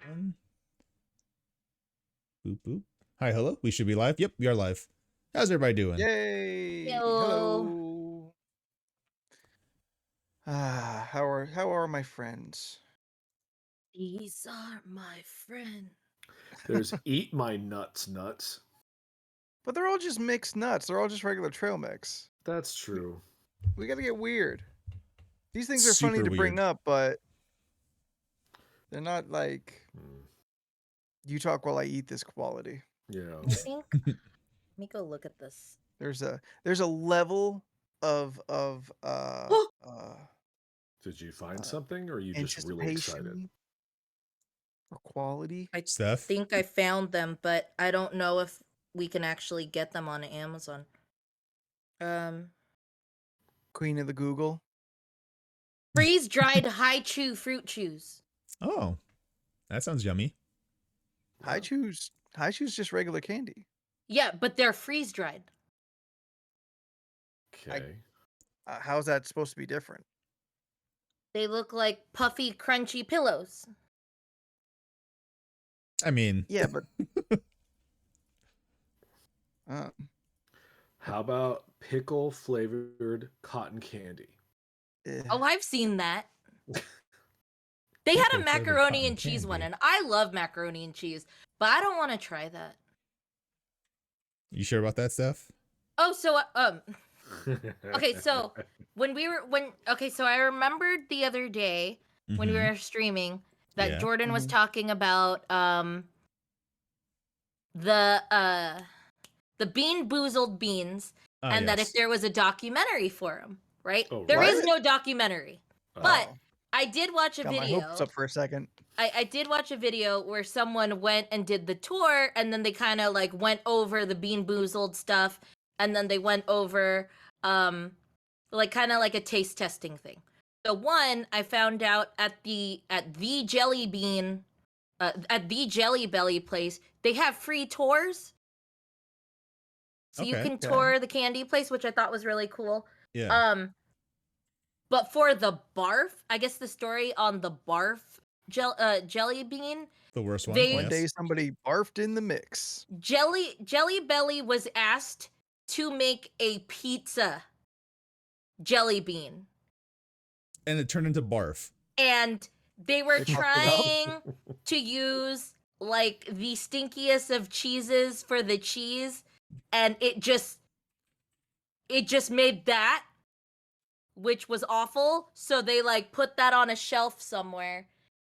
Boop, boop. Hi, hello. We should be live. Yep, we are live. How's everybody doing? Yay! Hello. How are my friends? These are my friends. There's eat my nuts. But they're all just mixed nuts. They're all just regular trail mix. That's true. We gotta get weird. These things are Super funny to bring weird. up, but they're not like you talk while I eat this quality. Yeah. I think. Let me go look at this. There's a level of Did you find something, or are you just really excited? anticipation or quality. I Steph? think I found them, but I don't know if we can actually get them on Amazon. Queen of the Google. Freeze dried high chew fruit chews. Oh, that sounds yummy. High chews just regular candy. Yeah, but they're freeze dried. Okay. How's that supposed to be different? They look like puffy, crunchy pillows. I mean, Yeah, but How about pickle flavored cotton candy? Oh, I've seen that. They had a Pickle-flavored macaroni cotton and cheese one, candy. and I love macaroni and cheese, but I don't want to try that. You sure about that, Steph? Oh, so okay, so so I remembered the other day when we Mhm. were streaming that Yeah. Jordan was talking about the Bean Boozled beans, Ah, and that yes. if there was a documentary for him, right? Oh, There is what? no documentary, but Oh. I did watch a Got my video. hopes up for a second. I did watch a video where someone went and did the tour, and then they kind of like went over the Bean Boozled stuff, and then they went over like kind of like a taste testing thing. So one, I found out at the Jelly Bean at the Jelly Belly place, they have free tours. So you Okay. can tour the candy place, which I thought was really cool. Yeah. But for the barf, I guess the story on the barf jelly bean, The worst one. they- One Yes. day somebody barfed in the mix. Jelly Belly was asked to make a pizza jelly bean, And it turned into barf. and they were They puffed it up. trying to use like the stinkiest of cheeses for the cheese, and it just made that, which was awful. So they like put that on a shelf somewhere,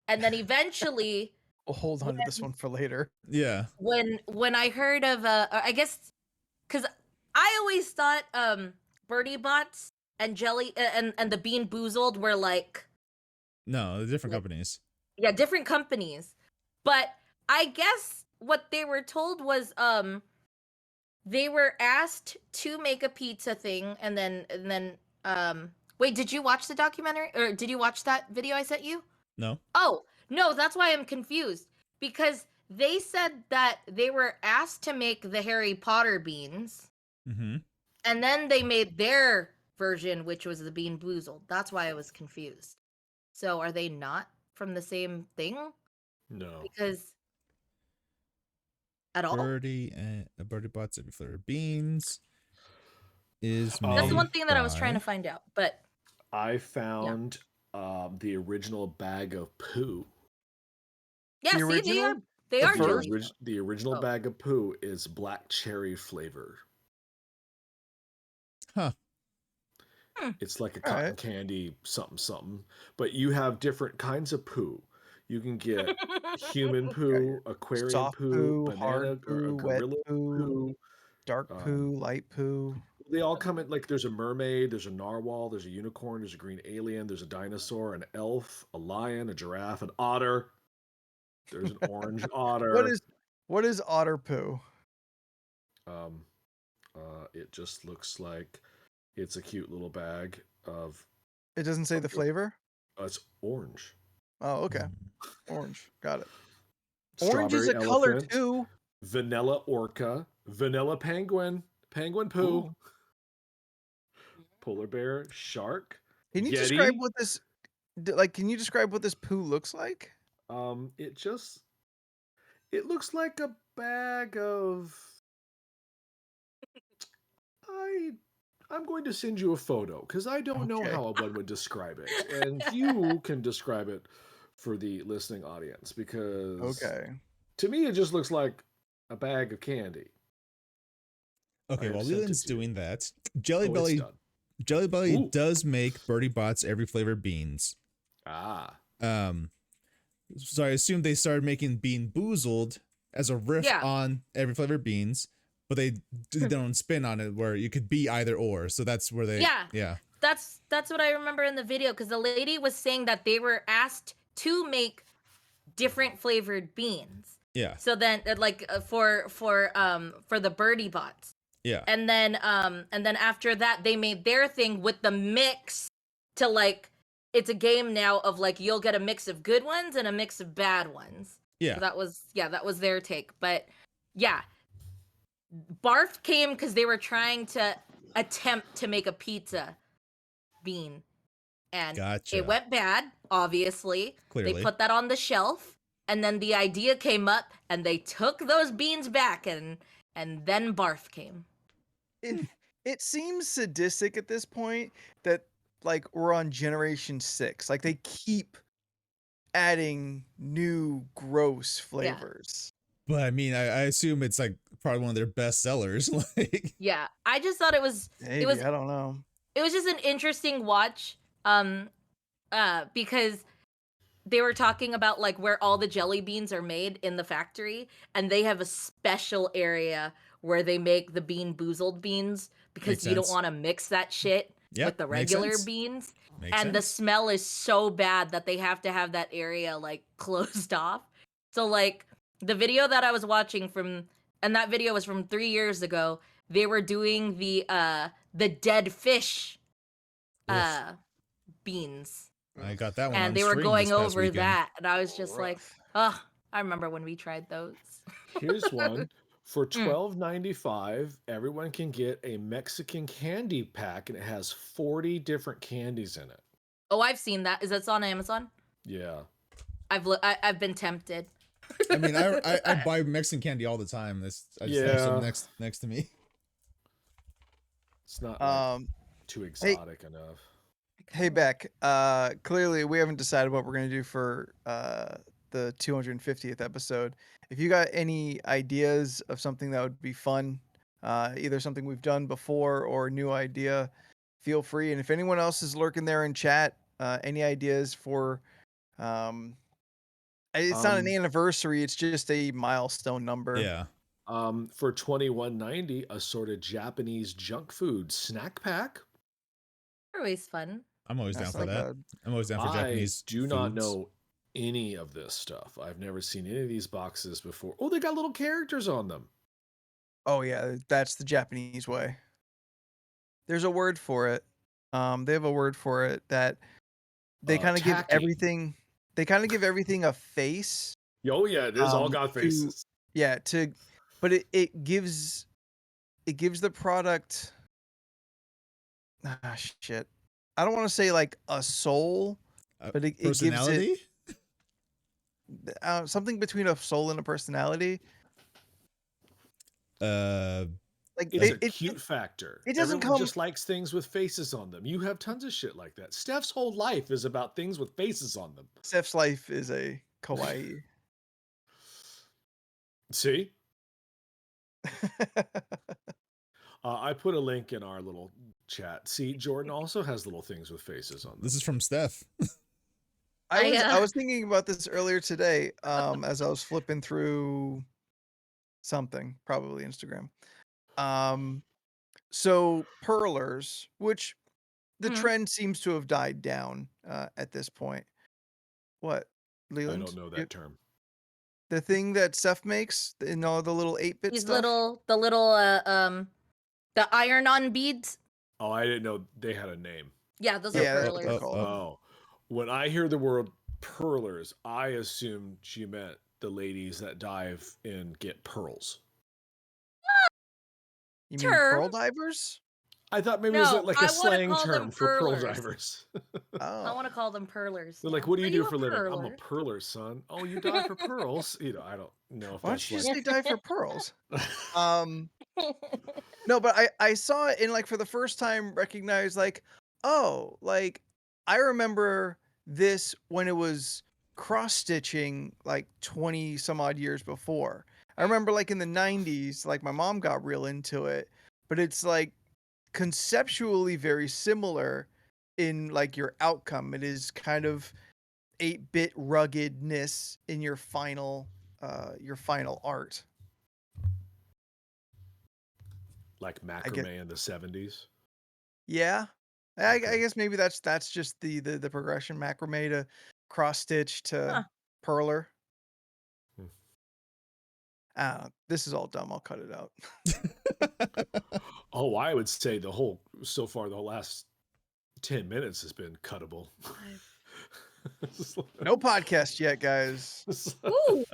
and then eventually We'll hold on to this one for later. Yeah. when I heard of I guess because I always thought Birdie Bots and Jelly and the Bean Boozled were like No, they're different companies. different companies, but I guess what they were told was they were asked to make a pizza thing, and then wait, did you watch the documentary, or did you watch that video I sent you? No. Oh, no, that's why I'm confused. Because they said that they were asked to make the Harry Potter beans, Mm-hmm. and then they made their version, which was the Bean Boozled. That's why I was confused. So are they not from the same thing? No. Because at all? Birdie Bots every flavor beans is That's the made one thing that I was by- trying to find out. But I found the original bag of poo. yeah, The see, original? they The are first? jelly. The original Oh. bag of poo is black cherry flavor. Huh. It's like a All cotton right. candy something. But you have different kinds of poo. You can get human poo, aquarium Soft poo, poo, banana hard or a poo, wet gorilla poo, poo. dark poo, light poo. They all come in like there's a mermaid, there's a narwhal, there's a unicorn, there's a green alien, there's a dinosaur, an elf, a lion, a giraffe, an otter. There's an orange otter. What is otter poo? It just looks like it's a cute little bag of. It doesn't say the flavor? It's orange. Oh, okay. Mm. Orange. Got it. Orange is Strawberry a color elephant, too. vanilla orca, vanilla penguin, penguin poo, Ooh. polar bear, shark. Can you Yeti. describe what this can you describe what this poo looks like? It looks like a bag of. I'm going to send you a photo because I don't know Okay. how one would describe it, and you can describe it for the listening audience because Okay. to me it just looks like a bag of candy. Okay, have while sent it Leland's to you. doing that, Jelly Oh, it's Belly done. Jelly Belly Ooh. does make Birdie Bots every flavor beans. Ah, So I assume they started making Bean Boozled as a riff Yeah. on every flavor beans, but they did their own spin on it where you could be either or. So that's where they Yeah. That's what I remember in the video, because the lady was saying that they were asked to make different flavored beans. Yeah. So then for the birdie bots. Yeah. And then after that they made their thing with the mix to like it's a game now of like you'll get a mix of good ones and a mix of bad ones. Yeah. So that was their take. But yeah. Barf came because they were trying to attempt to make a pizza bean. And Gotcha. it went bad, obviously. Clearly. They put that on the shelf, and then the idea came up, and they took those beans back, and then Barf came. It seems sadistic at this point that like we're on generation 6. Like they keep adding new gross flavors. But I mean, I assume it's like probably one of their best sellers. Like, Yeah, I just thought it was Maybe, I don't know. It was just an interesting watch, because they were talking about like where all the jelly beans are made in the factory, and they have a special area where they make the Bean Boozled beans because Makes you don't sense. want to mix that shit Yep, with the makes regular sense. beans. Makes And the sense. smell is so bad that they have to have that area like closed off. So like the video that I was watching and that video was from 3 years ago, they were doing the dead fish Oof. beans. I got that one on And they were stream going this past over weekend. that, and I was just like, Rough. oh, I remember when we tried those. here's one for Mm. $12.95. Everyone can get a Mexican candy pack, and it has 40 different candies in it. Oh, I've seen that. Is that on Amazon? Yeah. I've been tempted. I mean, I buy Mexican candy all the time. I just have some Yeah. next to me. It's not like, too exotic enough. Hey Beck, clearly we haven't decided what we're gonna do for the 250th episode. If you got any ideas of something that would be fun, either something we've done before or a new idea, feel free. And if anyone else is lurking there in chat, any ideas for it's not an anniversary, it's just a milestone number. Yeah. For $21.90, a sort of Japanese junk food snack pack. Always fun. I'm always That's down for not that. bad. I'm always down for Japanese I do not foods. know any of this stuff. I've never seen any of these boxes before. Oh, they got little characters on them. Oh yeah, that's the Japanese way. There's a word for it. They have a word for it that they kind of give Tacking. everything. They kind of give everything a face. Oh yeah, it is all got to- faces. Yeah, but it gives the product. Ah, shit. I don't want to say like a soul, but it gives Personality? it something between a soul and a personality. Like It's a it cute factor. it doesn't Everyone come- just likes things with faces on them. You have tons of shit like that. Steph's whole life is about things with faces on them. Steph's life is a kawaii. See? I put a link in our little chat. See, Jordan also has little things with faces on them. This is from Steph. I was thinking about this earlier today, as I was flipping through something, probably Instagram. So perlers, which the Mhm. trend seems to have died down at this point. What, Leland? I don't know that term. The thing that Seth makes in all the little 8-bit These stuff. the iron-on beads. Oh, I didn't know they had a name. Yeah, those Yeah, are that's what they're perlers. called. Oh, when I hear the word perlers, I assume she meant the ladies that dive and get pearls. You mean pearl Term. divers? I thought maybe it was No, like I a wanna slang call them term for pearl pearlers. divers. I Oh. want to call them pearlers. They're like, now. what do Are you do a for a living? I'm a pearler? pearler, son. Oh, you dive for pearls? You know, I don't know if Why that's don't you like. just say die for pearls? No, but I saw it and like for the first time recognized like, oh, like I remember this when it was cross stitching like 20 some odd years before. I remember like in the 90s, like my mom got real into it, but it's like conceptually very similar in like your outcome. It is kind of 8-bit ruggedness in your final art. Like I get macrame in the 70s. Yeah. I Okay. guess maybe that's just the progression macrame to cross stitch to Huh. perler. Hmm. This is all dumb. I'll cut it out. Oh, I would say the last 10 minutes has been cuttable. No podcast yet, guys. Ooh,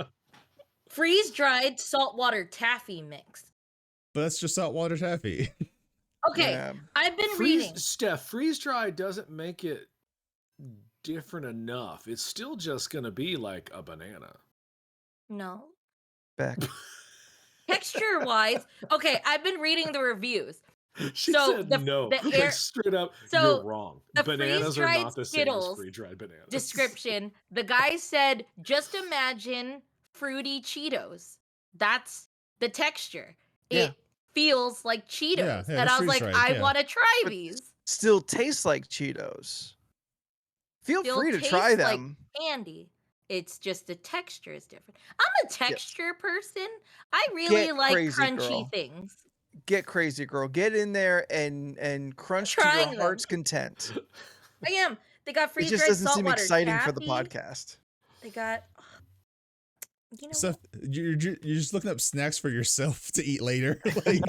freeze dried saltwater taffy mix. But that's just saltwater taffy. Okay, Yeah. I've been reading. Steph, freeze dry doesn't make it different enough. It's still just gonna be like a banana. No. Back. Texture wise, okay, I've been reading the reviews. She So said the no. air- Like straight up, so you're wrong. the Bananas are freeze-dried not the same as Skittles freeze-dried bananas. description, the guy said, just imagine fruity Cheetos. That's the texture. Yeah. It feels like Cheetos. Yeah, and it's I was like, freeze-dried, I yeah. want to try But these. Still tastes like Cheetos. Feel Still free to taste try like them. candy. It's just the texture is different. I'm a texture person. I really Get like crazy, crunchy girl. things. Get crazy, girl. Get in there and crunch to Trying your them. heart's content. I am. They got It freeze just dried doesn't seem saltwater exciting for the taffy. podcast. They got, you know, Stuff what? you're just looking up snacks for yourself to eat later. Like,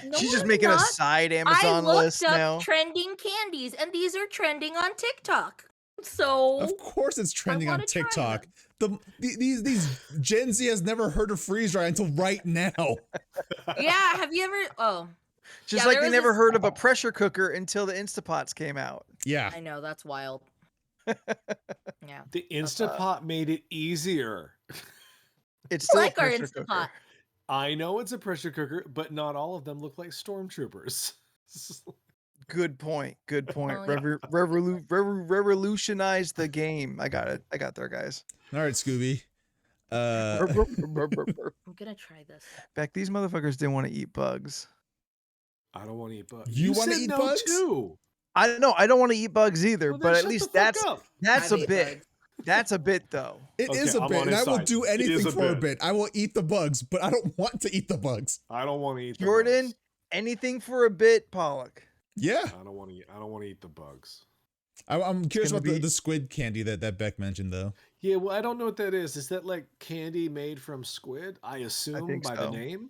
No, She's just I'm making a not. side I Amazon looked list up now. trending candies, and these are trending on TikTok. So of course it's trending on wanna try TikTok. them. These Gen Z has never heard of freeze dry until right now. Yeah, have you ever? Oh, Just yeah, like there they was never this- heard of a pressure cooker until the Instapots came out. Yeah. I know that's wild. Yeah, The Instapot made it easier. It's I still like a our pressure Instapot. cooker. I know it's a pressure cooker, but not all of them look like stormtroopers. Good point. Good point. Oh, yeah. Revolutionize the game. I got it. I got there, guys. All right, Scooby. I'm gonna try this. Beck, these motherfuckers didn't want to eat bugs. I don't want to eat bugs. You wanna said eat no bugs? too. I know I don't want to eat bugs either, Well, then but at shut least the fuck that's up. a I've ate bit. bugs. That's a bit though. It is Okay, a I'm bit, on and I his will side. do It is anything a for a bit. bit. I will eat the bugs, but I don't want to eat the bugs. I don't want to eat the Jordan, bugs. anything for a bit, Pollock. Yeah. I don't want to eat the bugs. I'm curious gonna about be- the squid candy that Beck mentioned, though. Yeah, well, I don't know what that is. Is that like candy made from squid? I assume think by so. the name.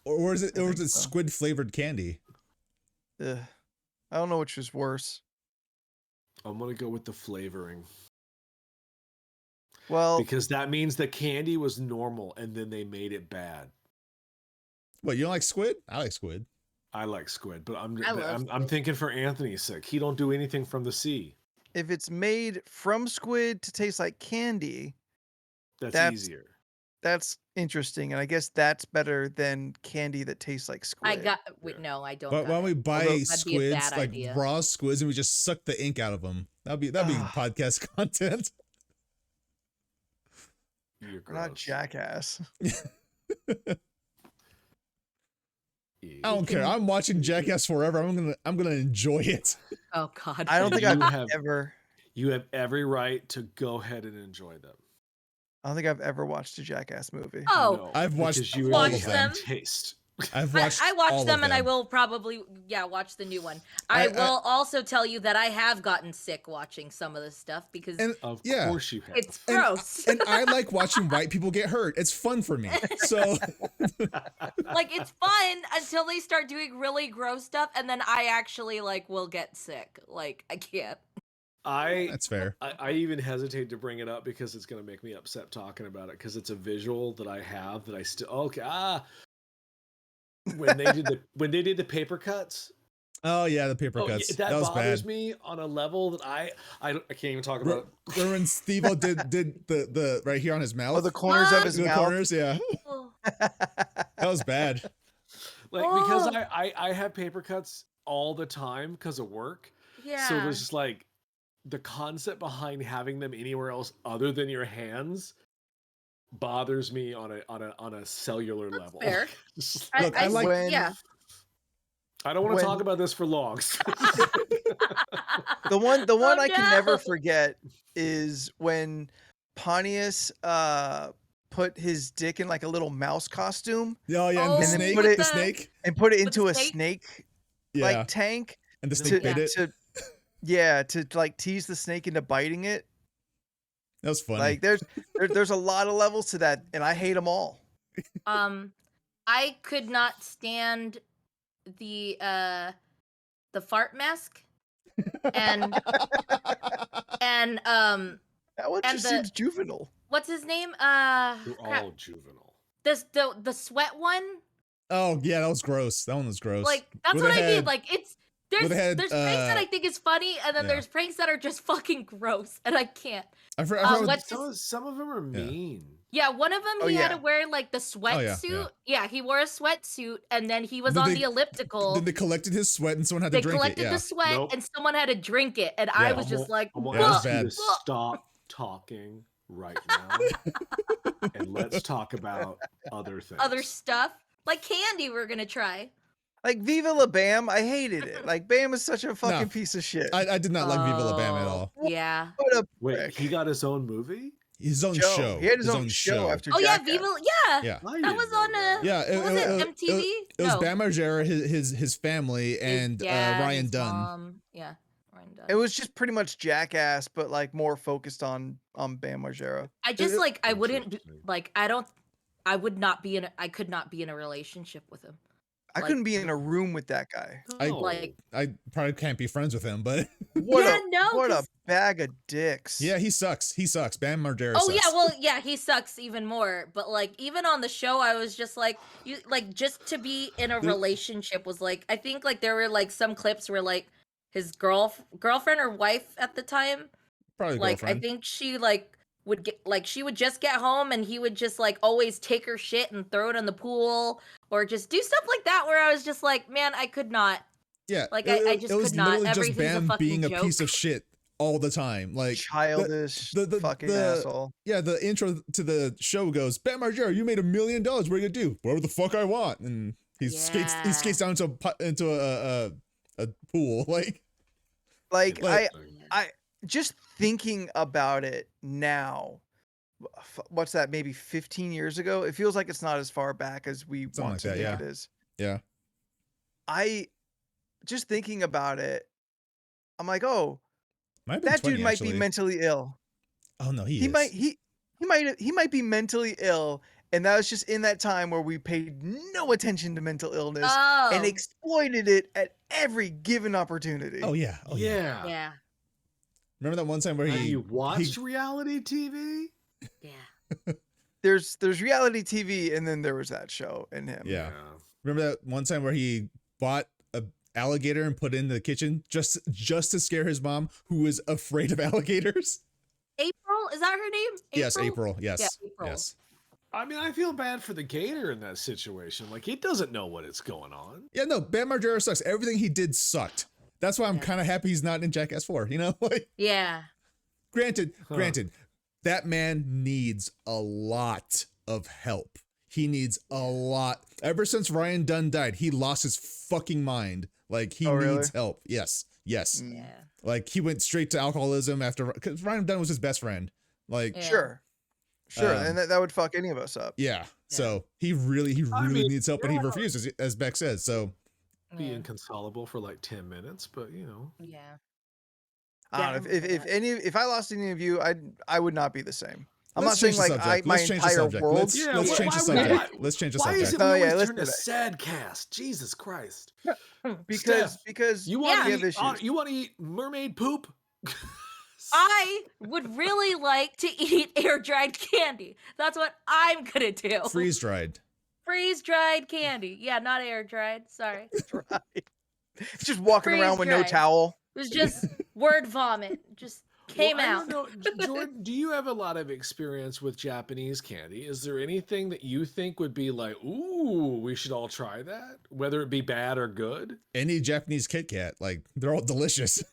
Or is it I think so. squid flavored candy? Ugh. I don't know which is worse. I'm gonna go with the flavoring Well, because that means the candy was normal and then they made it bad. What, you don't like squid? I like squid. I like squid, but I'm I love I'm squid. thinking for Anthony's sake. He don't do anything from the sea. if it's made from squid to taste like candy, That's easier. that's interesting, and I guess that's better than candy that tastes like squid. Wait, Yeah. no, I don't. But got why don't we it. buy Although that'd be a squids, bad like idea. raw squids, and we just suck the ink out of them? That'd be podcast content. You're We're not gross. jackass. Yeah. I don't care. I'm watching Jackass forever. I'm gonna enjoy it. Oh God. I don't think You I've have- ever. You have every right to go ahead and enjoy them. I don't think I've ever watched a Jackass movie. Oh, No, I've watched because you all only of have them. taste. I've watched. I watched all them, of and I will probably watch the new one. I will also tell you that I have gotten sick watching some of this stuff because And Of yeah. course you have. it's And- gross. and I like watching white people get hurt. It's fun for me. So Like it's fun until they start doing really gross stuff, and then I actually like will get sick. Like I can't. that's fair. I even hesitate to bring it up because it's going to make me upset talking about it because it's a visual that I have that I still when they did the paper cuts. Oh yeah, the paper Oh, yeah, cuts. that That was bothers bad. me on a level that I can't even talk about. Remember when Steve-O did the right here on his mouth? Oh, the corners of his the mouth. corners, yeah. Oh, That was bad. Like because Oh. I have paper cuts all the time because of work. yeah. So there's just like the concept behind having them anywhere else other than your hands bothers me on a cellular level. fair. Just Look, I like- yeah. I don't want to when- talk about this for long. The one Oh, I can never no. forget is when Pontius put his dick in like a little mouse costume Oh yeah, and Oh, the and then snake, put it- the snake. and put it With into the a snake? snake Yeah, like tank and the to, snake bit it. to like tease the snake into biting it. That was funny. Like there's a lot of levels to that, and I hate them all. I could not stand the fart mask and That one And just the- seems juvenile. what's his name? They're Crap. all juvenile. The sweat one. Oh yeah, that was gross. That one was gross. Like that's Where what they I mean. had- Like it's where there's they had, pranks that I think is funny, and then yeah. there's pranks that are just fucking gross, and I can't. I forgot what's Some of them are Yeah. mean. Yeah, one of them Oh, he had yeah. to wear like the sweatsuit. yeah. Yeah, he wore a sweatsuit, and then he was Then on they- the elliptical. Then they collected his sweat and someone had to They drink collected it. Yeah. the sweat, Nope. and someone had to drink it, and I Yeah. was just like, I'm Yeah, gonna that was ask you bad. to stop talking right now, and let's talk about other things. other stuff like candy. We're gonna try. Like Viva La Bam, I hated it. Like Bam is such a fucking No. piece of shit. I did not like Viva La Bam at Oh, all. Yeah. What a Wait, prick. he got his own movie? His own show. He had his own show after. Oh yeah, Jackass. Viva. Yeah. Yeah. I That didn't was know on that. Yeah, What was it? MTV? It was No. Bam Margera, his family, His and dad, Ryan his Dunn. mom. Yeah, Ryan Dunn. It was just pretty much Jackass, but like more focused on Bam Margera. I just like I wouldn't Interesting. like I would not be in I could not be in a relationship with him. I Like- couldn't be in a room with that guy. I- No. Like I probably can't be friends with him, but What Yeah, a no, what a 'cause- bag of dicks. yeah, he sucks. He sucks. Bam Margera Oh sucks. yeah, well yeah, he sucks even more. But like even on the show I was just like you like just to be in a There- relationship was like I think like there were like some clips where like his girlfriend or wife at the time Probably like girlfriend. I think she like would get like she would just get home and he would just like always take her shit and throw it in the pool or just do stuff like that where I was just like, man, I could not. Yeah, Like, I just it was could not. literally just Everything's a Bam fucking being a piece joke. of shit all the time. Like Childish the- fucking the- asshole. yeah, the intro to the show goes, Bam Margera, you made $1 million. What are you gonna do? Whatever the fuck I want. And he skates Yeah. down into a pool. Like like- just thinking about it now. What's that? Maybe 15 years ago. It feels like it's not as far back as we Something want like to that, think yeah. it is. Yeah. I just thinking about it. I'm like, oh, Might have been that 20, dude might actually. be mentally ill. Oh no, he He is. might be mentally ill, and that was just in that time where we paid no attention to mental illness Oh. and exploited it at every given opportunity. Oh yeah. Oh yeah. yeah. yeah. Remember that one time where Have he you watched reality TV? Yeah. There's reality TV, and then there was that show and him. Yeah. Remember that one time where he bought a alligator and put it in the kitchen just to scare his mom, who was afraid of alligators? April, is that her name? Yes, April. Yes. Yeah, April. Yes. I mean, I feel bad for the gator in that situation. Like, he doesn't know what is going on. Yeah, no, Bam Margera sucks. Everything he did sucked. That's why I'm Yeah. kind of happy he's not in Jackass 4, you know? Like, Yeah. granted, Huh. that man needs a lot of help. He needs a lot. Ever since Ryan Dunn died, he lost his fucking mind. Like, he Oh, really? needs help. Yes. Yes. Mm. Yeah. Like, he went straight to alcoholism after, because Ryan Dunn was his best friend. Like, Yeah. Sure. And that would fuck any of us up. yeah. So he really mean, needs help, and he yeah. refuses, as Beck says. So Be Yeah. inconsolable for like 10 minutes, but you know. Yeah. I don't know. Yeah, If I lost any of you, I would not be the same. I'm let's not change saying the like subject. my Let's change the entire subject. world. Let's Yeah, change the why would subject. we- Let's change the Why subject. is it Oh, always yeah, let's turned do to that. sad cast? Jesus Christ. because Steph, because You we want have to issues. you want to eat mermaid poop? I would really like to eat air dried candy. That's what I'm gonna do. Freeze dried. Freeze-dried candy. Yeah, not air-dried. Sorry. Right. Just walking around with no Freeze-dried. towel. It was just word vomit. Just came I out. don't know, Jordan. Do you have a lot of experience with Japanese candy? Is there anything that you think would be like, ooh, we should all try that, whether it be bad or good? Any Japanese Kit Kat, like they're all delicious.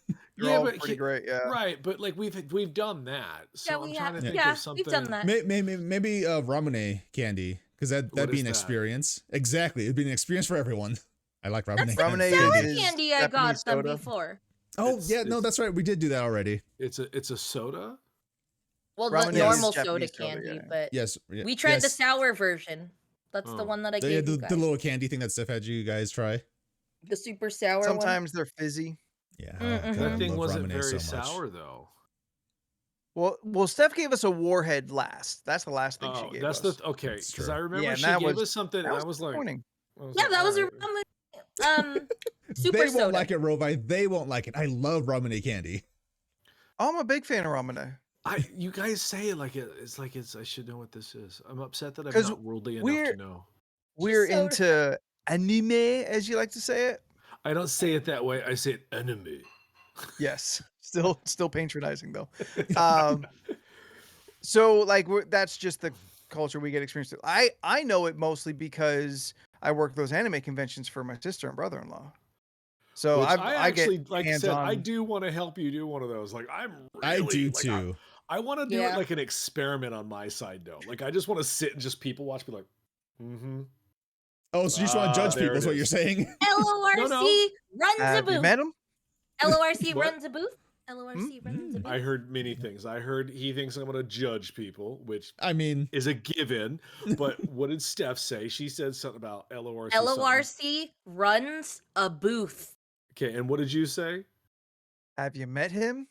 They're all pretty great, yeah. Right, but like we've done that. So Yeah, I'm we trying have. to think Yeah, of something. we've done that. Maybe ramune candy, because that'd What be is an that? experience. Exactly, it'd be an experience for everyone. I like ramune. That's Ramen the is sour Japanese candy I got them soda. before. Oh It's- yeah, no, it's- that's right. We did do that already. It's a soda. Well, Ramen the is normal Japanese soda soda, candy, yeah. but Yes, we tried the yes. sour version. That's the Oh. one that I Yeah, gave you the guys. little candy thing that Steph had you guys try. The super sour one. Sometimes they're fizzy. Yeah, Mm-mm. God, I That thing love wasn't ramune very so much. sour though. Well, Steph gave us a warhead last. That's the last thing she Oh, gave that's us. okay. That's Because true. I remember Yeah, and she that gave was- us something, That and was I was like, disappointing. Yeah, that was a "Alright." super They soda. won't like it, Rovi. They won't like it. I love ramune candy. Oh, I'm a big fan of ramen. You guys say it like it's like it's. I should know what this is. I'm upset that I'm 'Cause not worldly enough we're- to know. We're soda. into anime, as you like to say it. I don't say it that way. I say it enemy. Yes, still patronizing though. So like that's just the culture we get experienced with. I know it mostly because I work those anime conventions for my sister and brother-in-law. So Which I get actually, like I said, I hands-on. do want to help you do one of those. Like I'm I really, do like, too. I want to do Yeah. it like an experiment on my side, though. Like I just want to sit and just people watch, be like, mm-hmm. Oh, so you just want to judge there people? it Is what is. you're saying? LORC runs a Have you booth. met him? LORC What? runs a booth. LORC runs a booth. I heard many things. I heard he thinks I'm going to judge people, which I mean, is a given. But what did Steph say? She said something about LORC. something. LORC runs a booth. Okay, and what did you say? Have you met him?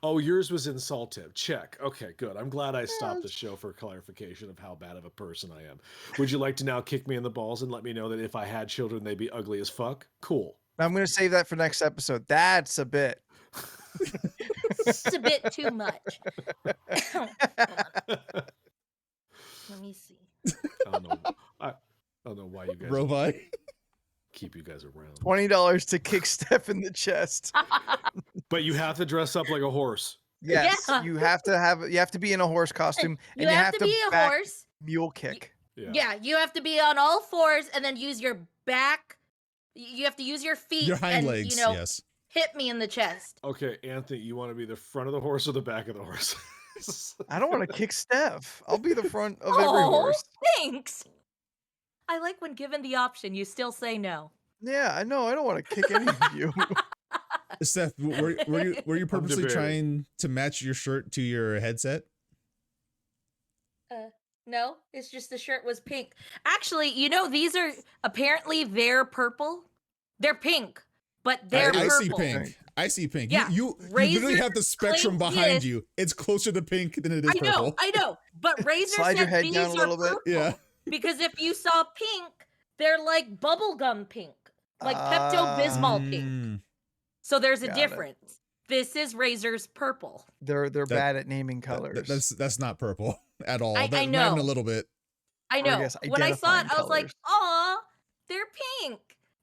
Oh, yours was insultive. Check. Okay, good. I'm glad I stopped the show for clarification of how bad of a person I am. Would you like to now kick me in the balls and let me know that if I had children, they'd be ugly as fuck? Cool. I'm gonna save that for next episode. That's a bit. It's a bit too much. Hold on. Let me see. I don't know. I don't know why you guys Rovi. keep you guys around. $20 to kick Steph in the chest. But you have to dress up like a horse. Yes, Yeah. you have to be in a horse costume, You and have to be a back horse. mule kick. Yeah, you have to be on all fours and then use your back. You have to use your feet Your hind and legs, yes. hit me in the chest. Okay, Anthony, you want to be the front of the horse or the back of the horse? I don't want to kick Steph. I'll be the front of every Oh, horse. thanks. I like when given the option, you still say no. Yeah, I know. I don't want to kick any of you. Steph, were you purposely debating. trying to match your shirt to your headset? No, it's just the shirt was pink. Actually, these are apparently they're purple. They're pink, but they're I see purple. pink. I see pink. Yeah, You literally Razor have the spectrum claims behind this. you. It's closer to pink than it is purple. I know. But Razor Slide your said head these down a are little bit. purple Yeah. because if you saw pink, they're like bubblegum pink, like Pepto-Bismol pink. Mm. So there's a Got it. difference. This is Razor's purple. They're bad at naming colors. That's not purple at all. I Not even know. a little bit. I Or I know. guess When I saw it, identifying I was like, colors. "Aw, they're pink."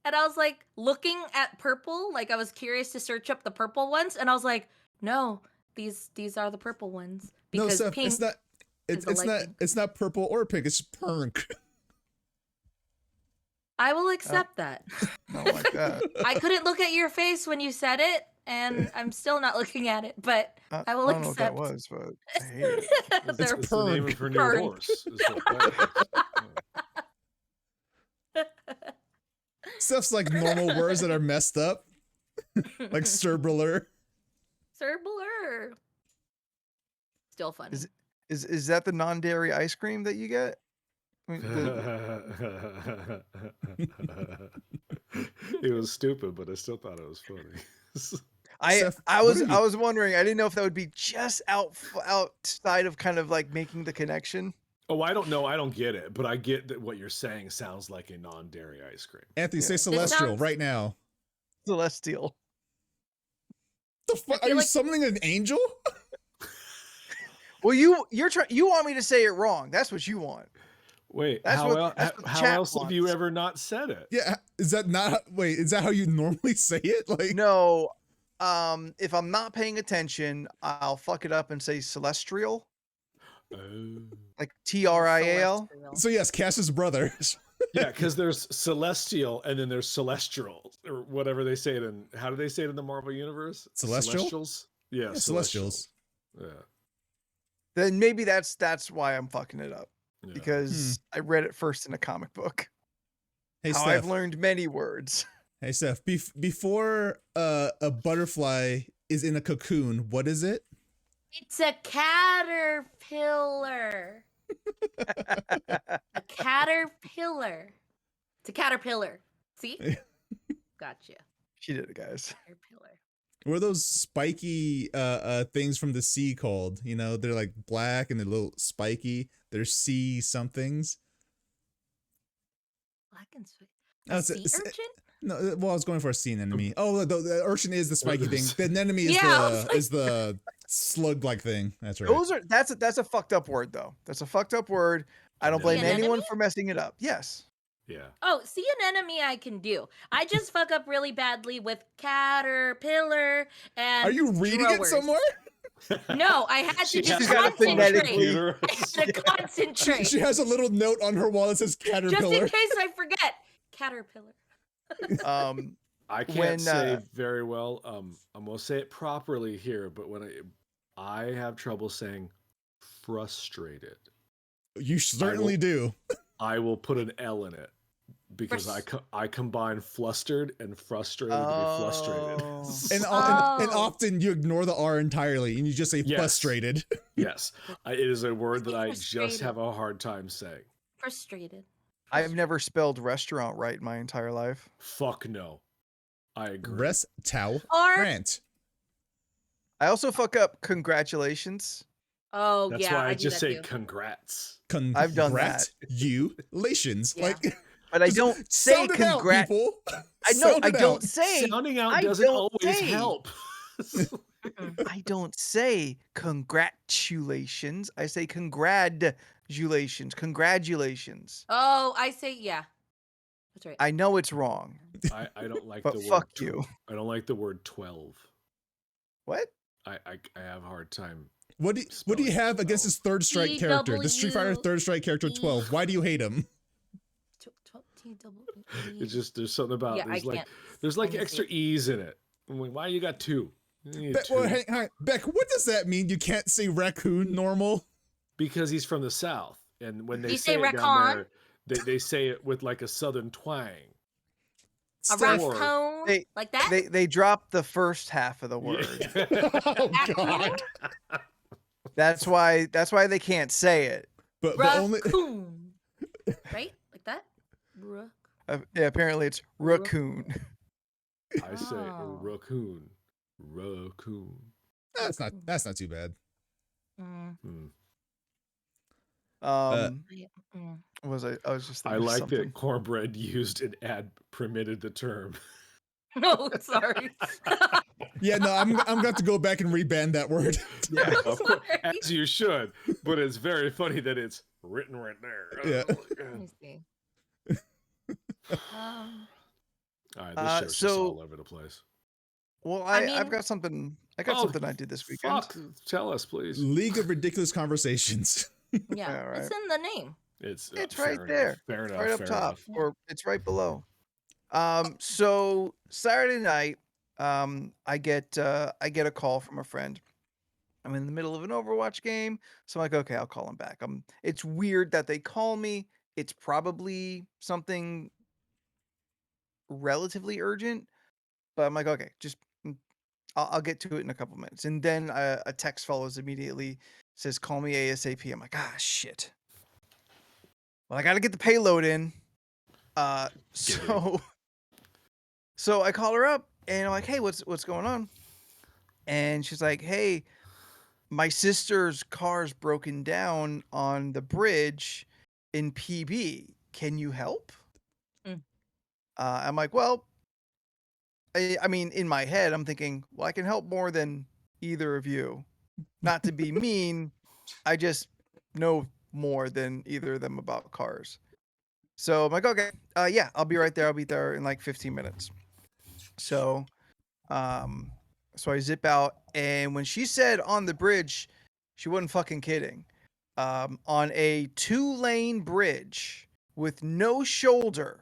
And I was like looking at purple, like I was curious to search up the purple ones, and I was like, "No, these are the purple ones No, because Steph, pink." it's not. is the It's light not. pink. It's not purple or pink. It's pink. I will accept that. I don't like that. I couldn't look at your face when you said it, and I'm still not looking at it, but I will don't know what that accept. was, but I hate it. They're It's the name purg. of her new Purg. horse. Is what that is. Stuff's like normal words that are messed up, like Cerbler. Sir Blur. Still funny. Is that the non-dairy ice cream that you get? I mean, It was stupid, but I still thought it was funny. Steph, I what was are you- I was wondering. I didn't know if that would be just outside of kind of like making the connection. Oh, I don't know. I don't get it, but I get that what you're saying sounds like a non-dairy ice cream. Anthony, say Yeah. celestial sounds- right now. Celestial. The fuck? Are feel you like- summoning an angel? Well, you want me to say it wrong. That's what you want. Wait, That's how, what the how chat else have you wants. ever not said it? Yeah, is that not wait, is that how you normally say it? Like No, if I'm not paying attention, I'll fuck it up and say celestial, Oh. like Trial. Celestial. so yes, Cass's brother. Yeah, because there's celestial and then there's celestial or whatever they say it in. How do they say it in the Marvel universe? Celestial? Celestials. Yeah, Yeah, celestials. Celestials. Yeah. Then maybe that's why I'm fucking it up, Yeah. because I read it first in a comic book. Hey How Steph. I've learned many words. Hey Steph, before a butterfly is in a cocoon, what is it? It's a caterpillar. A caterpillar. It's a caterpillar. See? Gotcha. She did it, guys. Caterpillar. What are those spiky things from the sea called? You know, they're like black and they're a little spiky. They're sea somethings. Black and sweet. Oh, A it's sea urchin? No, well, I was going for a sea anemone. Oh, the urchin is the spiky thing. The anemone is Yeah, I was like- is the slug-like thing. That's right. Those are that's a fucked up word though. That's a fucked up word. I don't blame Sea anyone anemone? for messing it up. Yes. Yeah. Oh, sea anemone I can do. I just fuck up really badly with caterpillar and Are you reading it drawers. somewhere? No, I had to She just has got it concentrate. phonetically. I had to concentrate. She has a little note on her wall that says Just in caterpillar. case I forget. Caterpillar. I can't When, say very well. I'm gonna say it properly here, but when I have trouble saying frustrated, You certainly do. I will put an L in it because I combine flustered and frustrated to be frustrated. Oh. And Oh. often you ignore the R entirely and you just say Yes. frustrated. Yes, it is a word that I Frustrated. just have a hard time saying. Frustrated. I've never spelled restaurant right in my entire life. Fuck no. I agree. Rest towel Or rant. I also fuck up congratulations. oh That's yeah, why I do just that say too. congrats. I've done that. Congratulations. Yeah. Like But I just don't say sound it out, congrat. people. I know Sound I it don't out. say Sounding out I doesn't don't always say. help. Mm-mm. I don't say congratulations. I say congratulations. Congratulations. Oh, I say yeah. That's right. I know it's wrong, I don't like but the word. fuck you. I don't like the word 12. What? I have a hard time. What do you Spelling have against 12. his third strike character? The Street Fighter third strike character 12. Why do you hate him? It's just there's something about Yeah, I can't. there's like Let me extra E's in it. I'm like, why you got two? You need two. Well, hang on. Beck, what does that mean? You can't say raccoon normal? Because he's from the South, and when they You say say it down raccoon? there, they say it with like a Southern twang. A Steph- Or- raccoon? They- Like that? They dropped the first half of the word. Oh God! That's why they can't say it. But the only Raccoon. Right? Like that? Rook. Yeah, apparently it's raccoon. I say Oh. raccoon, raccoon. that's not too bad. Mm. Hmm. Mm. What was I was just I thinking of like something. that Cornbread used an ad permitted the term. No, sorry. Yeah, no, I'm gonna have to go back and reband that word. Yeah. Of course, Sorry. as you should, but it's very funny that it's written right there. Yeah. Let me see. All right, this show's just so- all over the place. Well, I I've mean- got something. I got Oh, something I did this weekend. Fuck, tell us, please. League of Ridiculous Conversations. Yeah, All it's right. in the name. It's It's right fair there. enough, fair enough. Right up fair top, enough. or it's right below. So Saturday night, I get a call from a friend. I'm in the middle of an Overwatch game, so I'm like, okay, I'll call him back. It's weird that they call me. It's probably something relatively urgent, but I'm like, okay, just I'll get to it in a couple minutes. And then a text follows immediately, says, call me ASAP. I'm like, ah, shit. Well, I got to get the payload in. So I call her up and I'm like, hey, what's going on? And she's like, hey, my sister's car's broken down on the bridge in PB. Can you help? Mm. I'm like, well, I mean, in my head, I'm thinking, well, I can help more than either of you. Not to be mean, I just know more than either of them about cars. So I'm like, okay, yeah, I'll be right there. I'll be there in like 15 minutes. So, so I zip out, and when she said on the bridge, she wasn't fucking kidding. On a 2-lane bridge with no shoulder,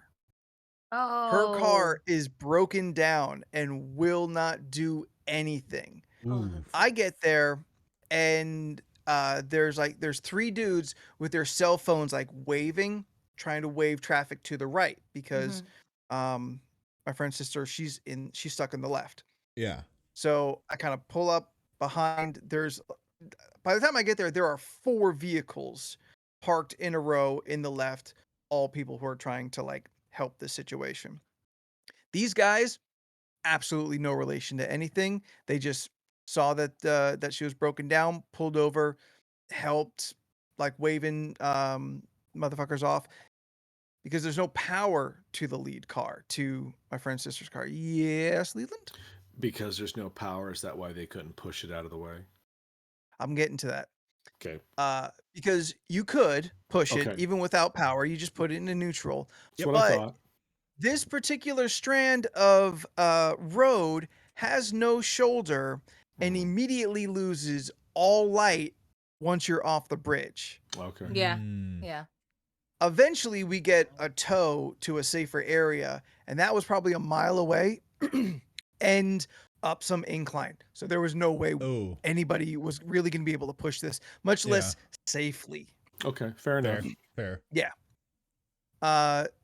her car Oh. is broken down and will not do anything. Oh, Ooh. that I sucks. get there, and there's 3 dudes with their cell phones like waving, trying to wave traffic to the right because my friend's sister, she's stuck in the left. Yeah. So I kind of pull up behind. By the time I get there, there are 4 vehicles parked in a row in the left, all people who are trying to like help the situation. These guys, absolutely no relation to anything. They just saw that she was broken down, pulled over, helped, like waving motherfuckers off because there's no power to the lead car, to my friend's sister's car. Yes, Leland? Because there's no power, is that why they couldn't push it out of the way? I'm getting to that. Okay. Because you could push it Okay. even without power. You just put it into neutral. That's what I But thought. this particular strand of road has no shoulder and immediately loses all light once you're off the bridge. Okay. Yeah. Mm. Yeah. Eventually, we get a tow to a safer area, and that was probably a mile away and up some incline. So there was no way Oh. anybody was really going to be able to push this, much less safely. Okay. Fair enough. Fair.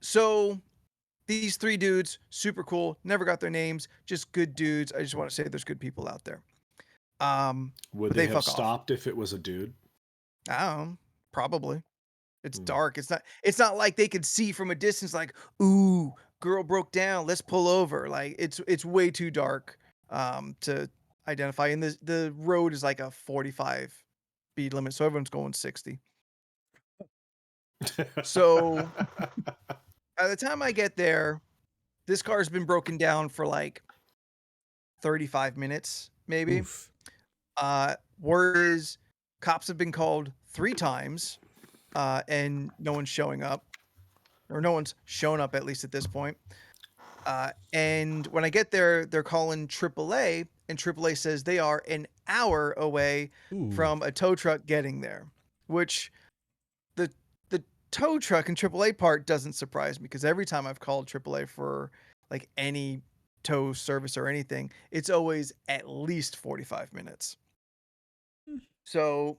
So these 3 dudes, super cool, never got their names, just good dudes. I just want to say there's good people out there. Would but they they have fuck off. stopped if it was a dude? I don't know, probably. It's Hmm. dark. It's not like they could see from a distance like, ooh, girl broke down, let's pull over. Like it's way too dark to identify. And the road is like a 45 speed limit, so everyone's going 60. So by the time I get there, this car's been broken down for like 35 minutes, maybe. Oof. Word is cops have been called 3 times, and no one's showing up, or no one's shown up at least at this point. And when I get there, they're calling AAA, and AAA says they are an hour away Ooh. from a tow truck getting there, which the tow truck and AAA part doesn't surprise me because every time I've called AAA for like any tow service or anything, it's always at least 45 minutes. So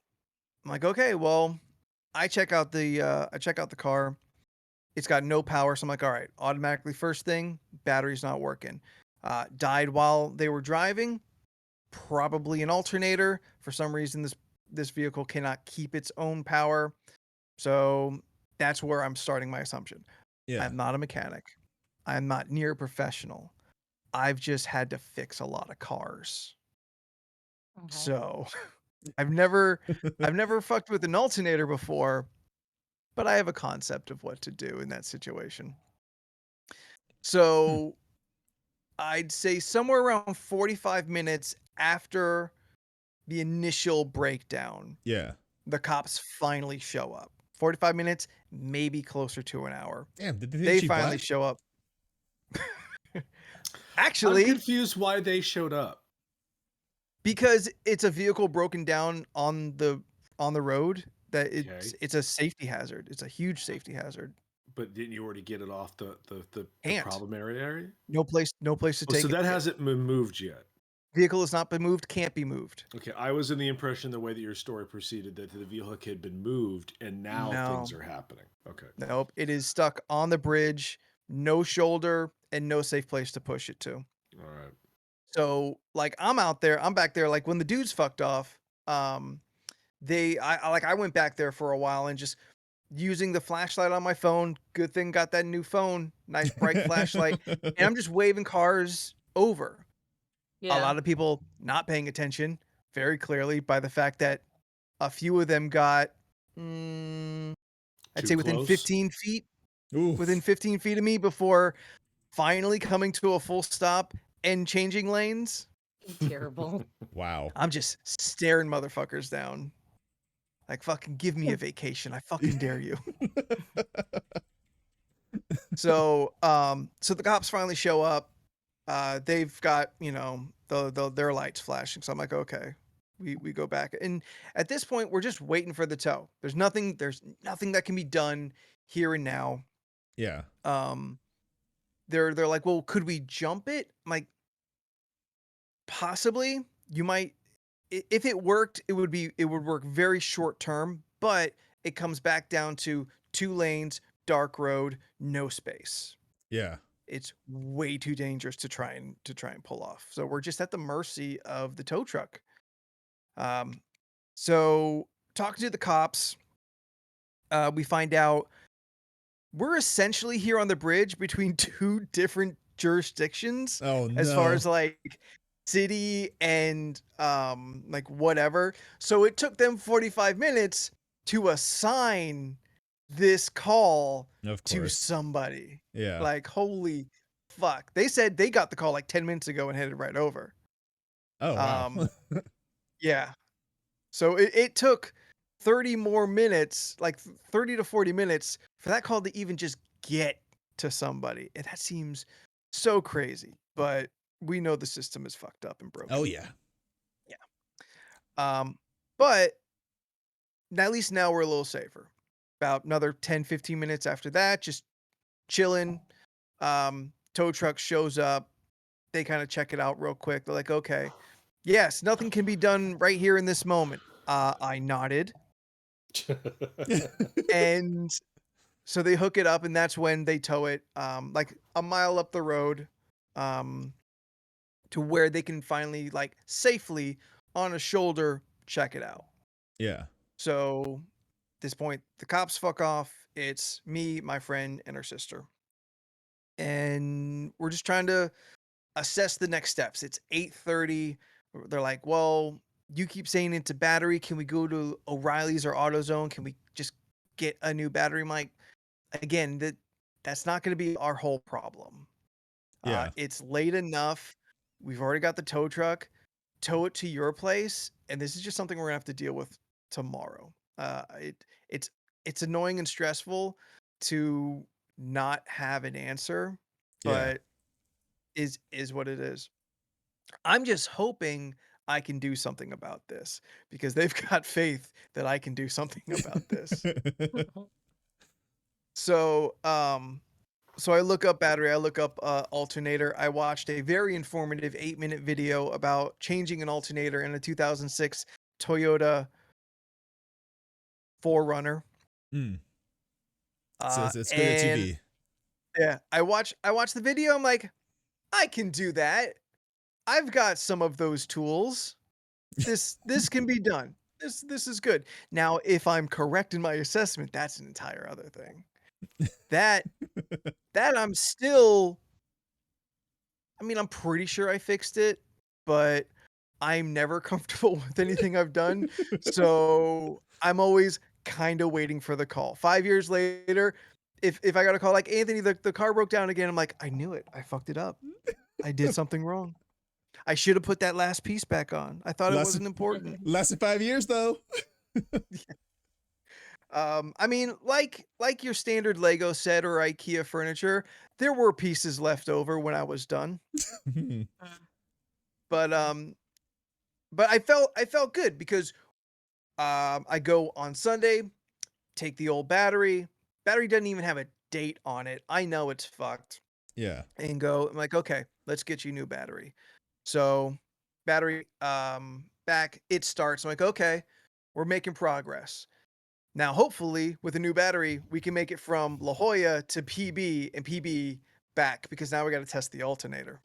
I'm like, okay, well, I check out the car. It's got no power, so I'm like, all right, automatically first thing, battery's not working. Died while they were driving, probably an alternator. For some reason, this vehicle cannot keep its own power. So that's where I'm starting my assumption. Yeah. I'm not a mechanic. I'm not near a professional. I've just had to fix a lot of cars. Okay. So I've never fucked with an alternator before, but I have a concept of what to do in that situation. So I'd say somewhere around 45 minutes after the initial breakdown, Yeah. the cops finally show up. 45 minutes, maybe closer to an hour. Damn. Did they think They she finally black? show up. I'm Actually, confused why they showed up. because it's a vehicle broken down on the road, that it's a safety hazard. It's a huge safety hazard. But didn't you already get it off the Can't. problem area? No place to Oh, take so it. that hasn't been moved yet. Vehicle has not been moved, can't be moved. Okay, I was in the impression the way that your story proceeded that the vehicle had been moved and now No. things are happening. Okay. Nope, it is stuck on the bridge, no shoulder, and no safe place to push it to. All right. So, like, I'm back there, like, when the dudes fucked off, I went back there for a while and just using the flashlight on my phone. Good thing got that new phone, nice bright flashlight, and I'm just waving cars over. Yeah. A lot of people not paying attention, very clearly by the fact that a few of them got, I'd Too say within close? 15 feet. Oof. Within 15 feet of me before finally coming to a full stop and changing lanes. Terrible. Wow. I'm just staring motherfuckers down. Like, fucking give me a vacation. I fucking dare you. So the cops finally show up. They've got, their lights flashing. So I'm like, okay, we go back. And at this point, we're just waiting for the tow. There's nothing that can be done here and now. Yeah. They're like, well, could we jump it? I'm like, possibly. You might, if it worked, it would work very short term, but it comes back down to 2 lanes, dark road, no space. Yeah. It's way too dangerous to try and pull off. So we're just at the mercy of the tow truck. So talking to the cops, we find out we're essentially here on the bridge between 2 different jurisdictions Oh no. as far as like city and like whatever. So it took them 45 minutes to assign this call Of to course. somebody. Yeah. Like, holy fuck. They said they got the call like 10 minutes ago and headed right over. Oh wow. Yeah. So it took 30 more minutes, like 30 to 40 minutes for that call to even just get to somebody. And that seems so crazy, but we know the system is fucked up and broken. Oh yeah. But at least now we're a little safer. About another 10, 15 minutes after that, just chilling. Tow truck shows up. They kind of check it out real quick. They're like, okay, yes, nothing can be done right here in this moment. I nodded. And so they hook it up, and that's when they tow it like a mile up the road to where they can finally, like, safely on a shoulder check it out. Yeah. So at this point, the cops fuck off. It's me, my friend, and her sister. And we're just trying to assess the next steps. It's 8:30. They're like, well, you keep saying it's a battery. Can we go to O'Reilly's or AutoZone? Can we just get a new battery? I'm like, again, that's not going to be our whole problem. Yeah. It's late enough. We've already got the tow truck. Tow it to your place, and this is just something we're gonna have to deal with tomorrow. It's annoying and stressful to not have an answer, Yeah. but is what it is. I'm just hoping I can do something about this because they've got faith that I can do something about this. So, so I look up battery, I look up alternator. I watched a very informative 8-minute video about changing an alternator in a 2006 Toyota 4Runner. So it's good And SUV. yeah, I watch the video. I'm like, I can do that. I've got some of those tools. This can be done. This is good. Now, if I'm correct in my assessment, that's an entire other thing. That I'm still, I mean, I'm pretty sure I fixed it, but I'm never comfortable with anything I've done. So I'm always kind of waiting for the call. 5 years later, if I got a call like, Anthony, the car broke down again, I'm like, I knew it. I fucked it up. I did something wrong. I should have put that last piece back on. I thought it wasn't important. Lasted 5 years though. I mean, like your standard Lego set or IKEA furniture, there were pieces left over when I was done. But I felt good because I go on Sunday, take the old battery. Battery doesn't even have a date on it. I know it's fucked. Yeah. And go, I'm like, okay, let's get you a new battery. So battery back, it starts. I'm like, okay, we're making progress. Now, hopefully, with a new battery, we can make it from La Jolla to PB and PB back because now we got to test the alternator.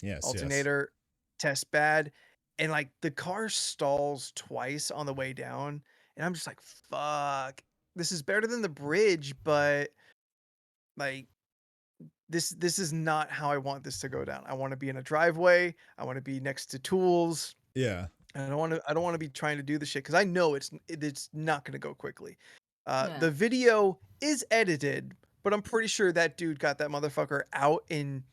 Yes. Alternator test bad, and like the car stalls twice on the way down, and I'm just like, fuck, this is better than the bridge, but like this is not how I want this to go down. I want to be in a driveway. I want to be next to tools. Yeah. I don't want to be trying to do the shit because I know it's not going to go quickly. Yeah. The video is edited, but I'm pretty sure that dude got that motherfucker out in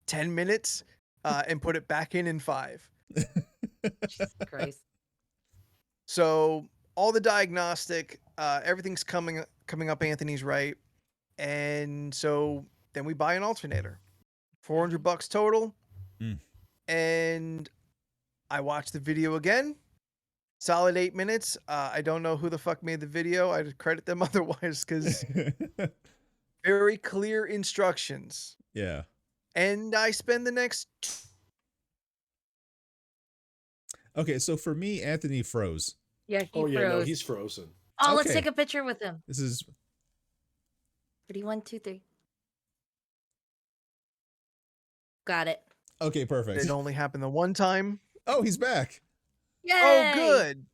10 minutes and put it back in 5. Jesus Christ. So all the diagnostic, everything's coming up Anthony's right. And so then we buy an alternator. $400 total. Mm. And I watched the video again. Solid 8 minutes. I don't know who the fuck made the video. I'd credit them otherwise because very clear instructions. Yeah. And I spend the next. Okay, so for me, Anthony froze. Yeah, he Oh yeah, no, froze. he's frozen. Oh, let's Okay. take a picture with him. This is 3, 1, 2, 3. Got it. okay. Perfect. It only happened the one time. Oh, he's back. Yay! Oh, good.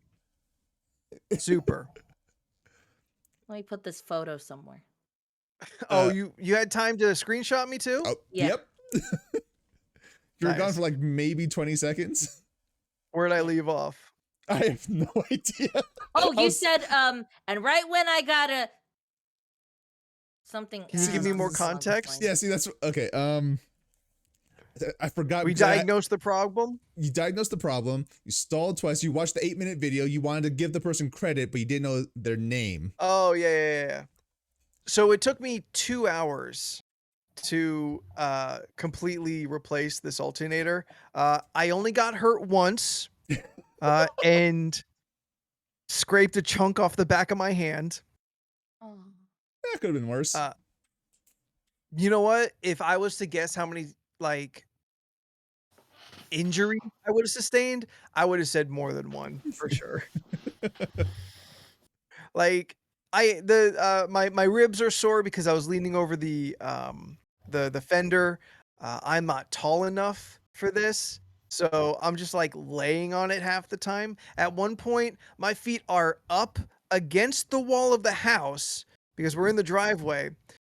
Super. Let me put this photo somewhere. Oh, Uh, you had time to screenshot me too? Oh, Yeah. yep. You were gone Nice. for like maybe 20 seconds. Where'd I leave off? I have no idea. Oh, I you was- said and right when I got a something. Can you I give don't me know more the song context? line. Yeah, see, that's okay. I forgot. We because diagnosed the problem. You diagnosed the problem. You stalled twice. You watched the 8-minute video. You wanted to give the person credit, but you didn't know their name. Oh yeah. So it took me 2 hours to completely replace this alternator. I only got hurt once, and scraped a chunk off the back of my hand. Oh. That could have been worse. You know what? If I was to guess how many like injuries I would have sustained, I would have said more than one for sure. Like my ribs are sore because I was leaning over the fender. I'm not tall enough for this, so I'm just like laying on it half the time. At one point, my feet are up against the wall of the house because we're in the driveway,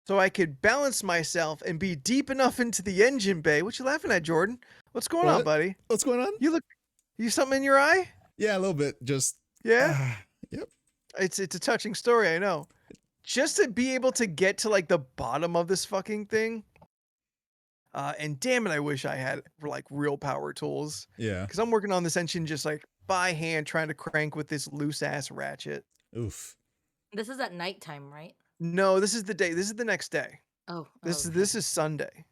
so I could balance myself and be deep enough into the engine bay. What you laughing at, Jordan? What's going on, What? buddy? What's going on? You something in your eye? Yeah, a little bit. Just Yeah. yep. It's a touching story, I know. Just to be able to get to like the bottom of this fucking thing. And damn it, I wish I had like real power tools. Yeah. Because I'm working on this engine just like by hand, trying to crank with this loose ass ratchet. Oof. This is at nighttime, right? No, this is the day. This is the next day. Oh. This okay. is Sunday.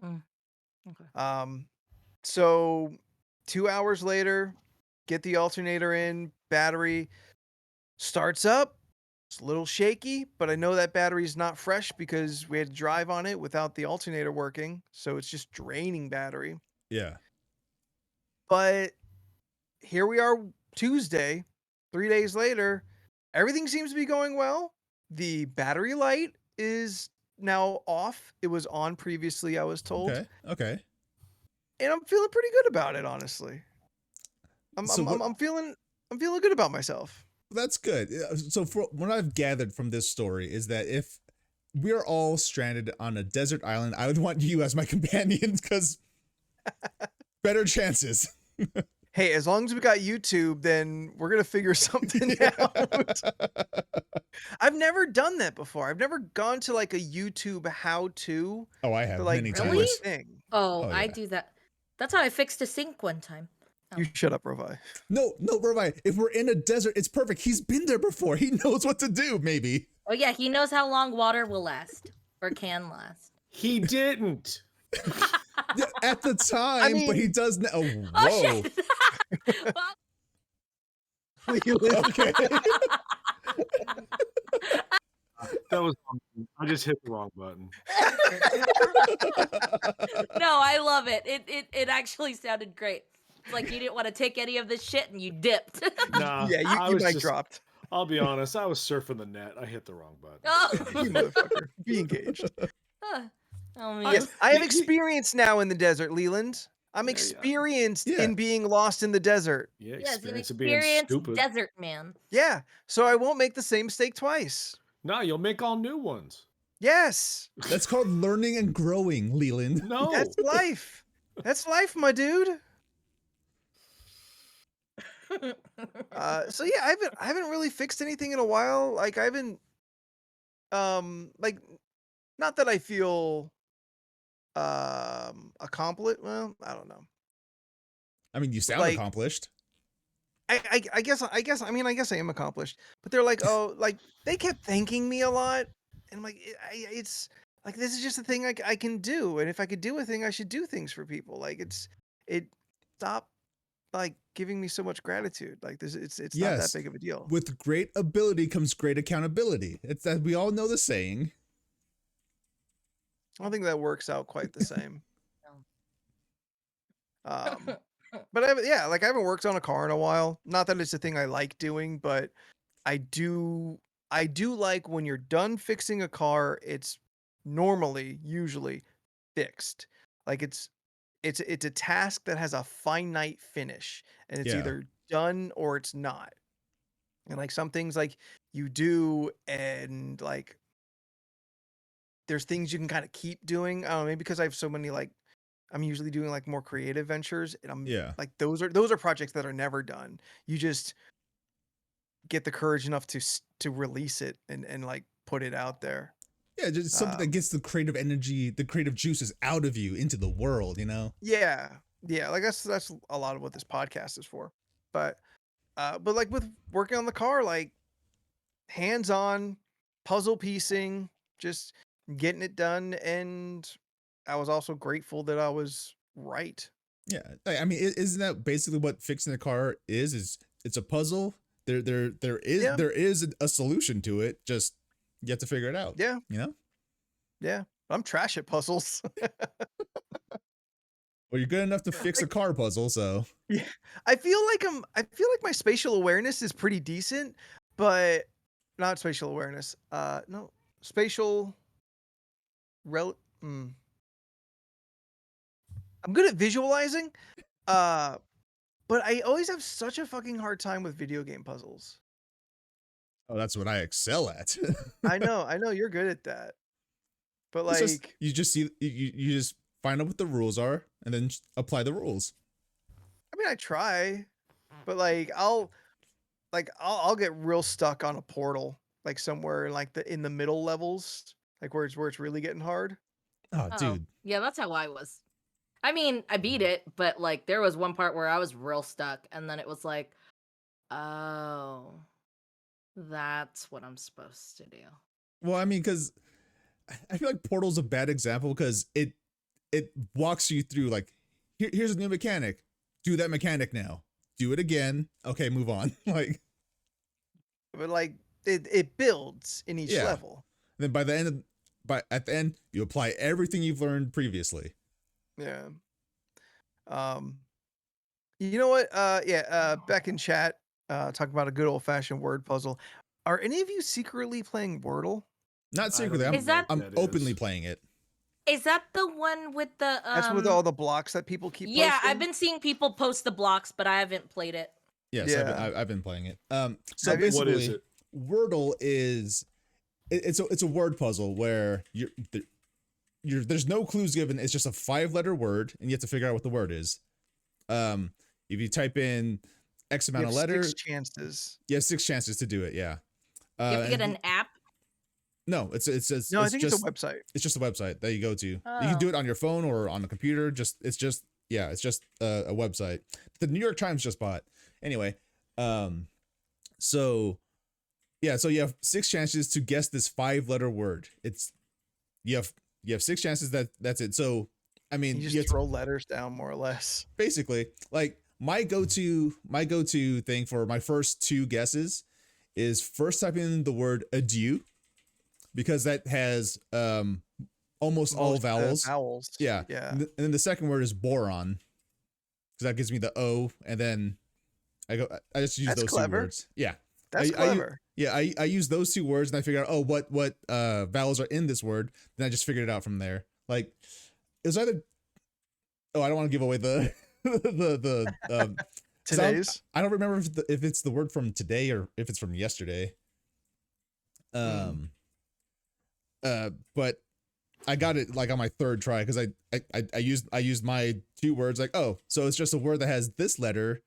Okay. So 2 hours later, get the alternator in, battery starts up. It's a little shaky, but I know that battery's not fresh because we had to drive on it without the alternator working. So it's just draining battery. Yeah. But here we are Tuesday, 3 days later. Everything seems to be going well. The battery light is now off. It was on previously, I was told. Okay. And I'm feeling pretty good about it, honestly. I'm So what- feeling good about myself. That's good. So for what I've gathered from this story is that if we're all stranded on a desert island, I would want you as my companion because better chances. Hey, as long as we got YouTube, then we're gonna figure something out. I've never done that before. I've never gone to like a YouTube how-to Oh, I have to like many do Really? a times. thing. Oh, Oh, I yeah. do that. That's how I fixed a sink one time. You shut up, Rovi. No, Rabbi. If we're in a desert, it's perfect. He's been there before. He knows what to do. Maybe. Oh yeah, he knows how long water will last or can last. He didn't. Yeah, at the time, but mean- he does now. Oh, Oh whoa. shit! Okay. That was. I just hit the wrong button. No, I love it. It actually sounded great. It's like you didn't want to take any of this shit and you dipped. Nah. Yeah, I you was mic just- dropped. I'll be honest. I was surfing the net. I hit the wrong button. Oh. You motherfucker. Be engaged. Oh man. Yes, I have experience now in the desert, Leland. I'm Yeah, yeah. experienced Yeah. in being lost in the desert. Yeah, Yes, an experience of being experienced stupid. desert man. Yeah, so I won't make the same mistake twice. No, you'll make all new ones. Yes, That's called learning and growing, Leland. No. that's life. That's life, my dude. So yeah, I haven't really fixed anything in a while. Like I haven't, like, not that I feel, accomplished. Well, I don't know. I mean, you sound Like- accomplished. I guess I am accomplished, but they're like, oh, like they kept thanking me a lot, and I'm like, it's like this is just a thing I can do, and if I could do a thing, I should do things for people. Like it stop like giving me so much gratitude. Like this, it's not that Yes. big of a deal. With great ability comes great accountability. It's that we all know the saying. I don't think that works out quite the same. No. But I haven't worked on a car in a while. Not that it's a thing I like doing, but I do like when you're done fixing a car, it's usually fixed. Like it's a task that has a finite finish, and it's Yeah. either done or it's not. And like some things like you do, and like there's things you can kind of keep doing. I don't know, maybe because I have so many like I'm usually doing like more creative ventures, and I'm Yeah. like those are projects that are never done. You just get the courage enough to release it and like put it out there. Yeah, just something that gets the creative energy, the creative juices out of you into the world, you know? Yeah. Like that's a lot of what this podcast is for. But like with working on the car, like hands-on puzzle piecing, just getting it done, and I was also grateful that I was right. Yeah. I mean, isn't that basically what fixing a car is it's a puzzle. There Yeah. is a solution to it. Just you have to figure it out. Yeah. You know? Yeah. I'm trash at puzzles. Well, you're good enough to fix a car puzzle, so Yeah. I feel like my spatial awareness is pretty decent, but not spatial awareness. No, spatial I'm good at visualizing. But I always have such a fucking hard time with video game puzzles. oh, that's what I excel at. I know you're good at that. But It's like just, you just see you just find out what the rules are and then just apply the rules. I mean I try, but like I'll get real stuck on a portal like somewhere like in the middle levels, like where it's really getting hard. Oh, Oh, dude. yeah, that's how I was. I mean, I beat it, but like there was one part where I was real stuck, and then it was like, oh, that's what I'm supposed to do. Well, I mean, because I feel like Portal's a bad example because it walks you through like here's a new mechanic. Do that mechanic now. Do it again. Okay, move on. Like, But like it builds in each Yeah. level. then at the end, you apply everything you've learned previously. Yeah. You know what? Back in chat, talk about a good old fashioned word puzzle. Are any of you secretly playing Wordle? Not I don't secretly. know Is that- what I'm that openly is. playing it. Is that the one with the? That's with all the blocks that people keep Yeah, posting? I've been seeing people post the blocks, but I haven't played it. Yes, Yeah. I've been playing it. So Have you- basically, What is it? Wordle is it's a word puzzle where there's no clues given. It's just a 5-letter word, and you have to figure out what the word is. If you type in X You amount have of letters, 6 chances. you have 6 chances to do it. Yeah. You have to get and an app. no, it's No, I think just it's a website. it's just a website that you go to. You Oh. can do it on your phone or on a computer. It's just a website. The New York Times just bought. Anyway, so you have 6 chances to guess this 5-letter word. You have 6 chances that's it. So I mean, You you just have to- throw letters down more or less. basically like my go-to thing for my first 2 guesses is first typing in the word adieu, because that has almost all Most, vowels. Vowels. Yeah. Yeah. And then the second word is boron, because that gives me the O, and then I just use That's those clever. 2 words. Yeah. That's I clever. I use those 2 words and I figure out, oh, what vowels are in this word. Then I just figured it out from there. Like it was either, oh, I don't want to give away the Today's. I don't remember if it's the word from today or if it's from yesterday. But I got it like on my 3rd try, because I used my 2 words like, oh, so it's just a word that has this letter.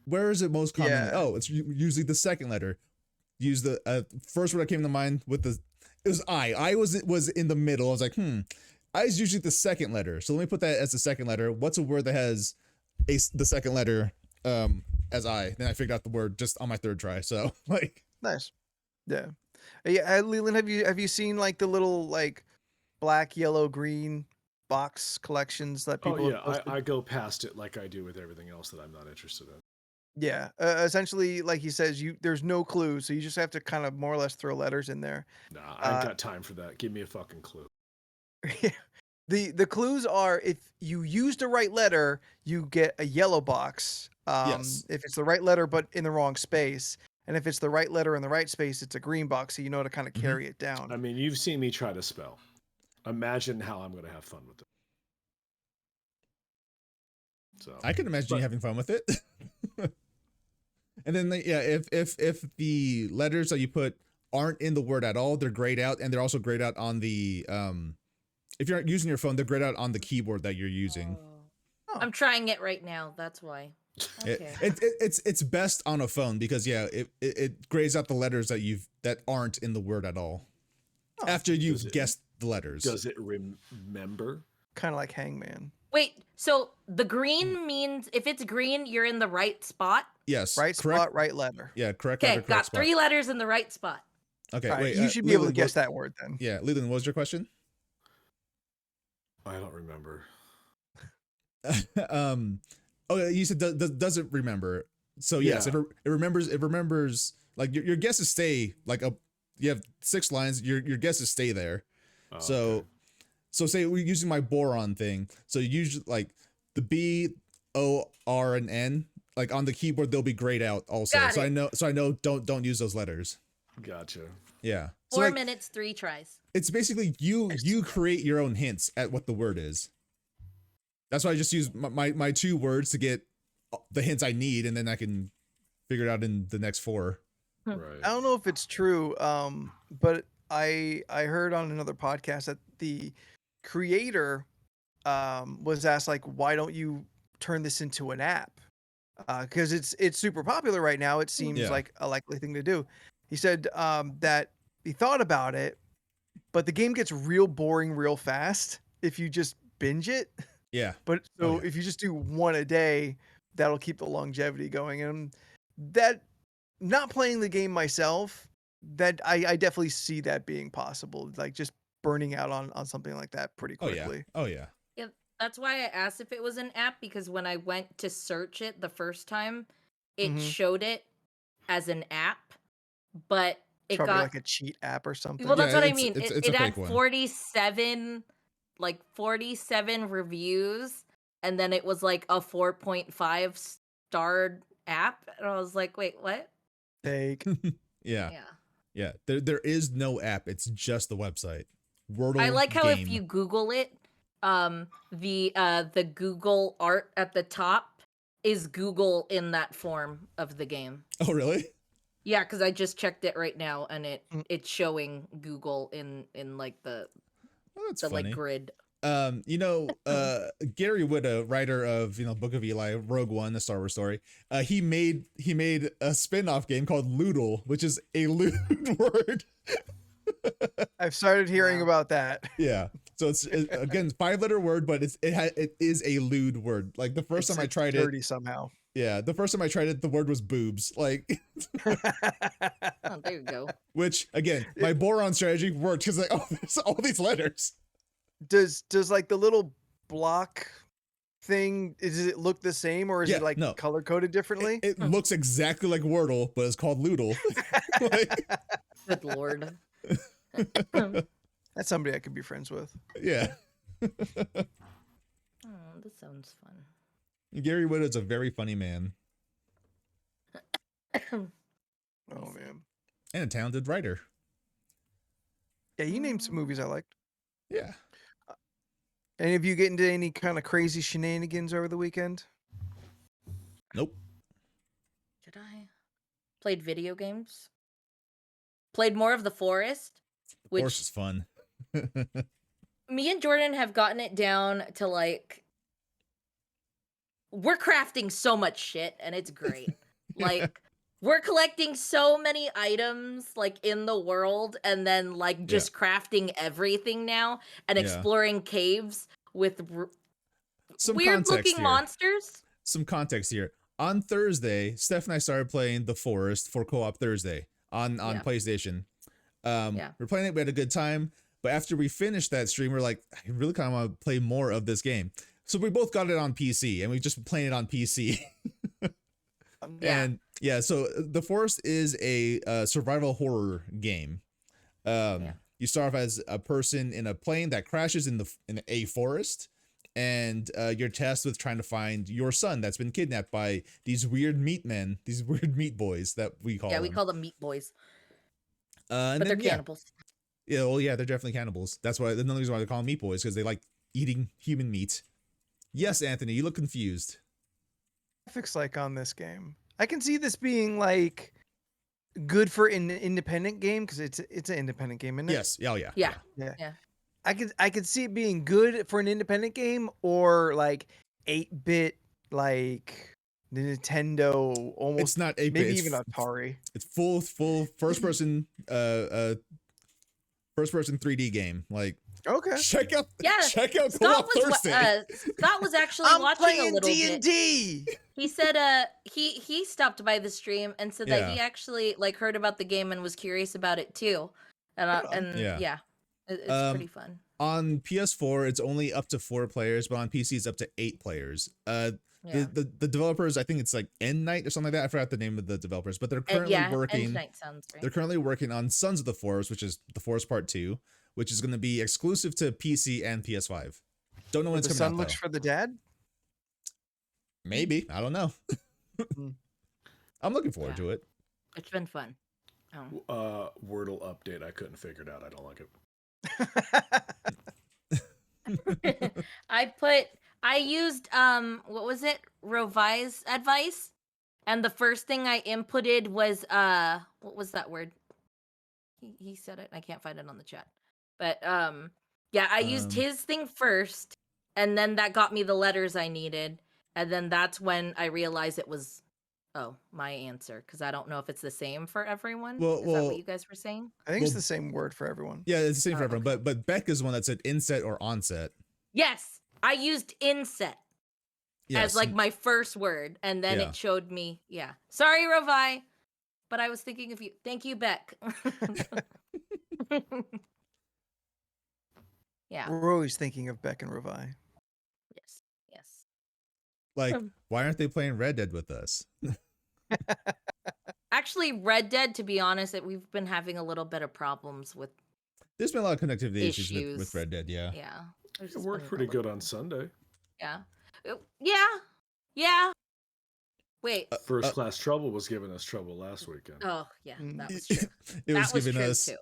Where is it most common? Yeah. Oh, it's usually the second letter. Use the first word that came to mind with it was I. I was in the middle. I was like, I is usually the second letter. So let me put that as the second letter. What's a word that has the second letter as I. Then I figured out the word just on my third try. So like, Nice. Yeah. Yeah, Leland, have you seen like the little like black, yellow, green box collections that Oh people yeah, have posted? I go past it like I do with everything else that I'm not interested in. Yeah. Essentially, like he says, there's no clue, so you just have to kind of more or less throw letters in there. Nah, I ain't got time for that. Give me a fucking clue. The clues are if you use the right letter, you get a yellow box. Yes. If it's the right letter but in the wrong space, and if it's the right letter in the right space, it's a green box, so you know to kind of Mhm. carry it down. I mean, you've seen me try to spell. Imagine how I'm going to have fun with it. So I can imagine you having fun with it. And then yeah, if the letters that you put aren't in the word at all, they're grayed out, and they're also grayed out on the if you're using your phone, they're grayed out on the keyboard that you're using. Oh. I'm trying it right now. That's why. Okay. It's best on a phone because yeah, it grays out the letters that aren't in the word at all. Oh. After Does you've it- guessed the letters. does it remember? Kind of like Hangman. Wait, so the green means if it's green, you're in the right spot? Yes. Right correct. spot, right letter. Yeah, correct. Okay, letter, correct got spot. 3 letters in the right spot. Okay, All right, wait. you should be able to Leland, guess that word then. Yeah, Leland, what was your question? I don't remember. Oh, you said does it remember? So yes, Yeah. it remembers like your guesses stay like you have 6 lines, your guesses stay there. Oh, So okay. so say we're using my boron thing. So usually like the B, O, R, and N, like on the keyboard they'll be grayed out also. Got So it. I know don't use those letters. Gotcha. Yeah. So 4 like, minutes, 3 tries. it's basically you create your own hints at what the word is. That's why I just use my 2 words to get the hints I need, and then I can figure it out in the next 4. Right. I don't know if it's true, but I heard on another podcast that the creator was asked like, why don't you turn this into an app? Because it's super popular right now. It seems Yeah. like a likely thing to do. He said that he thought about it, but the game gets real boring real fast if you just binge it. Yeah. But Oh, so yeah. if you just do one a day, that'll keep the longevity going. And that, not playing the game myself, that I definitely see that being possible. Like just burning out on something like that pretty Oh yeah. quickly. Oh yeah. Yeah, that's why I asked if it was an app, because when I went to search it the first time, it Mhm. showed it as an app, but it Probably got like a cheat app or something. well, that's Yeah, what I it's- mean. it's- It, it's a it had fake one. 47 reviews, and then it was like a 4.5 starred app, and I was like, wait, what? Fake. Yeah. Yeah. Yeah. There is no app. It's just the website. Wordle I like how if game. you Google it, the Google art at the top is Google in that form of the game. Oh really? Yeah, because I just checked it right now, and Mm. it's showing Google in like the Oh, that's like funny. grid. Gary Whitta, writer of Book of Eli, Rogue One, the Star Wars story, he made a spin-off game called Loodle, which is a lewd word. I've started hearing Wow. about that. Yeah. So it's again 5-letter word, but it is a lewd word. Like the first time I It's tried dirty it, somehow. yeah, the first time I tried it, the word was boobs. Like, Oh, there you go. which again, my boron strategy worked because like, oh, there's all these letters. Does like the little block thing, does it look the same, or is Yeah, it like no. color coded differently? It looks exactly like Wordle, but it's called Loodle. Like, Good lord. That's somebody I could be friends with. yeah. Oh, this sounds fun. Gary Whitta is a very funny man Oh man. and a talented writer. Yeah, you named some movies I liked. Yeah. Any of you get into any kind of crazy shenanigans over the weekend? Nope. Did I? Played video games. Played more of The Forest, Of course, which it's fun. me and Jordan have gotten it down to like we're crafting so much shit, and it's great. Like we're collecting so many items like in the world, and then like just crafting everything now and Yeah. exploring caves with Some weird context looking here. monsters. Some context here. on Thursday, Steph and I started playing The Forest for Co-op Thursday on Yeah. PlayStation. Yeah. We're playing it. We had a good time. But after we finished that stream, we're like, I really kind of want to play more of this game. So we both got it on PC, and we've just been playing it on PC. Yeah. And yeah, so The Forest is a survival horror game. You start off as a person in a plane that crashes in a forest, and you're tasked with trying to find your son that's been kidnapped by these weird meat men, these weird meat boys that we call them. We call them meat boys, And but they're then, yeah. cannibals. Yeah, well, yeah, they're definitely cannibals. That's why another reason why they call them meat boys, because they like eating human meat. Yes, Anthony, you look confused. Graphics like on this game. I can see this being like good for an independent game because it's an independent game, isn't it? Yes. Oh, yeah. Yeah. Yeah. I could see it being good for an independent game or like 8-bit like Nintendo almost. It's not 8-bit. Maybe it's even Atari. It's full first person 3D game. Like, Okay. check out Scott Co-op was Thursday. Scott was actually I'm watching a playing little D&D. bit. He said he stopped by the stream and said that he actually like heard about the game and was curious about it too. And Yeah. it's pretty fun. On PS4, it's only up to 4 players, but on PC, it's up to 8 players. The developers, I think it's like End Night or something like that. I forgot the name of the developers, but they're currently working. End Night sounds right. They're currently working on Sons of the Forest, which is The Forest Part 2, which is going to be exclusive to PC and PS5. Don't know when it's The coming son out, looks though. for the dad. Maybe. I don't know. I'm looking forward to it. It's been fun. Wordle update. I couldn't figure it out. I don't like it. I used what was it? Revise advice. And the first thing I inputted was what was that word? He said it. I can't find it on the chat. But I used his thing first, and then that got me the letters I needed. And then that's when I realized it was my answer, because I don't know if it's the same for everyone. Is that what you guys were saying? I think it's the same word for everyone. Yeah, it's the same for everyone. Okay. But Beck is the one that said inset or onset. Yes, I used inset Yes. as like my first word, and then it showed me. Yeah, sorry, Rovi, but I was thinking of you. Thank you, Beck. Yeah. We're always thinking of Beck and Rovi. Yes. Like, why aren't they playing Red Dead with us? Actually, Red Dead, to be honest, we've been having a little bit of problems with. There's been a lot of connectivity issues with Issues. Red Dead, yeah. Yeah. It worked pretty good on Sunday. Yeah. Yeah. Wait. First Class Trouble was giving us trouble last weekend. Oh, yeah, that was true. It was That was giving true, us too.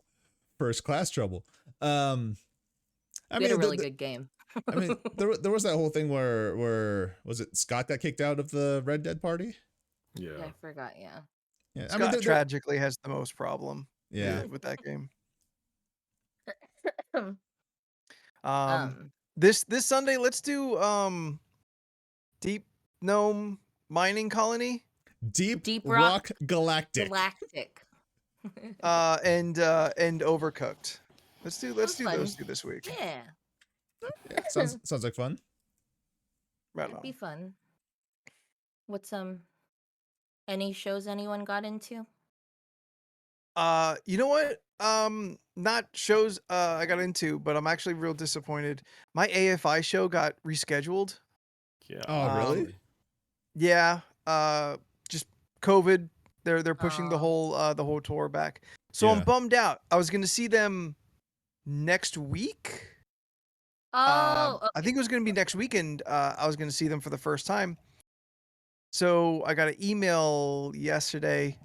first class trouble. I We mean, had a really good game. I mean, there was that whole thing where was it Scott got kicked out of the Red Dead party? Yeah. I forgot, yeah. Yeah, Scott I mean, tragically has the most problem. Yeah. With that game. Um, This Sunday, let's do Deep Gnome Mining Colony. Deep Rock Rock Galactic. Galactic. And Overcooked. Let's do Sounds fun. those two this week. Yeah, Yeah, sounds like fun. Right that'd on. be fun. What's any shows anyone got into? You know what? Not shows I got into, but I'm actually real disappointed. My AFI show got rescheduled. Yeah. Oh, really? Yeah. Just COVID. They're pushing the Oh. whole tour back. So I'm Yeah. bummed out. I was gonna see them next week. Oh, I think it was gonna be next weekend. I was gonna see them for the first time. So I got an email yesterday,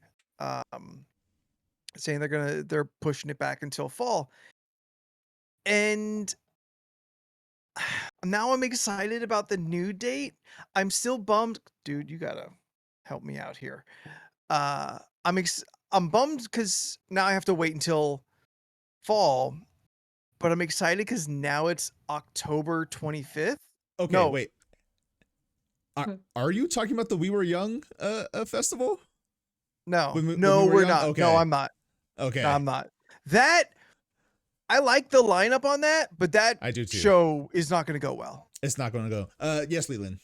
saying they're pushing it back until fall. And now I'm excited about the new date. I'm still bummed, dude. You gotta help me out here. I'm bummed because now I have to wait until fall, but I'm excited because now it's October 25th. Okay, No. wait. Are you talking about the We Were Young festival? No, When we no, were we're young? not. Okay. No, I'm not. Okay. No, I'm not. That I like the lineup on that, but that I do too. show is not going to go well. It's not going to go. Yes, Leland.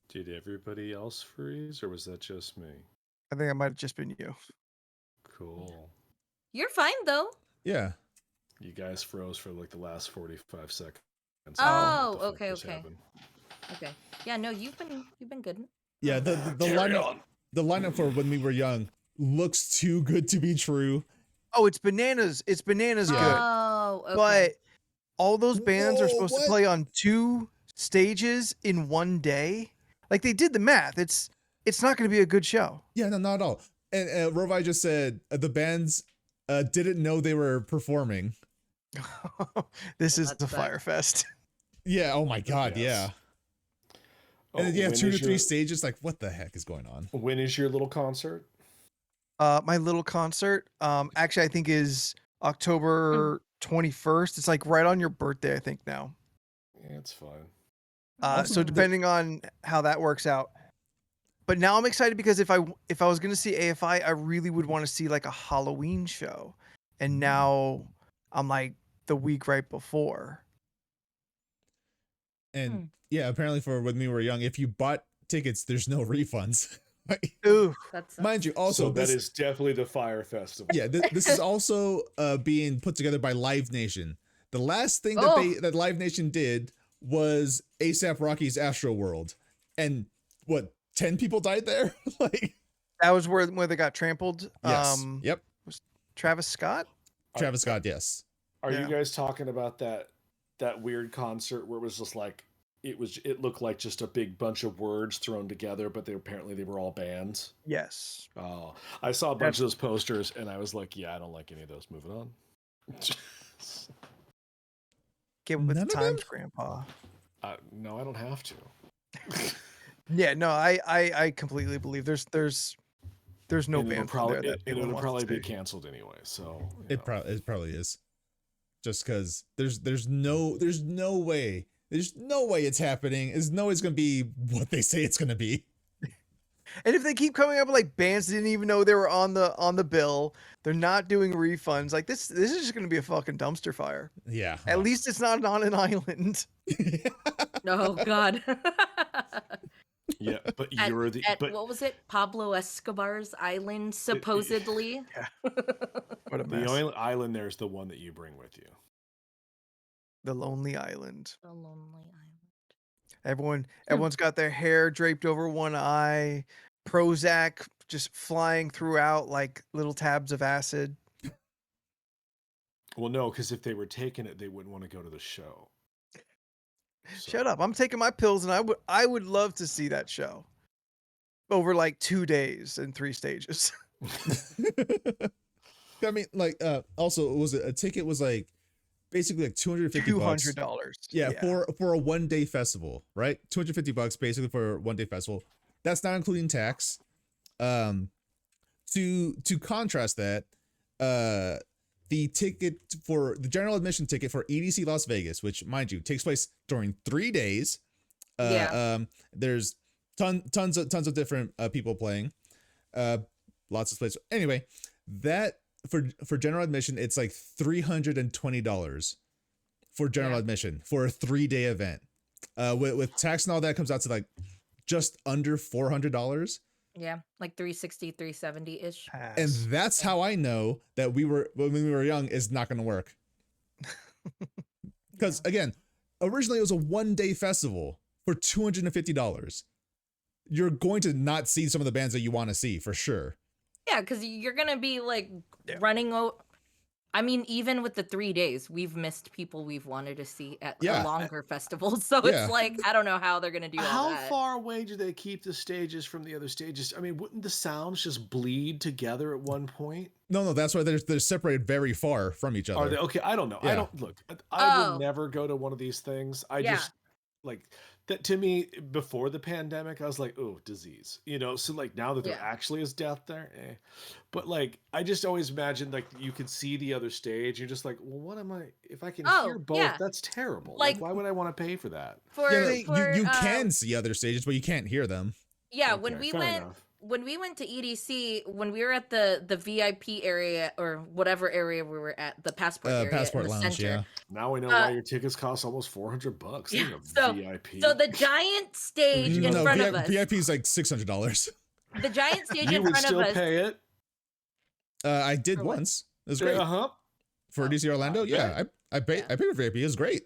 Did everybody else freeze, or was that just me? I think it might have just been you. Cool. You're fine though. Yeah. You guys froze for like the last 45 seconds. Oh, What the fuck okay, just okay. happened. Okay. Yeah, no, you've been good. Yeah, the Carry lineup on. the lineup for when we were young looks too good to be true. Oh, it's bananas. It's bananas Yeah. good. Oh, okay. But all those bands are Whoa, supposed to what? play on 2 stages in one day. Like they did the math. It's not going to be a good show. Yeah, no, not at all. And Rovi just said the bands didn't know they were performing. This Well, is that the sucks. Fire Fest. Yeah, oh my god, Yes. yeah. Oh, And then you have when 2 to is 3 your- stages, like what the heck is going on? When is your little concert? My little concert, actually, I think is October 21st. It's like right on your birthday, I think now. Yeah, it's fine. Also, So the- depending on how that works out. But now I'm excited because if I was going to see AFI, I really would want to see like a Halloween show. And now I'm like the week right before. And yeah, apparently for when we were young, if you bought tickets, there's no refunds. Ooh. That's Mind you, also So this that is definitely the Fire Festival. yeah, this is also being put together by Live Nation. The last thing Oh. that Live Nation did was ASAP Rocky's Astro World, and what 10 people died there? Like That was where they got trampled. yes, yep, Travis Scott? Travis Scott, yes, Are Yeah. you guys talking about that weird concert where it was just like it looked like just a big bunch of words thrown together, but they were all bands? Yes. Oh, I saw a bunch of those posters and I was like, yeah, I don't like any of those. Moving on. Get with None the of them? times, Grandpa. No, I don't have to. Yeah, no, I completely believe there's no And band it'll probably be canceled anyway. So you know. it probably is, just because there's no way it's happening. There's no way it's gonna be what they say it's gonna be. And if they keep coming up with like bands that didn't even know they were on the bill, they're not doing refunds. Like this is just gonna be a fucking dumpster fire. Yeah, At least it's not on an island. Oh God. Yeah, but At- you're the At but what was it? Pablo Escobar's island, supposedly. What a the mess. only island there is the one that you bring with you. The Lonely Island. The lonely island. Everyone's got their hair draped over one eye, Prozac just flying throughout like little tabs of acid. Well, no, because if they were taking it, they wouldn't want to go to the show. Shut up. I'm taking my pills and I would love to see that show. Over like 2 days and 3 stages. I mean, like, also, a ticket was like basically like $250. $200. Yeah, for a 1 day festival, right? $250 basically for a 1 day festival. That's not including tax. To contrast that, the ticket for the general admission ticket for EDC Las Vegas, which mind you takes place during 3 days. There's tons of different people playing. Lots of places. Anyway, that for general admission, it's like $320 for general admission for a 3 day event. With tax and all that comes out to like just under $400. Yeah, like 360, 370 ish. And that's how I know that when we were young is not going to work. Because again, originally it was a 1 day festival for $250. You're going to not see some of the bands that you want to see for sure. Yeah, because you're gonna be like running out. I mean, even with the 3 days, we've missed people we've wanted to see at Yeah. a longer festival. So Yeah. it's like I don't know how they're gonna do all How that. far away do they keep the stages from the other stages? I mean, wouldn't the sounds just bleed together at one point? No, that's why they're separated very far from each other. Are they okay? I don't know. Yeah. I don't look. I Oh. would never go to one of these things. I Yeah. just like that to me before the pandemic. I was like, oh, disease, you know. So like now that there Yeah. actually is death there, but like I just always imagined like you could see the other stage. You're just like, well, what am I? If I can Oh, hear both, yeah. that's terrible. Like- Like, why would I want to pay for that? For, Yeah, no, for you can see other stages, but you can't hear them. yeah, Okay, when we fair went enough. when we went to EDC, when we were at the VIP area or whatever area we were at, the passport area Passport in the Lounge, center. yeah. Now we know why your tickets cost almost $400. Yeah, These are so- VIP. So the giant stage in No, front of us, VIP is like $600. the giant stage you in would front of still us. pay it? I did For what? once. It was great. Uh-huh. For Oh, DC Orlando, I yeah. I paid for VIP. It was great.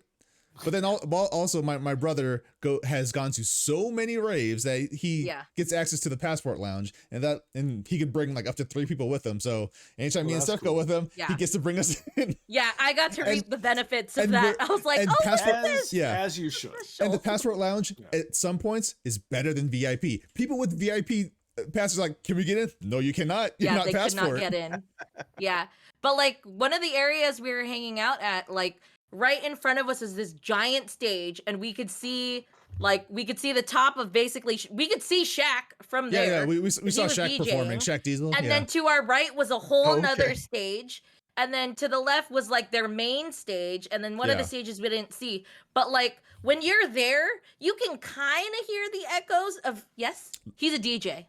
But then also my brother has gone to so many raves that he Yeah. gets access to the Passport Lounge, and he can bring like up to 3 people with him. So anytime me and that's Steph go cool. with him, Yeah. he gets to bring us in. Yeah, I got to And- reap the benefits of and that. we're- I was like, and oh, Passport- look at this. Yeah. As you should. And the Special. Passport Lounge Yeah. at some points is better than VIP. People with VIP passes like, can we get in? No, you cannot. You're Yeah, not they could Passport. not get in. Yeah, but like one of the areas we were hanging out at, like right in front of us is this giant stage, and we could see the top of basically we could see Shaq from Yeah, there. yeah. We he saw was Shaq performing. DJing. Shaq Diesel. And Yeah. then to our right was a whole Okay. nother stage. And then to the left was like their main stage. And then one of the Yeah. stages we didn't see. But like when you're there, you can kind of hear the echoes of, yes, he's a DJ.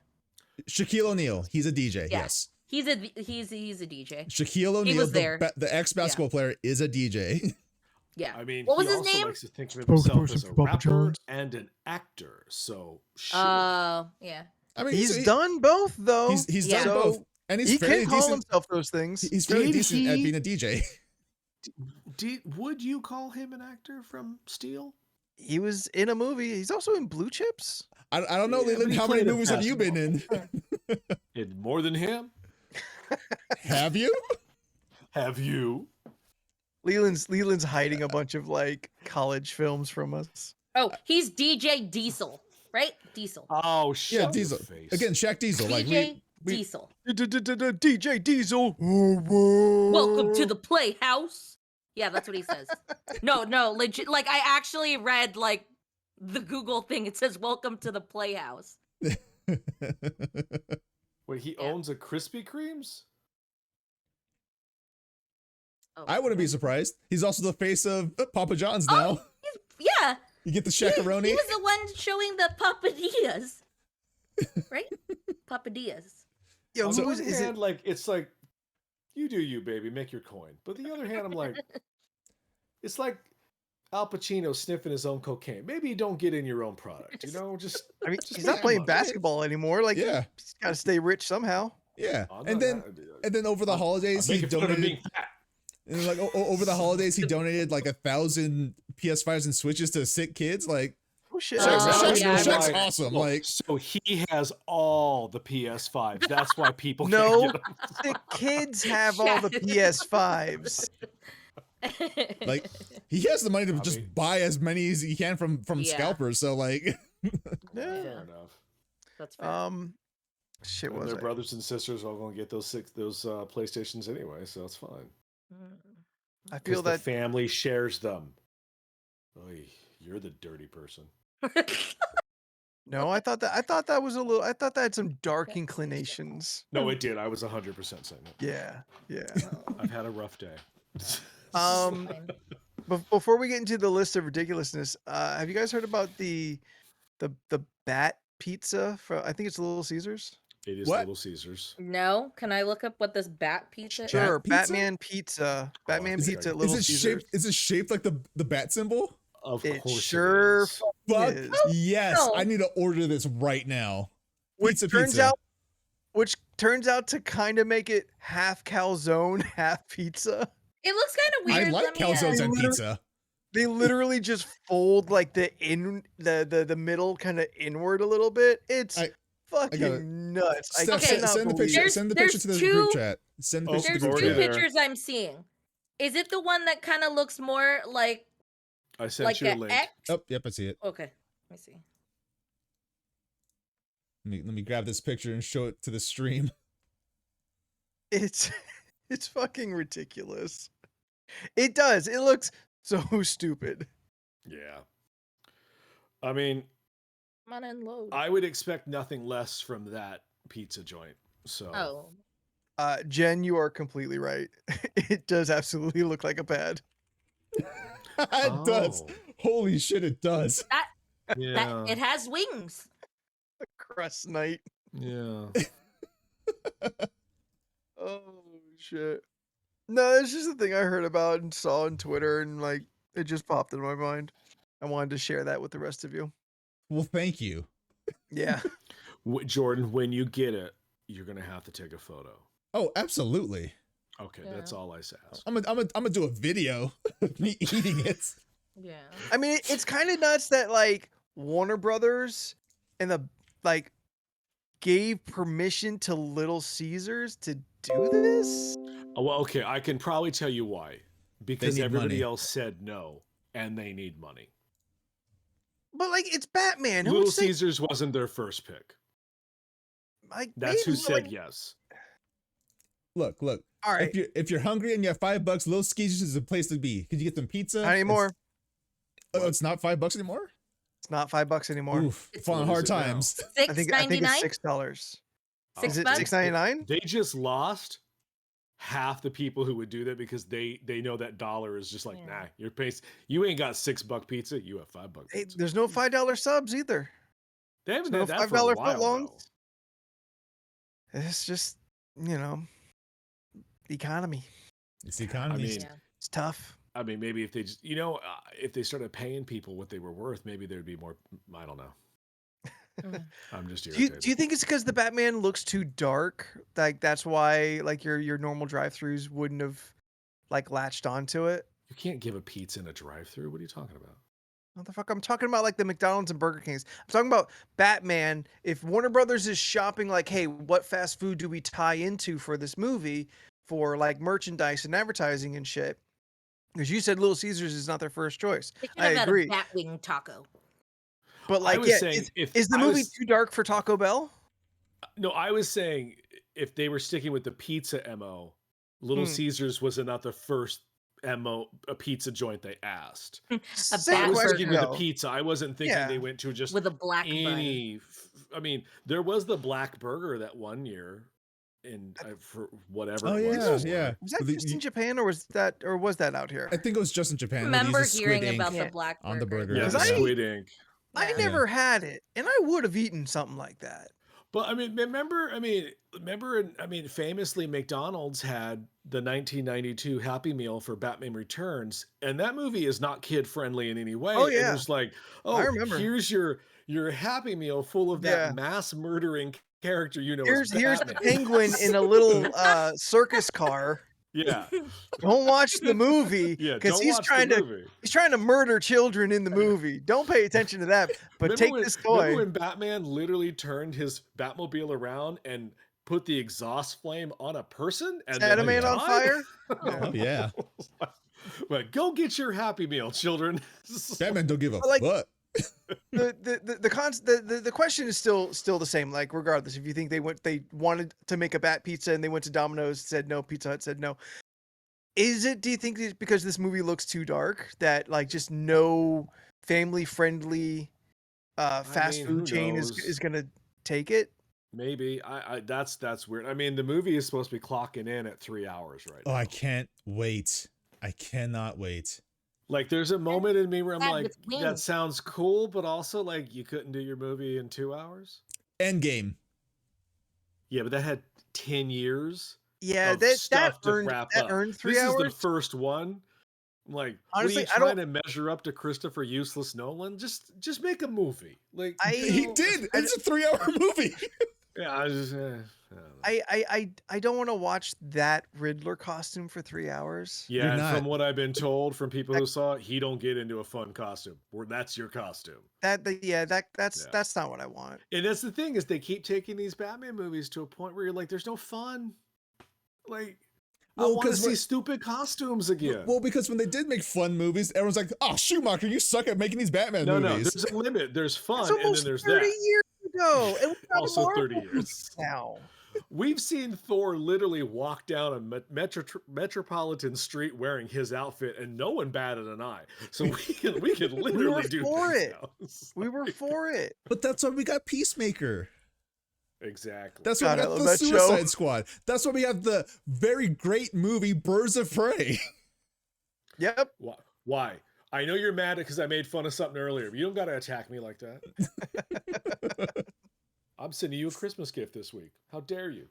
Shaquille O'Neal. He's a DJ. Yeah. Yes. He's a DJ. Shaquille O'Neal, was there. the ex-basketball player, is a DJ. Yeah. I mean, What was he his also name? likes to think of himself Spokesperson as a for Papa rapper John's. and an actor. So sure. Yeah. I mean, He's done both though. He's Yeah. done So, both, and he's he fairly can call decent. himself those things. He's fairly Did decent at he- being a DJ. Would you call him an actor from Steel? He was in a movie. He's also in Blue Chips. I don't know, Yeah, but Leland. he How many played a movies have you been in? In more than him? Have you? Have you? Leland's hiding a bunch of like college films from us. Oh, he's DJ Diesel, right? Diesel. Oh, shut Yeah, your Diesel. face. Again, Shaq Diesel. Like DJ we Diesel. DJ Diesel. Welcome to the Playhouse. Yeah, that's what he says. No, legit. Like I actually read like the Google thing. It says "Welcome to the Playhouse." Wait, he Yeah. owns a Krispy Kremes? Oh, I wouldn't be surprised. He's also the face of Papa John's now. Yeah, You get the he shakaroni. was the one showing the papadillas, right? Papadillas. Yo, On So- the who one is it? hand, like, it's like, you do you, baby, make your coin. But the other hand, I'm like, it's like Al Pacino sniffing his own cocaine. Maybe you don't get in your own product, you know? Just I mean, just he's not think playing about it. basketball anymore. Like, Yeah. he's got to stay rich somehow. Yeah. I'm And not- then over the I'm holidays, he making fun of him donated. being fat. And like over the holidays, he donated like 1,000 PS5s and Switches to sick kids. Like Oh shit! Shaq's yeah. awesome. Oh, Like so he has all the PS5s. That's why people No. can't get them. The kids have all the PS5s. like he has the money to I just mean- buy as many as he can from Yeah. scalpers. So like Yeah. Fair enough. That's fair. Shit And was their it? brothers and sisters are all going to get those PlayStations anyway, so it's fine. I Because feel the that family shares them. Oy, you're the dirty person. no, I thought that was a little. I thought that had some dark inclinations. No, it did. I was 100% saying it. Yeah, yeah. I've had a rough day. Um, Fine. Before we get into the list of ridiculousness, have you guys heard about the bat pizza from? I think it's Little Caesars. It is What? Little Caesars. No, can I look up what this bat pizza is? Sure, pizza? Batman pizza. Batman is it- pizza at is Little it Caesars. shaped? Is it shaped like the bat symbol? Of It course sure it is. Fuck is. yes! no. I need to order this right now. Which Pizza, turns pizza. out to kind of make it half calzone, half pizza. It looks kind of weird. I like Let me, calzones on Literally- pizza. They literally just fold like the middle kind of inward a little bit. It's I fucking got it. nuts. I Steph, Okay. cannot send the believe picture. it. Send the There's picture to the two- group chat. Send the Oh, picture to There's the group two Order chat. there. pictures I'm seeing. Is it the one that kind of looks more like I sent like you a an link. X? Oh, yep, I see it. Okay, let me see. Let me grab this picture and show it to the stream. It's it's fucking ridiculous. It does. It looks so stupid. Yeah. I mean, Come on and load. I would expect nothing less from that pizza joint. So Oh, Jen, you are completely right. It does absolutely look like a pad. It does. Oh. Holy shit, it does. yeah. it has wings. Crust night. Yeah. Oh shit. No, it's just a thing I heard about and saw on Twitter, and like it just popped in my mind. I wanted to share that with the rest of you. Well, thank you. Yeah. Jordan, when you get it, you're gonna have to take a photo. Oh, absolutely. Okay, Yeah. that's all I ask. I'm gonna do a video of me eating it. Yeah. I mean, it's kind of nuts that like Warner Brothers and the like gave permission to Little Caesars to do this. Oh, well, okay, I can probably tell you why. Because need everybody money. else said no, and they need money. But like, it's Batman. Who Little would say Caesars wasn't their first pick. like That's who maybe, said like, yes. Look. All right, If you're hungry and you have $5, Little Caesars is the place to be. Could you get some pizza? not anymore. It's not $5 anymore. It's not $5 anymore. Oof, It's- falling What hard is it now? times. I think $6.99. it's $6. Six Is it bucks? $6.99? They just lost half the people who would do that because they know that dollar is just like, Yeah. nah, your pace. You ain't got $6 pizza. You have $5 Hey, pizza. there's no $5 subs either. They haven't no had that for a $5 while, footlongs. though. It's just, you know, the economy. It's the economy. I mean, Yeah. It's tough. I mean, maybe if they just, if they started paying people what they were worth, maybe there'd be more. I don't know. Mm. I'm just Do irritated. you think it's because the Batman looks too dark? Like that's why like your normal drive-throughs wouldn't have like latched onto it? You can't give a pizza in a drive-through. What are you talking about? What the fuck? I'm talking about like the McDonald's and Burger Kings. I'm talking about Batman. If Warner Brothers is shopping like, hey, what fast food do we tie into for this movie for like merchandise and advertising and shit? Because you said Little Caesars is not their first choice. They should I have had agree. a Batwing taco. But I like, was yeah, saying if is the I movie was- too dark for Taco Bell? No, I was saying if they were sticking with the pizza MO, Little Hmm. Caesars was not the first MO a pizza joint they asked. A Same I was Bat thinking burger with the pizza. I wasn't thinking Yeah. they went to just with a black bun. any. I mean, there was the black burger that one year, and for whatever. Oh it was, yeah, was yeah. Was that But the- just in Japan or was that out here? I think it was just in Japan. where they Remember used the squid hearing ink about Yeah. the black on the burger. Yeah, Because the I- squid ink. I Yeah. never had it, and I would have eaten something like that. But I mean, remember, famously McDonald's had the 1992 Happy Meal for Batman Returns, and that movie is not kid friendly in any way. Oh, And yeah. it was like, oh, remember. here's your Happy Meal full of that Yeah. mass murdering character you know Here's as the Batman. penguin in a little circus car. Yeah, Don't watch the movie yeah. because Don't he's watch trying the to movie. he's trying to murder children in the movie. Don't pay attention to that. But Remember take when- this Remember toy. when Batman literally turned his Batmobile around and put the exhaust flame on a person and Set a then man they on died? fire. Oh yeah. But go get your Happy Meal, children. Batman don't give a But, like, fuck. The question is still the same. Like regardless, if you think they wanted to make a Bat Pizza and they went to Domino's, said no. Pizza Hut said no. Do you think it's because this movie looks too dark that like just no family friendly fast mean, food who chain knows? is gonna take it? Maybe that's weird. I mean, the movie is supposed to be clocking in at 3 hours right Oh, now. I can't wait. I cannot wait. Like, there's a moment in me where I'm Bad like, with that wings. sounds cool, but also like, you couldn't do your movie in 2 hours. Endgame. Yeah, but that had 10 years. Yeah, of that stuff to earned wrap that up. earned 3 This hours. is the first one. I'm like, Honestly, what I are you don't- trying to measure up to Christopher Useless Nolan? Just make a movie. Like, He did. It's a 3-hour movie. yeah, I just, I don't know. I don't want to watch that Riddler costume for 3 hours. Yeah, You're and not. from what I've been told from people who saw it, he don't get into a fun costume. That's your costume. That's not what I want. And that's the thing is they keep taking these Batman movies to a point where you're like, there's no fun. Like, I Well, want to 'cause see what- stupid costumes again. Well, because when they did make fun movies, everyone's like, "Oh, Schumacher, you suck at making these Batman no, movies." there's a limit. There's fun, It's and then almost there's 30 that. years ago. And we got a Also Marvel 30 movie years. now. We've seen Thor literally walk down a metropolitan street wearing his outfit, and no one batted an eye. So we can literally do for things it. now. It's We were like- for it. But that's why we got Peacemaker. exactly. That's why God, we I got love the that show. Suicide Squad. That's why we have the very great movie Birds of Prey. Yep. Why? I know you're mad because I made fun of something earlier, but you don't got to attack me like that. I'm sending you a Christmas gift this week. How dare you?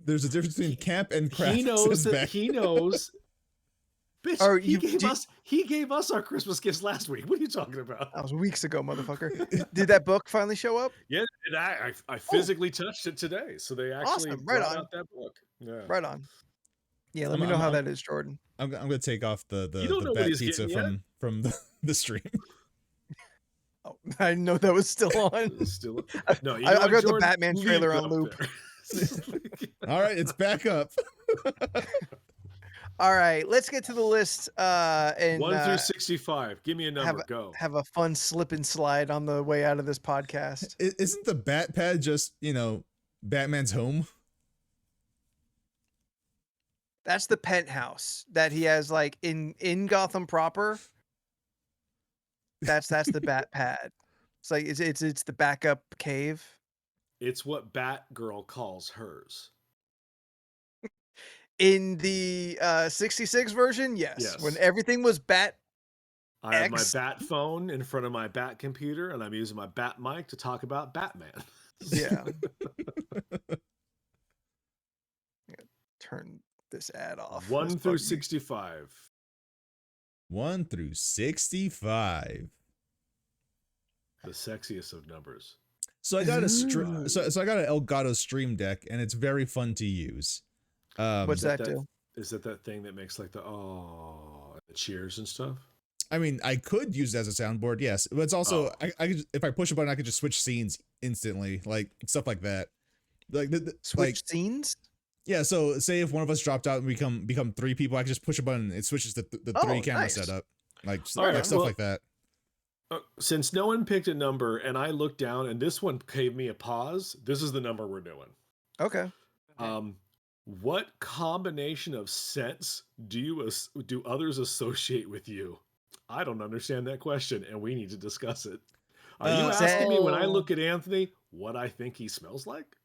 There's a difference between camp and craft. He knows says that Beck. he knows. Bitch, Or he gave us our Christmas gifts last week. What are you talking about? That was weeks ago, motherfucker. Did that book finally show up? Yeah, and I physically touched it today, so they actually Awesome. Right brought on. out that book. Yeah. Right on. Yeah, let I'm- me know I'm- how I'm- that is, Jordan. I'm gonna take off You don't the know what bat he's pizza getting from the stream. Oh, I didn't know that was still on. Still, no, you I've know what, got the Jordan? Batman Leave trailer it on up loop. there. All right, it's back up. All right, let's get to the list and 1 through 65. Give me a number. have Go. have a fun slip and slide on the way out of this podcast. Isn't the bat pad just Batman's home? That's the penthouse that he has like in Gotham proper. That's the bat pad. It's like it's the backup cave. It's what Batgirl calls hers. In the 66 version, yes. Yes. When everything was bat. I have my X. Bat phone in front of my Bat computer, and I'm using my Bat mic to talk about Batman. Yeah. Turn this ad off. 1 That's through bugging me. 65. 1 through 65. The sexiest of numbers. So I got a Ooh. so I got an Elgato Stream Deck, and it's very fun to use. What's that that- do? Is that thing that makes like the cheers and stuff? I mean, I could use it as a soundboard, yes, but it's also Oh. I could, if I push a button, I could just switch scenes instantly, like stuff like that. Like Switch scenes? yeah. So say if one of us dropped out and become 3 people, I could just push a button. It switches the 3 Oh, camera nice. setup, like All right, stuff well- like that. Since no one picked a number, and I looked down, and this one gave me a pause. This is the number we're doing. Okay. What combination of scents do others associate with you? I don't understand that question, and we need to discuss it. Are you asking me when I So- look at Anthony what I think he smells like?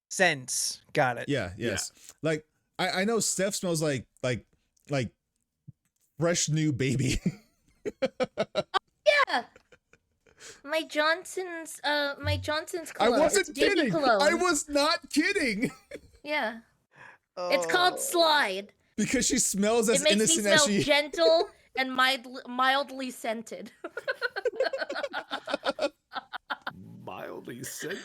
Sense. Got it. Yeah. Yes. Like I know Steph smells like fresh new baby. Yeah. My Johnson's I cologne. wasn't It's baby kidding. cologne. I was not kidding. Yeah. It's called Oh. Slide. Because she smells as It makes me innocent as smell she. gentle and mildly scented. Mildly scented?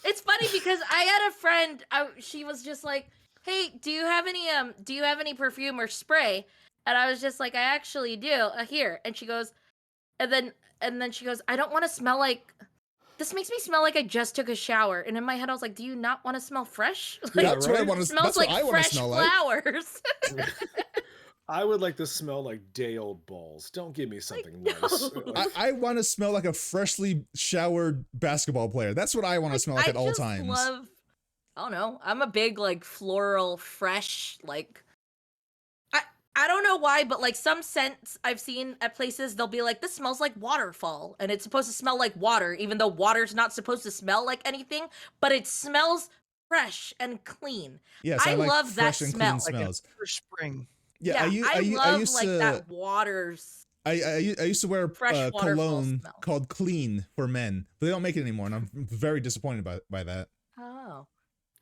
It's funny because I had a friend. She was just like, "Hey, do you have any perfume or spray?" And I was just like, "I actually do. Here." And she goes, and then she goes, "I don't want to smell like. This makes me smell like I just took a shower." And in my head, I was like, "Do you not want to smell fresh? Like, That's what I right? want it to. smells That's what like I want to fresh smell like. flowers." I would like to smell like day-old balls. Don't give me something no. nice. I want to smell like a freshly showered basketball player. That's what I want to smell like I at all just times. love. I don't know. I'm a big like floral, fresh like. I don't know why, but like some scents I've seen at places, they'll be like, "This smells like waterfall," and it's supposed to smell like water, even though water's not supposed to smell like anything. But it smells fresh and clean. Yes, I like love that fresh and smell. clean Like smells. for spring. Yeah, I love used like to. that water's. I used to wear fresh waterfall cologne smell. called Clean for men, but they don't make it anymore, and I'm very disappointed by that. Oh.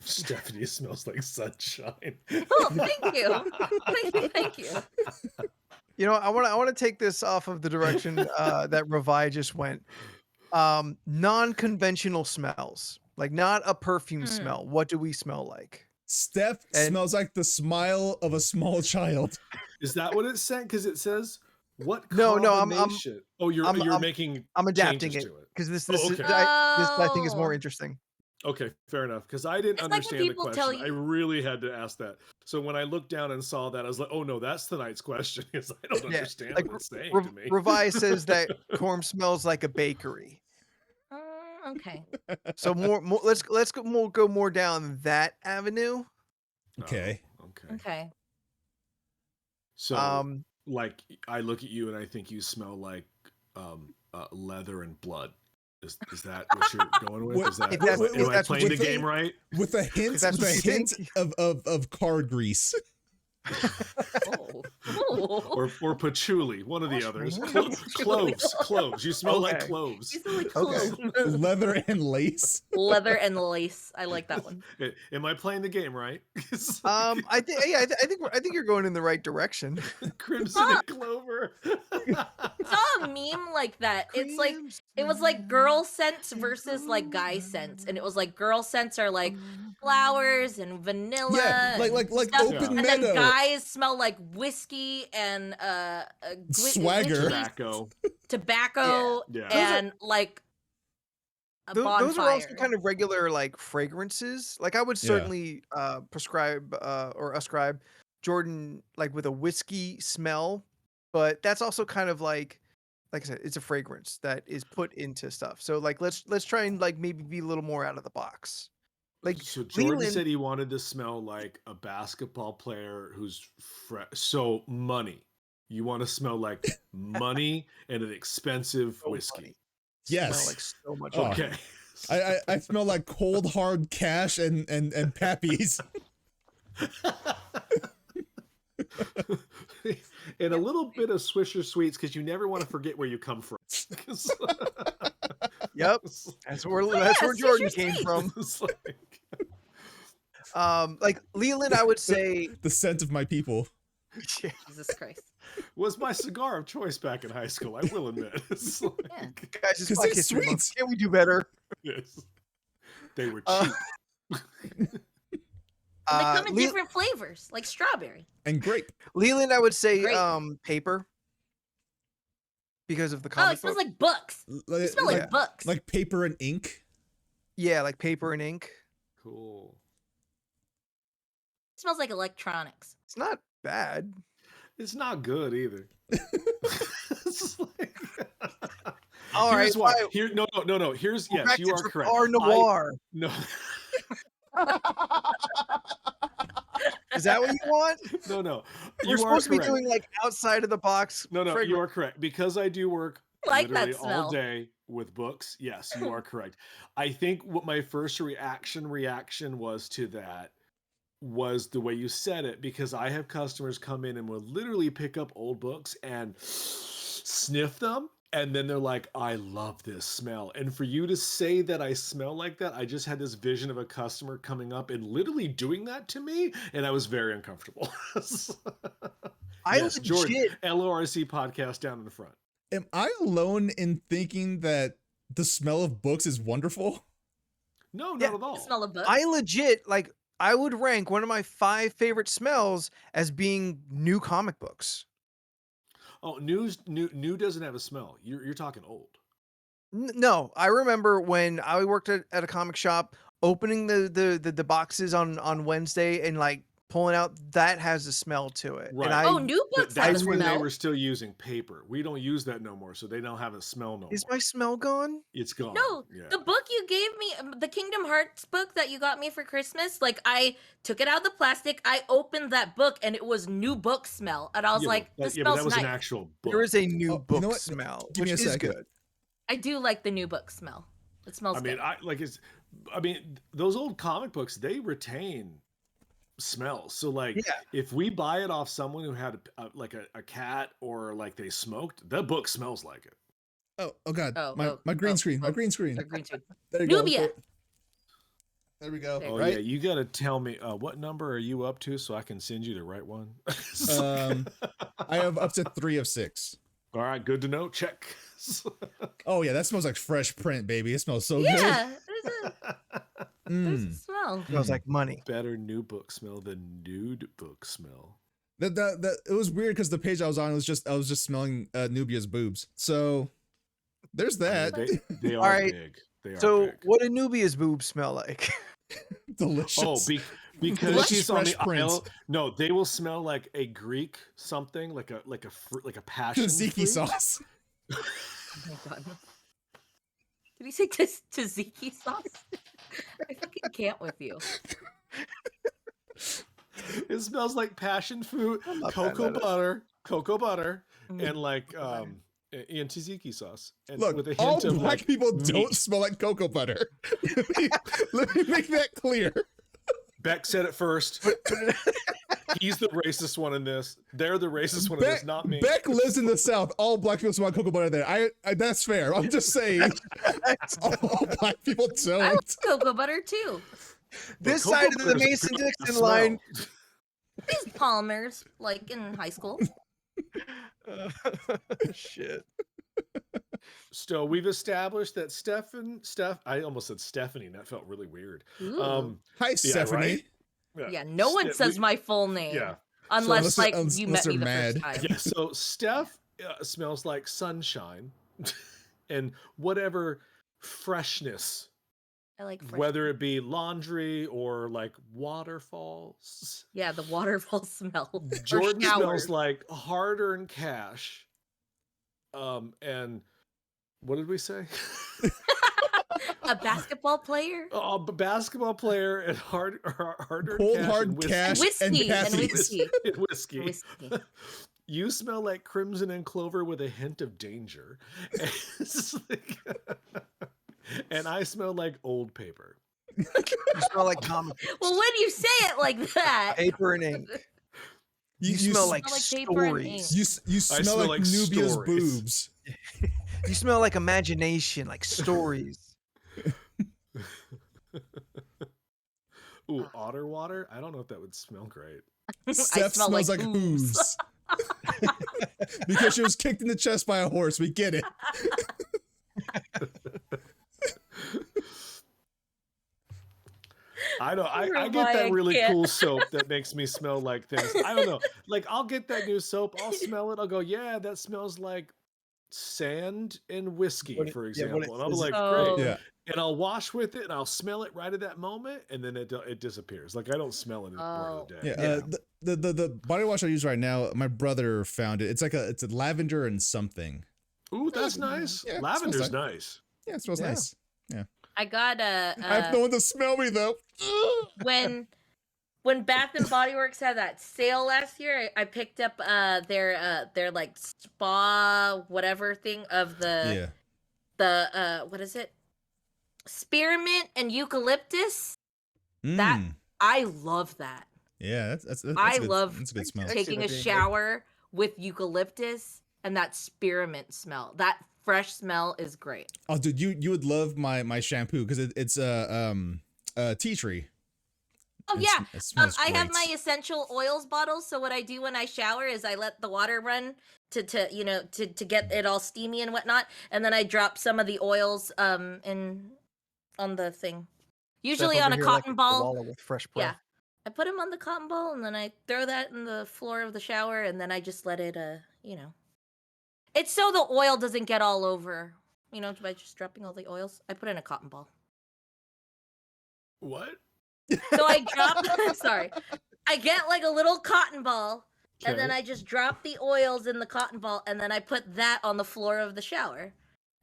Stephanie smells like sunshine. Oh, thank you. Thank you. You know, I want to take this off of the direction that Revi just went. Non-conventional smells, like not a perfume smell. What do we smell like? Steph And- smells like the smile of a small child. Is that what it said? Because it says what No, I'm- combination? Oh, you're I'm- making I'm adapting changes it to it. because this Oh, is okay. this I think is more Oh. interesting. Okay, fair enough. Because I didn't It's like when understand the people question. tell I you- really had to ask that. So when I looked down and saw that, I was like, "Oh no, that's tonight's question." Because I don't Yeah, understand like what it's saying Re- to me. Revi says that Corm smells like a bakery. Okay. So more let's go more down that avenue. Okay. Oh, okay. Okay. So, like, I look at you and I think you smell like leather and blood. Is that what you're going with? What- Is that if that's- am I that's playing what the you game think- right? With a hint, that's what you of car grease. or patchouli, one of the others. Marshmallow. Cloves. You smell like Okay. cloves. You smell like Okay. cloves. Leather and lace. Leather and lace. I like that one. Am I playing the game right? I think you're going in the right direction. Crimson and clover. I saw a meme like that. It was like girl scents versus like guy scents, and it was like girl scents are like flowers and vanilla. Yeah, like stuff, open and meadow. then guys smell like whiskey and Swagger. tobacco, Yeah. and like a bonfire. Those are also kind of regular like fragrances. Like I would Yeah. certainly prescribe or ascribe Jordan like with a whiskey smell, but that's also kind of like I said, it's a fragrance that is put into stuff. So like let's try and like maybe be a little more out of the box. Like So Jordan Leland- said he wanted to smell like a basketball player who's so money. You want to smell like money and an expensive So whiskey. funny. Yes. Smell like so much. Oh. money. Okay. I smell like cold hard cash and pappies. And a little bit of Swisher Sweets because you never want to forget where you come from. Yep. That's where Swisher Jordan came Sweets. from. It's like- Like Leland, I would say The scent of my people. Jesus Christ. was my cigar of choice back in high school. I will admit. It's like, Yeah. guys, it's 'Cause Black they're History Month. sweet. Can we do better? yes. They were cheap. Uh, And they come in Le- different flavors, like strawberry. And grape. Leland, I would say Great. paper because of the Oh, comic it smells book. like books. Like, It smells like- like books. like paper and ink. Yeah, like paper and ink. Cool. It smells like electronics. It's not bad. It's not good either. It's like- All Here's right, why. fine. Here, no. Here's Go yes, back you to are correct. Drakkar Noir. No, Is that what you want? no. We're You are supposed to be correct. doing like outside of the box. No, you fragrance. are correct because I do work Like that literally smell. all day with books. Yes, you are correct. I think what my first reaction was to that was the way you said it because I have customers come in and will literally pick up old books and sniff them. And then they're like, I love this smell. And for you to say that I smell like that, I just had this vision of a customer coming up and literally doing that to me. And I was very uncomfortable. I Yes, Jordan, legit. LORC podcast down in the front. Am I alone in thinking that the smell of books is wonderful? No, not Yeah, at all. The smell of books. I legit like. I would rank one of my 5 favorite smells as being new comic books. Oh, new doesn't have a smell. You're talking old. No, I remember when I worked at a comic shop, opening the boxes on Wednesday and like pulling out that has a smell to it. Right. And I, Oh, new books have That's a when they smell. were still using paper. We don't use that no more, so they don't have a smell no is more. my smell gone? It's gone. No, Yeah. the book you gave me, the Kingdom Hearts book that you got me for Christmas, like I took it out of the plastic, I opened that book, and it was new book smell, and I was Yeah, like, but "This that smells was nice." an actual book. There is a new Oh, you book know what? smell, Give me which a is second. good. I do like the new book smell. It smells I mean, good. those old comic books, they retain smells. So like Yeah. if we buy it off someone who had a cat or like they smoked, that book smells like it. Oh god. Oh, my green oh, screen. My oh. green screen. The green tube. There you Nubia. go. There we go. There. Oh Right? yeah, you got to tell me what number are you up to so I can send you the right one. I have up to 3 of 6. All right, good to know. Check. Oh yeah, that smells like fresh print, baby. It smells so good. Yeah, there's a Mm. smell. Smells like money. Better new book smell than nude book smell. That it was weird because the page I was on was I was just smelling Nubia's boobs. So there's I that. mean, they are Alright, big. They are So big. what do Nubia's boobs smell like? Delicious. Oh, because Fresh, she's on the fresh prints. aisle. No, they will smell like a Greek something, like a passion Tzatziki fruit. sauce. Oh my god. Did he say tzatziki sauce? I fucking can't with you. It smells like passion fruit, I'm not cocoa mad at it. butter, Mm. and like and tzatziki sauce. And Look, with a all hint of black like people meat. don't smell like cocoa butter. let me make that clear. Beck said it first. He's the racist one in this. They're the racist one in this, not me. Beck lives in the South. All black people smell cocoa butter there. I that's fair. I'm just saying. All black people I don't. like cocoa butter too. This Cocoa side of the butter's good Mason-Dixon smell. line. These Palmers, like in high school. Shit. So we've established that I almost said Stephanie. That felt really weird. Ooh. Hi, Yeah, Stephanie. right? Yeah, no one says we- my full name. Yeah. Unless So- like unless you met they're me the mad. first time. Yeah. So Steph smells like sunshine and whatever freshness, I like fresh. whether it be laundry or like waterfalls. Yeah, the waterfall smell. Or Jordan showers. smells like hard-earned cash. And what did we say? A basketball player. A basketball player and hard-earned Cold cash hard and whiskey. cash and Whiskey and Kathy. whiskey. And whiskey. Whiskey. You smell like crimson and clover with a hint of danger. It's like- and I smell like old paper. You smell like comic Well, when you say it like that, paper and ink. You smell like paper and ink. stories. You I smell like Nubia's stories. boobs. You smell like imagination, like stories. Ooh, otter water? I don't know if that would smell great. Steph smell smells like like hooves. hooves. Because she was kicked in the chest by a horse. We get it. I know. I Oh get that my really God. cool soap that makes me smell like things. I don't know. Like I'll get that new soap. I'll smell it. I'll go, yeah, that smells like sand and whiskey, What it- for yeah, what example. And I'll be is it? like, Oh. great. Yeah. And I'll wash with it, and I'll smell it right at that moment, and then it disappears. Like I don't smell it anymore of the day. Yeah, the body wash I use right now, my brother found it. It's a lavender and something. Ooh, that's nice. Yeah, it Lavender's smells nice. Yeah, it smells Yeah. nice. I got I have no one to smell me though. when Bath and Body Works had that sale last year, I picked up their like spa whatever thing of the what is it? Spearmint and eucalyptus. That Mm. I love that. Yeah, that's I a good, love that's a good smell. Taking a that being good. shower with eucalyptus and that spearmint smell. That fresh smell is great. Oh, dude, you would love my shampoo because it's tea tree. Oh It yeah. It smells I have great. my essential oils bottles. So what I do when I shower is I let the water run to get it all steamy and whatnot, and then I drop some of the oils in on the thing. Usually Steph on over a here like cotton a ball. koala with fresh Yeah. breath. I put them on the cotton ball and then I throw that in the floor of the shower and then I just let it It's so the oil doesn't get all over. By just dropping all the oils. I put it in a cotton ball. What? So I drop sorry. I get like a little cotton ball and then Okay. I just drop the oils in the cotton ball and then I put that on the floor of the shower.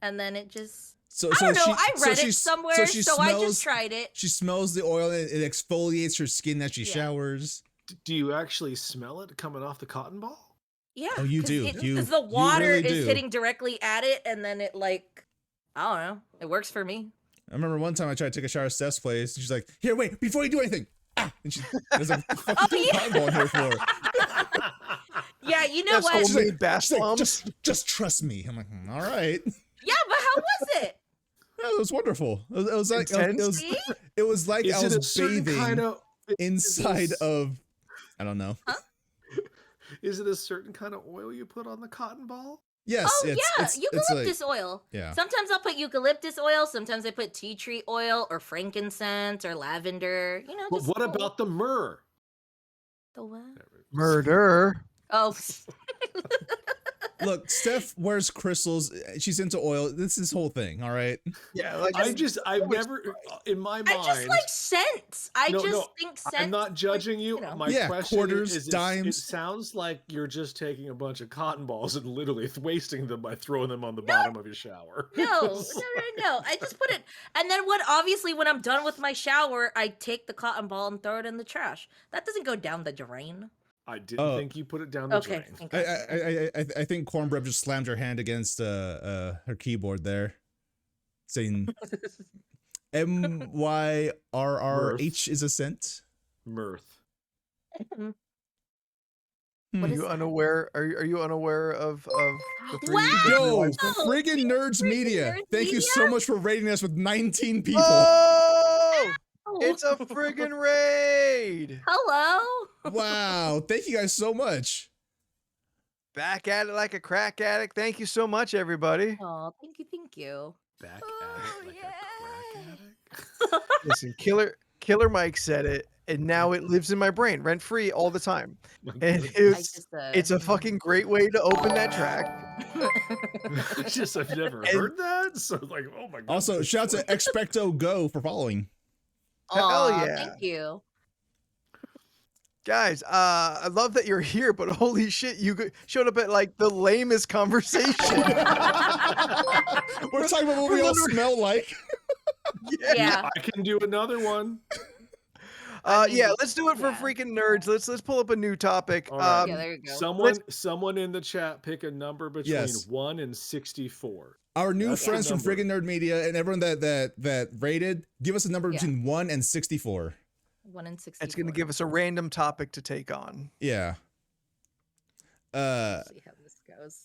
And then it just So, I so don't know. she- I so read she- it somewhere, so so, she I smells- just tried it. She smells the oil and it exfoliates her skin as she Yeah. showers. Do you actually smell it coming off the cotton ball? Yeah. Oh, you 'cause do. it- You- 'cause the you water really is do. hitting directly at it, and then it I don't know. It works for me. I remember one time I tried to take a shower at Steph's place. And she's like, "Here, wait, before you do anything." Ah! And there's a fucking yeah. cotton ball on her floor. Yeah, you know That's what? She's like- homemade bath She's like, bombs. just trust me. I'm like, all right. Yeah, but how was it? Yeah, it was wonderful. It was like Intense? See? it was like Is I it a was certain bathing kind of inside this- of I don't know. Is it a certain kind of oil you put on the cotton ball? Yes, Oh it's yeah, it's eucalyptus like, oil. yeah. Sometimes I'll put eucalyptus oil. Sometimes I put tea tree oil or frankincense or lavender. But Just what about the myrrh? the what? Murder. Oh, Look, Steph wears crystals. She's into oil. This is whole thing, all right? Yeah, like I've never, in my mind. I just like scents. I No, just no, think scents. I'm not judging you. you know. My Yeah, question quarters, is, it dimes. sounds like you're just taking a bunch of cotton balls and literally wasting them by throwing them on the bottom of your shower. No. I just put it, and then obviously, when I'm done with my shower, I take the cotton ball and throw it in the trash. That doesn't go down the drain. I didn't think you put it down the Okay. drain. Okay. I think Cornbread just slammed her hand against her keyboard there, saying MYRRH is a scent. Mirth. What Are is you that? unaware? Are you unaware of the three? Wow! the three Yo, wise men? friggin' Nerds Freaking Media. Nerds Thank you Media? so much for rating us with 19 people. Oh, Oh. it's a friggin' raid! Hello. Wow. Thank you guys so much. Back at it like a crack addict. Thank you so much, everybody. Oh, thank you, thank you. Back Oh, at it like a yay. crack addict. Listen, Killer Mike said it, and now it lives in my brain, rent free all the time. My And goodness. it's a fucking great way to open that track. I've never heard that. So like, oh my god. Also, shout out to Expecto Go for following. Hell Aw, yeah. thank you. Guys, I love that you're here, but holy shit, showed up at like the lamest conversation. We're talking about what we all smell like. Yeah. I can do another one. Yeah, let's do it for freaking nerds. Let's pull up a new topic. All right. Yeah, there you go. Someone in the chat pick a number between 1 and 64. Our new That's the friends from number. Friggin' Nerd Media and everyone that rated, give us a number between 1 and 64. 1 and 64. It's gonna give us a random topic to take on. Yeah. Let's see how this goes.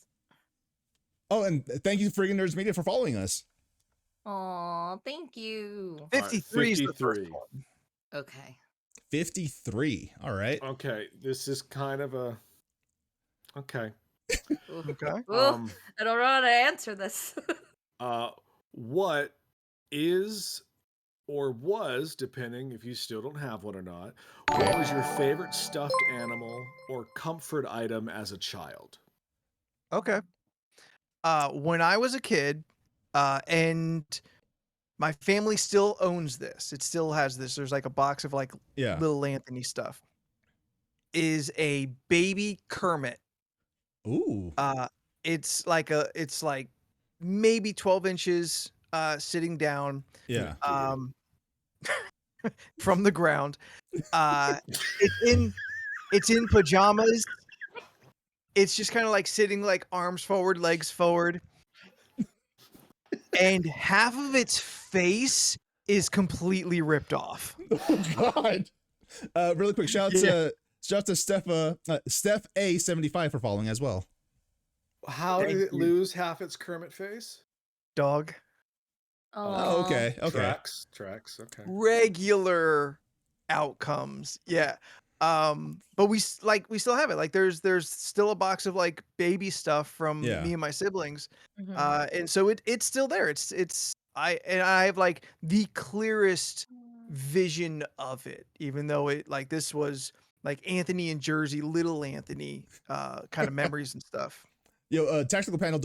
Oh, and thank you, Friggin' Nerds Media, for following us. Aw, thank you. 53 is the first one. Okay. 53. All right. Okay, this is kind of a. Okay. Okay. Ooh, I don't know how to answer this. What is or was, depending if you still don't have one or not, what was your favorite stuffed animal or comfort item as a child? Okay. When I was a kid, and my family still owns this. It still has this. There's like a box of like little Anthony stuff. Is a baby Kermit. Ooh. It's like maybe 12 inches sitting down. Yeah. From the ground. It's in pajamas. It's just kind of like sitting like arms forward, legs forward. And half of its face is completely ripped off. Oh God. Really quick, shout out to Steph A75 for following as well. How did it lose half its Kermit face? Dog. Oh, okay. Tracks. Okay. Regular outcomes. Yeah. But we still have it. Like there's still a box of like baby stuff from me and my siblings. And so it's still there. I have like the clearest vision of it, even though it like this was like Anthony and Jersey, little Anthony kind of memories and stuff. Yo, Tactical Panda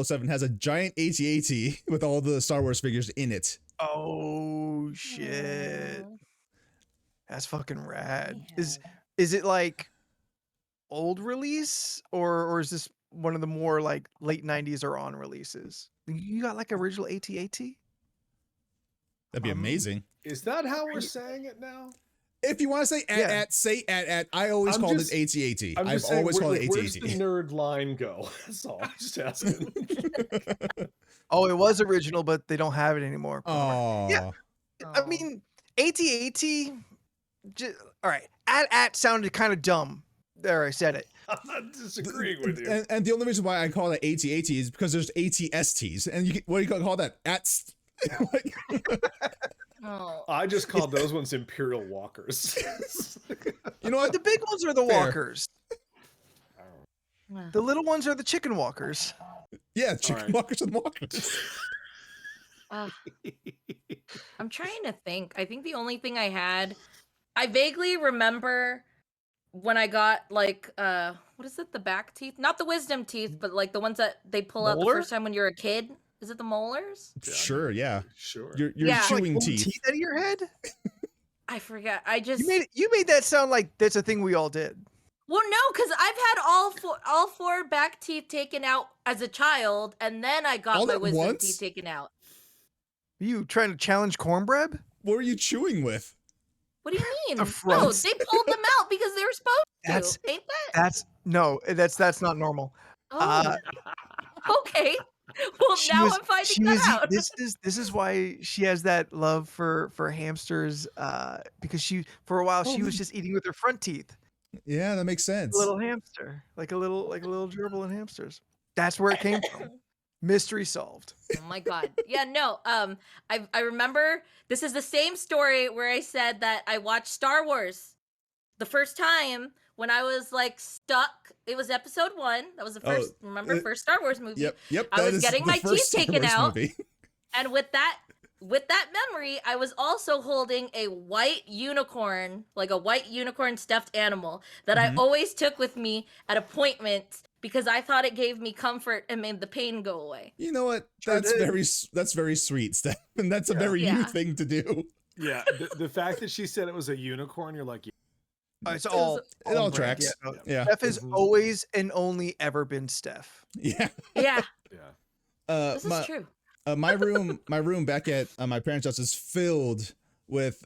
007 has a giant AT-AT with all the Star Wars figures in it. Oh shit. That's fucking rad. Yeah. Is it like old release or is this one of the more like late 90s or on releases? You got like original AT-AT? That'd be amazing. Is that how we're saying it now? If you want to say say at. I always called it AT-AT. I've always called it AT-AT. Where's the nerd line go? That's all. I'm just asking. Oh, it was original, but they don't have it anymore. Oh. Yeah. I mean, AT-AT. All right. At sounded kind of dumb. There, I said it. I'm not disagreeing with you. And the only reason why I call it AT-AT is because there's AT-STs. And what do you call that? I just called those ones Imperial Walkers. You know what? The big ones are the walkers. The little ones are the chicken walkers. Yeah, chicken walkers and walkers. I'm trying to think. I think the only thing I had, I vaguely remember when I got like what is it? The back teeth? Not the wisdom teeth, but like the ones that they pull out the first time when you're a kid. Is it the molars? Sure, yeah. Sure. You're chewing like teeth out of your head? I forgot. I just you made that sound like that's a thing we all did. Well, no, because I've had all four back teeth taken out as a child, and then I got my wisdom teeth taken out. Are you trying to challenge cornbread? What are you chewing with? What do you mean? The No, fronts. they pulled them out because they were supposed to. Ain't that? That's not normal. Oh. Okay. Well, now I'm finding that out. This is why she has that love for hamsters. Because for a while she was just eating with her front teeth. Yeah, that makes sense. A little hamster, like a little gerbil and hamsters. That's where it came from. Mystery solved. Oh my god. Yeah, no. I remember this is the same story where I said that I watched Star Wars the first time when I was like stuck. It was episode 1. That was the first first Star Wars movie. Yep. I that was is getting the my first teeth Star taken Wars out. movie. And with that memory, I was also holding a white unicorn, like a white unicorn stuffed animal that I always took with me at appointments because I thought it gave me comfort and made the pain go away. You know what? Sure That's very sweet, Steph, and that's a very you thing to do. Yeah, the fact that she said it was a unicorn, you're like, It's It all brand. tracks. Yeah. Steph has always and only ever been Steph. Yeah. Yeah, yeah. this is true. My room back at my parents' house is filled with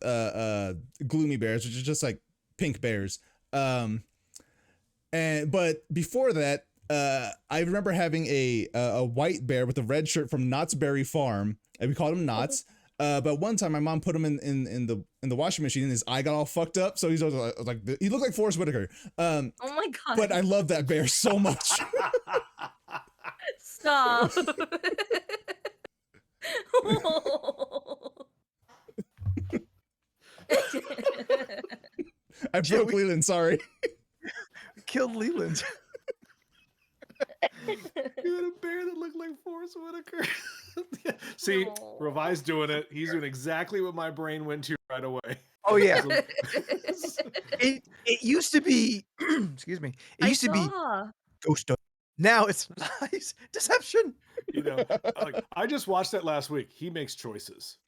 gloomy bears, which is just like pink bears. But before that, I remember having a white bear with a red shirt from Knott's Berry Farm, and we called him Knott's. But one time, my mom put him in the washing machine, and his eye got all fucked up. So he's like he looked like Forrest Whitaker. Oh my god! But I love that bear so much. Stop. I broke Leland. Sorry. Killed Leland. You had a bear that looked like Forrest Whitaker. Yeah. See, Revi's doing it. He's doing exactly what my brain went to right away. Oh yeah. It used to be. Excuse me. It used to be ghost. Now it's lies, deception. You know, like, I just watched that last week. He makes choices.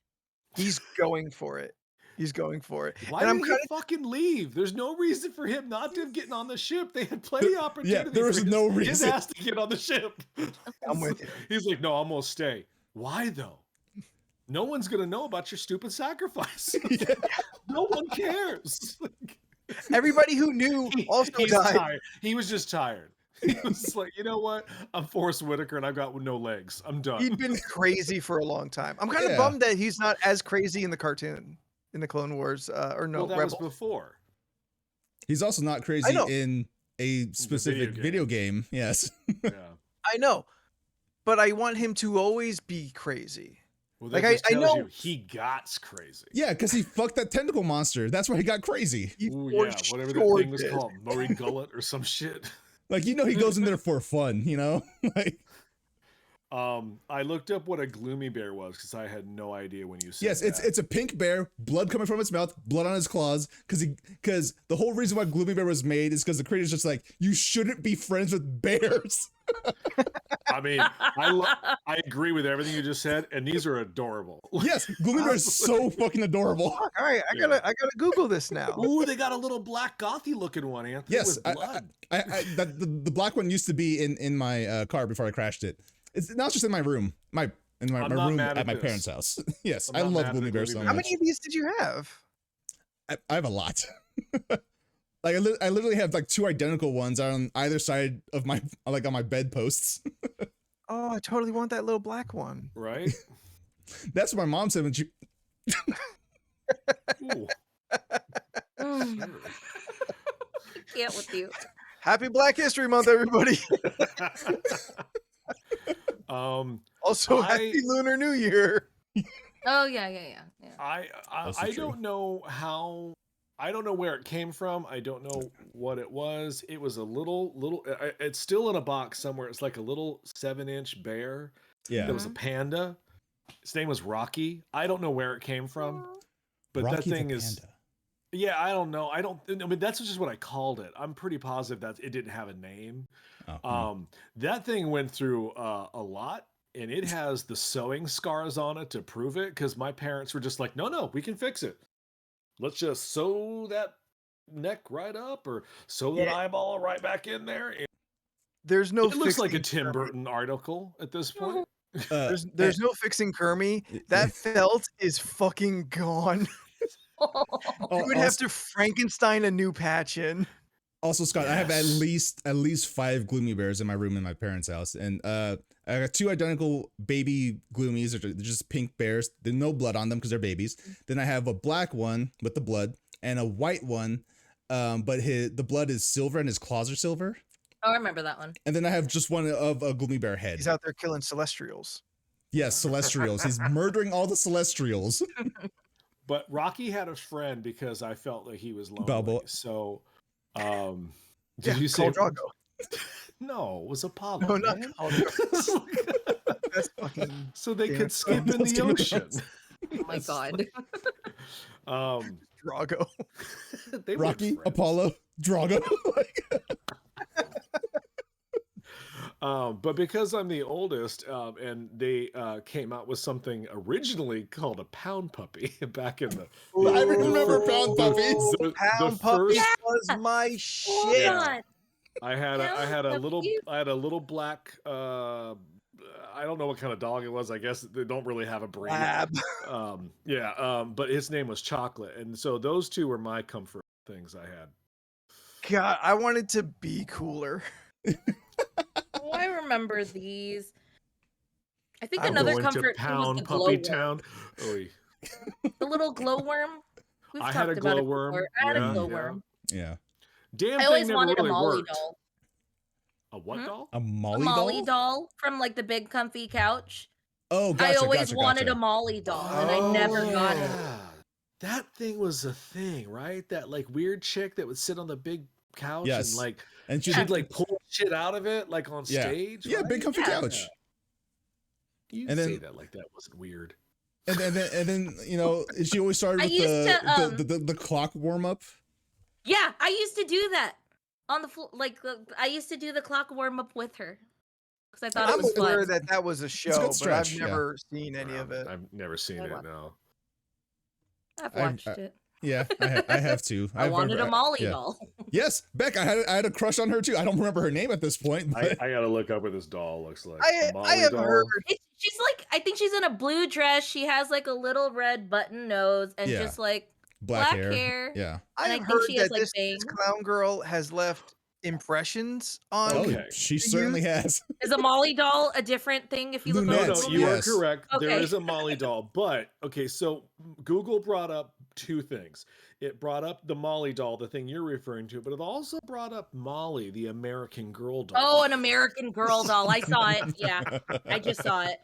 He's going for it. He's going for it. Why did he fucking leave? There's no reason for him not to have gotten on the ship. They had plenty of opportunity. Yeah, there was no reason. His ass to get on the ship. I'm with you. He's like, no, I'm gonna stay. Why though? No one's gonna know about your stupid sacrifice. No one cares. Everybody who knew also died. Tired. He was just tired. He was like, you know what? I'm Forrest Whitaker and I've got no legs. I'm done. He'd been crazy for a long time. I'm kind of bummed that he's not as crazy in the cartoon, in the Clone Wars, or no, well, that Rebels. was before. He's also not crazy in a specific video game. Yes. Yeah. I know, but I want him to always be crazy. Well, like I know you, he got crazy. Yeah, because he fucked that tentacle monster. That's why he got crazy. Ooh, yeah, whatever that thing was called, Murray Gullet or some shit. Like, you know, he goes in there for fun, you know? Like, I looked up what a gloomy bear was because I had no idea when you said yes, it's a pink bear, blood coming from its mouth, blood on his claws, because the whole reason why gloomy bear was made is because the creator's just like, you shouldn't be friends with bears. I mean, I agree with everything you just said, and these are adorable. Yes, gloomy bear is so fucking adorable. All right, I gotta Google this now. Ooh, they got a little black gothy looking one, Anthony. Yes, with blood. the black one used to be in my car before I crashed it. Now it's just in my room, my room at my parents' house. Yes, I love gloomy bear so much. How many of these did you have? I have a lot. Like I literally have like 2 identical ones on either side of my on my bedposts. Oh, I totally want that little black one. Right? That's what my mom said when she. Ooh. Can't with you. Happy Black History Month, everybody. Also, happy Lunar New Year. Oh yeah. I don't know how. I don't know where it came from. I don't know what it was. It was a little. It's still in a box somewhere. It's like a little 7-inch bear. Yeah. It was a panda. His name was Rocky. I don't know where it came from, but Rocky that thing the is. panda. Yeah, I don't know. I mean, that's just what I called it. I'm pretty positive that it didn't have a name. Oh, That thing went through a lot, and it has the sewing scars on it to prove it. Because my parents were just like, no, we can fix it. Let's just sew that neck right up, or sew that eyeball right back in there. And there's no. It looks like a Tim Burton article at this point. There's no fixing Kermie. That felt is fucking gone. You would have to Frankenstein a new patch in. Also, Scott, I have at least 5 gloomy bears in my room in my parents' house, and I got 2 identical baby gloomies. They're just pink bears. There's no blood on them because they're babies. Then I have a black one with the blood and a white one but the blood is silver and his claws are silver. Oh, I remember that one. And then I have just one of a gloomy bear head. He's out there killing celestials. Yes, celestials. He's murdering all the celestials. But Rocky had a friend because I felt like he was lonely. Bubble. So, did you say Khal Drogo? No, it was Apollo. No, not man. Khal Drogo. That's fucking. So they Damn could it. skip in That's the Game of ocean. Thrones. Oh my god. Drogo. They weren't Rocky, friends. Apollo, Drago. But because I'm the oldest, and they came out with something originally called a pound puppy back in the. I remember pound puppies. Pound the Puppy first- was my Hold shit. on. I had a Pound little Puppy? black. I don't know what kind of dog it was. I guess they don't really have a breed. Lab. But his name was Chocolate, and so those two were my comfort things I had. God, I wanted to be cooler. Oh, I remember these. I think I'm another going to comfort food was Pound the Puppy glowworm. Town. Oy. The little glowworm. We've I talked had a about it glowworm. before. I had Yeah, a glowworm. Yeah. Damn I thing always never wanted really a Molly worked. doll. A what Hmm? doll? A A Molly, Molly doll? doll from like the big comfy couch. Oh, gotcha, I always gotcha, wanted gotcha. a Molly doll, and I never got it. yeah. That thing was a thing, right? That like weird chick that would sit on the big couch Yes. and like And she'd like pull shit out of it like on Yeah. stage. Yeah, right? big comfy Yeah. couch. You And say then- that like that wasn't weird. And then you know, she always started I with used the clock warm up. Yeah, I used to do that on the floor. Like I used to do the clock warm up with her because I thought it I'm was aware fun. that was a show, good but stretch, I've yeah. never seen any of it. I've never seen I it. wa- No. I've I- watched it. Yeah, I have to. I wanted a Molly yeah. doll. Yes, Beck, I had a crush on her too. I don't remember her name at this point. But I gotta look up what this doll looks like. I Molly have doll? heard. She's like, I think she's in a blue dress. She has like a little red button nose and Yeah. just like black black hair. hair. Yeah. I And I have think heard she has, that like, this bangs. clown girl has left impressions on. Oh, Okay. she certainly has. Is a Molly doll a different thing if you look No, at Lunettes, Google? you yes. are correct. There Okay. is a Molly doll, but okay, so Google brought up two things. It brought up the Molly doll, the thing you're referring to, but it also brought up Molly, the American Girl doll. Oh, an American Girl doll. I saw it. Yeah, I just saw it.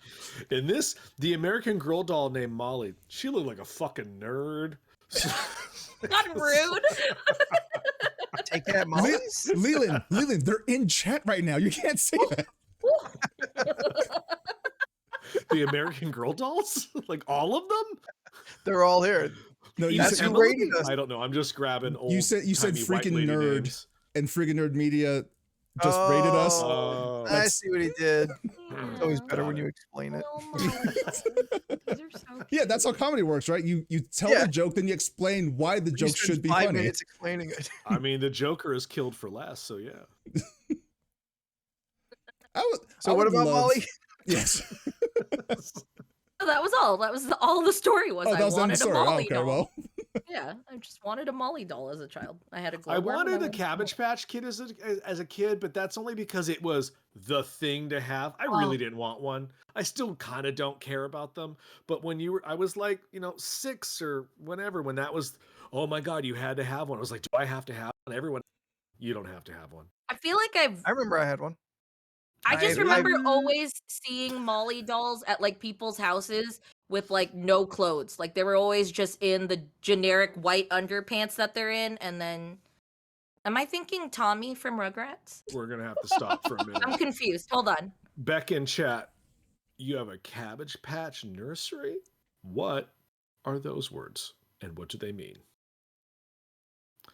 In this, the American Girl doll named Molly, she looked like a fucking nerd. Not rude. Take that, Molly's. Leland, they're in chat right now. You can't say that. The American Girl dolls? Like all of them? They're all here. No, you That's said, who rated us. I don't know. I'm just grabbing old. you said timey white freaking lady nerd. names. and Friggin' Nerd Media just rated us. Oh. I see what he did. Yeah. It's always better when Got you it. explain it. Oh, Molly. These are so Yeah, that's how comedy works, right? You tell Yeah. the joke, then you explain why the You joke spend should be 5 funny. minutes explaining it. I mean, the Joker is killed for less, so yeah. So what about Molly? Yes. So that was all. That was all the story was. Oh, I that was the end wanted of the story. a Oh, Molly okay, doll. well. Yeah, I just wanted a Molly doll as a child. I had a I glowworm and wanted a wanted Cabbage Patch Kid as a kid, but that's only because it was the thing to have. I really didn't want one. I still kind of don't care about them. But when I was like, 6 or whenever, when that was, oh my God, you had to have one. I was like, do I have to have one? Everyone, you don't have to have one. I feel like I remember I had one. I just I- remember always seeing Molly dolls at like people's houses with like no clothes. Like they were always just in the generic white underpants that they're in. And then, am I thinking Tommy from Rugrats? We're going to have to stop for a I'm minute. confused. Hold on. Beck in chat, you have a Cabbage Patch nursery? What are those words and what do they mean?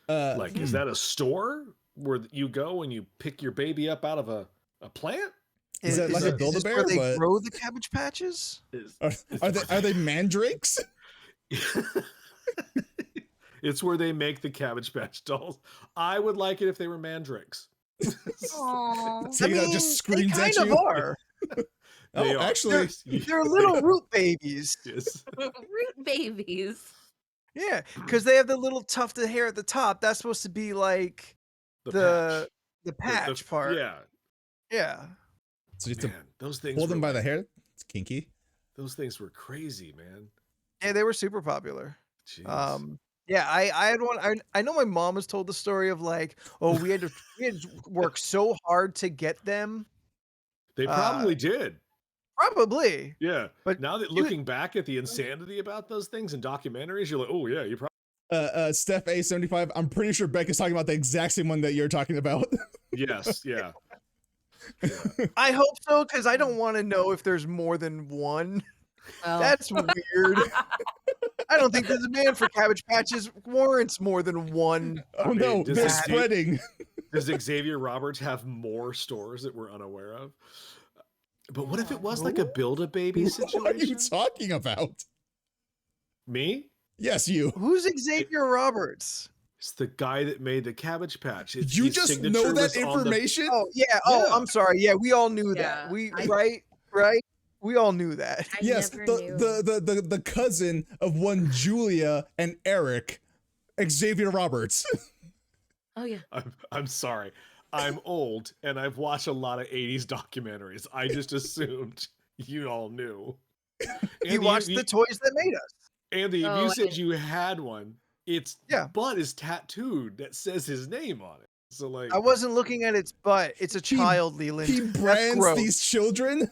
Like, is that a store where you go and you pick your baby up out of a plant? Is that like a this Build-A-Bear, where they but- grow the Cabbage Patches? Are they mandrakes? It's where they make the Cabbage Patch dolls. I would like it if they were mandrakes. Oh, See, that just they screams kind at of you. are. They Oh, are. actually, They're little root babies. Yes. root babies. Yeah, because they have the little tuft of hair at the top. That's supposed to be like the patch part. Yeah. Yeah. so you have to Man, those things hold them were by the like- hair. It's kinky. Those things were crazy, man. Yeah, they were super popular. Jeez. Yeah, I had one. I know my mom has told the story of like, oh, we had to work so hard to get them. They probably did. Probably. Yeah. But Now that dude- looking back at the insanity about those things in documentaries, you're like, oh yeah, you probably Steph A75, I'm pretty sure Beck is talking about the exact same one that you're talking about. yes, yeah. I hope so, because I don't want to know if there's more than one. Oh. That's weird. I don't think the demand for Cabbage Patches warrants more than one. Oh no, does they're it- spreading. Does Xavier Roberts have more stores that we're unaware of? But what if it was like a Build-A-Baby What are you situation? talking about? Me? Yes, you. Who's Xavier Roberts? It's the guy that made the Cabbage Patch. You His just signature know that was on the- information? Oh yeah. Oh, Yeah. I'm sorry. Yeah, we all knew Yeah, that. We I- right. We all knew that. I Yes, never the, knew. the cousin of one Julia and Eric, Xavier Roberts. Oh yeah. I'm sorry. I'm old and I've watched a lot of 80s documentaries. I just assumed you all knew. You watched the toys that made us. Andy, if Oh, you I said didn't- you had one, its Yeah. butt is tattooed that says his name on it. So like I wasn't looking at its butt. It's a child, Leland. He That's brands gross. these children.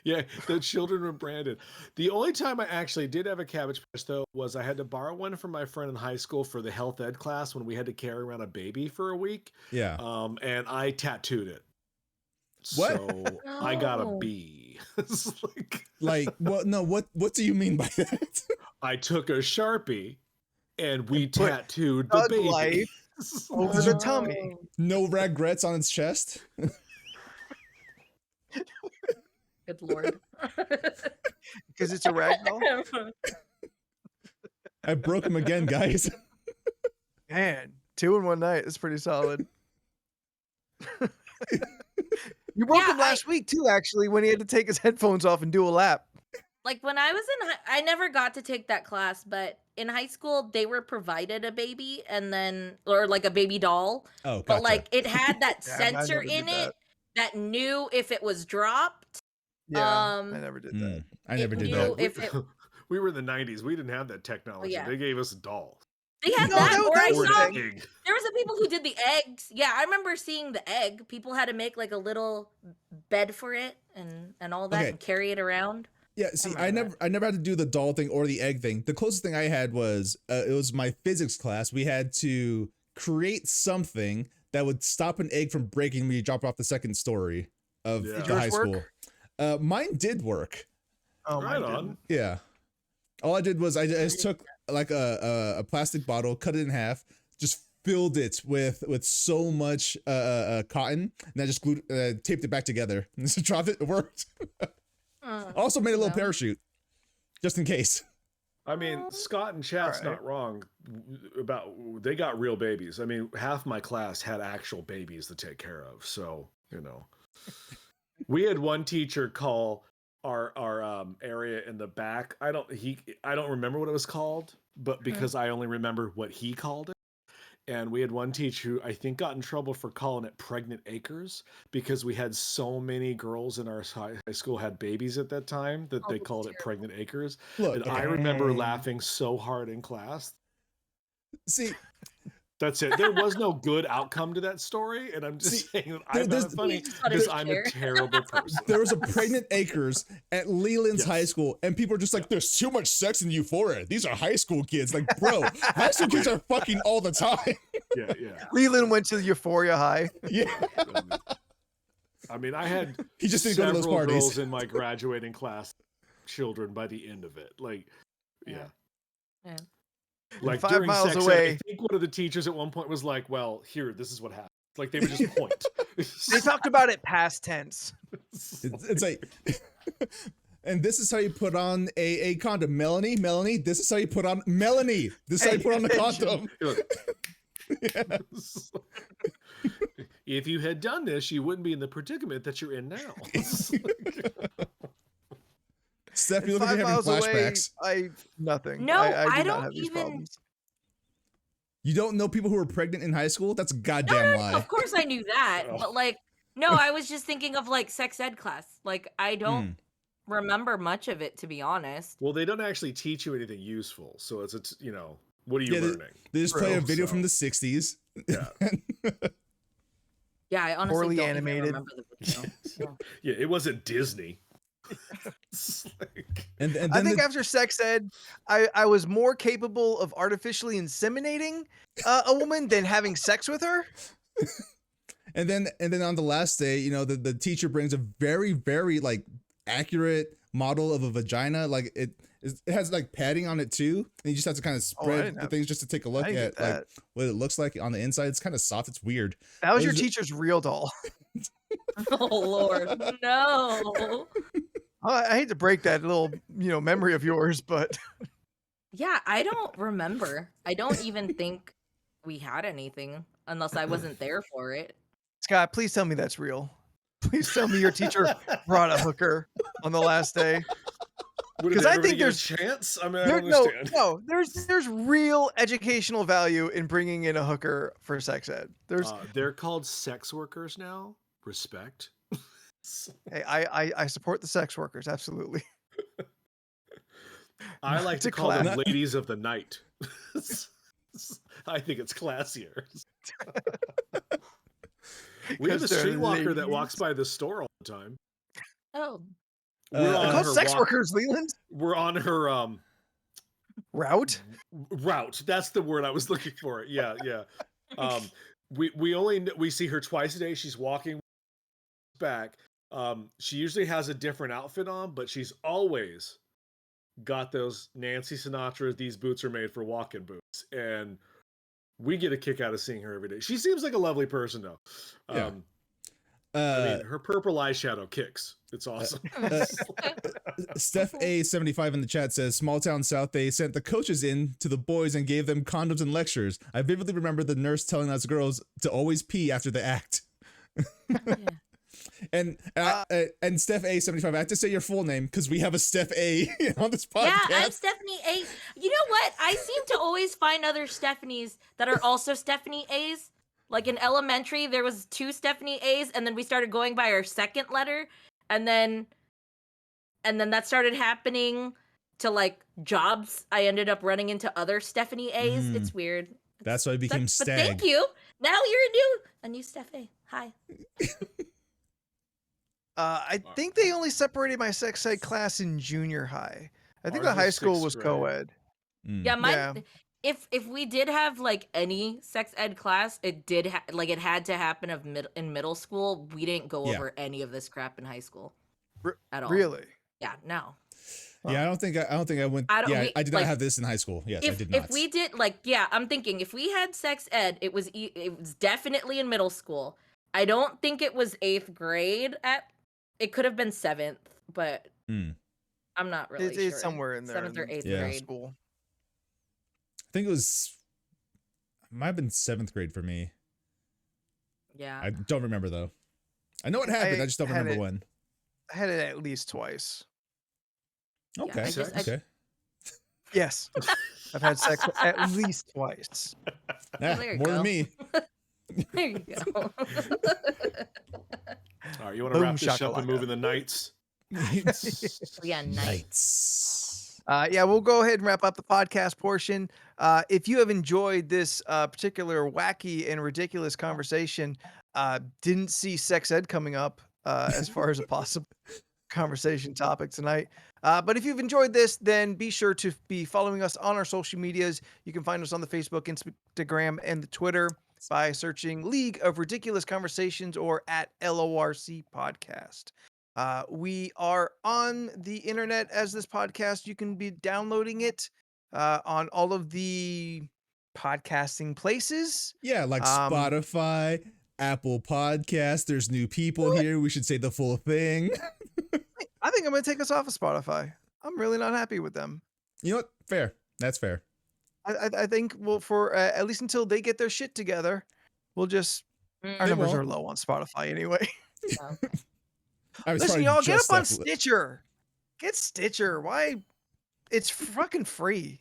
yeah, the children were branded. The only time I actually did have a Cabbage Patch though was I had to borrow one from my friend in high school for the health ed class when we had to carry around a baby for a week. Yeah. And I tattooed it. What? So I got a No. B. It's like Like, what? No, what do you mean by that? I took a Sharpie and we put tattooed the Thug baby. Life over the tummy. No regrets on its chest. Good lord. Because it's a ragdoll. I broke him again, guys. Man, 2 in one night. That's pretty solid. You broke Yeah, him last week too, actually, when he had to take his headphones off and do a lap. Like when I was in I never got to take that class, but in high school they were provided a baby and then or like a baby doll, Oh, gotcha. but like it had that Yeah, I sensor never did in it that knew if it was dropped. Yeah, I Um, never did that. Mm, I never did knew that. if it- We were in the 90s. We didn't have that technology. yeah. They gave us a doll. They had No, that, that- or that I was Or the saw an thing. egg. there was the people who did the eggs. Yeah, I remember seeing the egg. People had to make like a little bed for it and all that Okay. and carry it around. Yeah, see, I remember never had to do the doll thing or the egg thing. The closest thing I had was it was my physics class. We had to create something that would stop an egg from breaking when you drop off the second story of Yeah. Did the yours high work? school. Mine did work. Oh, Right mine on. didn't. Yeah. All I did was I just took like a plastic bottle, cut it in half, just filled it with so much cotton, and I just glued taped it back together. And just dropped it. It worked. Also made a little Well. parachute, just in case. I mean, Scott and Chat's Alright. not wrong about they got real babies. I mean, half my class had actual babies to take care of. So, you know. We had one teacher call our area in the back. I don't remember what it was called, but because I only remember what he called it. And we had one teacher who I think got in trouble for calling it Pregnant Acres because we had so many girls in our high school had babies at that time that Oh, they that's called it terrible. Pregnant Acres. Look, And okay. I remember Dang. laughing so hard in class. See, That's it. There was no good outcome to that story, and I'm just See, saying that I found there's- it funny You just wanted because to I'm share. a terrible person. there was a Pregnant Acres at Leland's Yes. high school, and people are just like, "There's too much sex in Euphoria. These are high school kids." Like, bro, high school kids are fucking all the time. Yeah, yeah. Leland went to Euphoria High. Yeah, I mean, I had he just didn't go to those several parties. girls in my graduating class, children by the end of it. Like, yeah. Yeah. Like 5 during miles sex ed, away. I think one of the teachers at one point was like, "Well, here, this is what happened." Like they would just point. They talked about it past tense. It's like, and this is how you put on a condom, Melanie. Melanie, this is how you put on Melanie. This is how you put on the condom. Yeah. If you had done this, you wouldn't be in the predicament that you're in now. Steph, you And look like 5 you're having miles away, flashbacks. nothing. No, I I do not don't have these even- problems. You don't know people who were pregnant in high school? That's a goddamn lie. Of course I knew that, Oh. but like no, I was just thinking of like sex ed class. Like I don't remember much of it, to be honest. Well, they don't actually teach you anything useful, so it's you know, What are you Yeah, learning? They just play a Bro, video so- from the 60s. Yeah. Yeah, I honestly Poorly don't animated. even remember the video. Yeah. Yeah, it wasn't Disney. It's like- and I then think after sex ed, I was more capable of artificially inseminating a woman than having sex with her. and then on the last day, you know, the teacher brings a very, very like accurate model of a vagina. Like it has like padding on it too. And you just have to kind of spread didn't the have- things just to take a look didn't at get like that. what it looks like on the inside. It's kind of soft. It's weird. That was It your was- teacher's real doll. Oh Lord, no. I hate to break that little, memory of yours, but Yeah, I don't remember. I don't even think we had anything unless I wasn't there for it. Scott, please tell me that's real. Please tell me your teacher brought a hooker on the last day. Would 'Cause I everybody think get a there's- chance? I mean, I There, don't no, understand. no, there's real educational value in bringing in a hooker for sex ed. There's, They're called sex workers now. Respect. hey, I support the sex workers, absolutely. I like It's to a call them class. ladies of the night. I think it's classier. We have a 'Cause they're streetwalker that walks ladies. by the store all the time. Oh, Uh, We're They're They're on called her sex walk- workers, Leland. We're on her Route. route. That's the word I was looking for. Yeah, yeah. We see her twice a day. She's walking back. She usually has a different outfit on, but she's always got those Nancy Sinatra, these boots are made for walking boots. And we get a kick out of seeing her every day. She seems like a lovely person though. Yeah. I mean, her purple eyeshadow kicks. It's awesome. Steph A75 in the chat says, small town South, they sent the coaches in to the boys and gave them condoms and lectures. I vividly remember the nurse telling us girls to always pee after the act. yeah. And Steph A75, I have to say your full name because we have a Steph A on this podcast. Yeah, I'm Stephanie A. You know what? I seem to always find other Stephanies that are also Stephanie A's. Like in elementary, there was 2 Stephanie A's, and then we started going by our second letter, and then that started happening to like jobs. I ended up running into other Stephanie A's. Mm. It's weird. That's why I became But Stag. thank you. Now you're a new Steph A. Hi. I think they only separated my sex ed class in junior high. I think Ours the high was school 6th was grade. co-ed. Mm. Yeah, mine. Yeah. If we did have like any sex ed class, it did it had to happen in middle school. We didn't go Yeah. over any of this crap in high school at all. Really? Yeah, no. Yeah, I don't think I went. I don't- Yeah, we- I did not like, have this in high school. Yes, I did not. If we did I'm thinking if we had sex ed, it was definitely in middle school. I don't think it was 8th grade it could have been 7th, but Mm. I'm not really It's, sure. it's somewhere in there. 7th or in 8th Yeah. grade. school. I think it was. Might have been 7th grade for me. Yeah. I don't remember though. I know it happened. I just don't had remember it- when. I had it at least twice. Yeah, Okay. I just- okay. Yes. I've had sex at least twice. Yeah, there you more go. than me. There you go. All right, you want to Boom wrap this up and move shakalaka. in the nights? Yeah, nice. Nights. Yeah, we'll go ahead and wrap up the podcast portion. If you have enjoyed this particular wacky and ridiculous conversation, didn't see sex ed coming up as far as a possible conversation topic tonight. But if you've enjoyed this, then be sure to be following us on our social medias. You can find us on the Facebook, Instagram, and the Twitter by searching League of Ridiculous Conversations or at LORC Podcast. We are on the internet as this podcast. You can be downloading it on all of the podcasting places. Yeah, like Um, Spotify, Apple Podcast. There's new people here. We should say the full thing. I think I'm going to take us off of Spotify. I'm really not happy with them. You know what? Fair. That's fair. I think, well, for at least until they get their shit together, we'll just, our Mm, They numbers won't. are low on Spotify anyway. okay. I was Listen, probably y'all, get just up on that- Stitcher. Get Stitcher. Why? It's fucking free.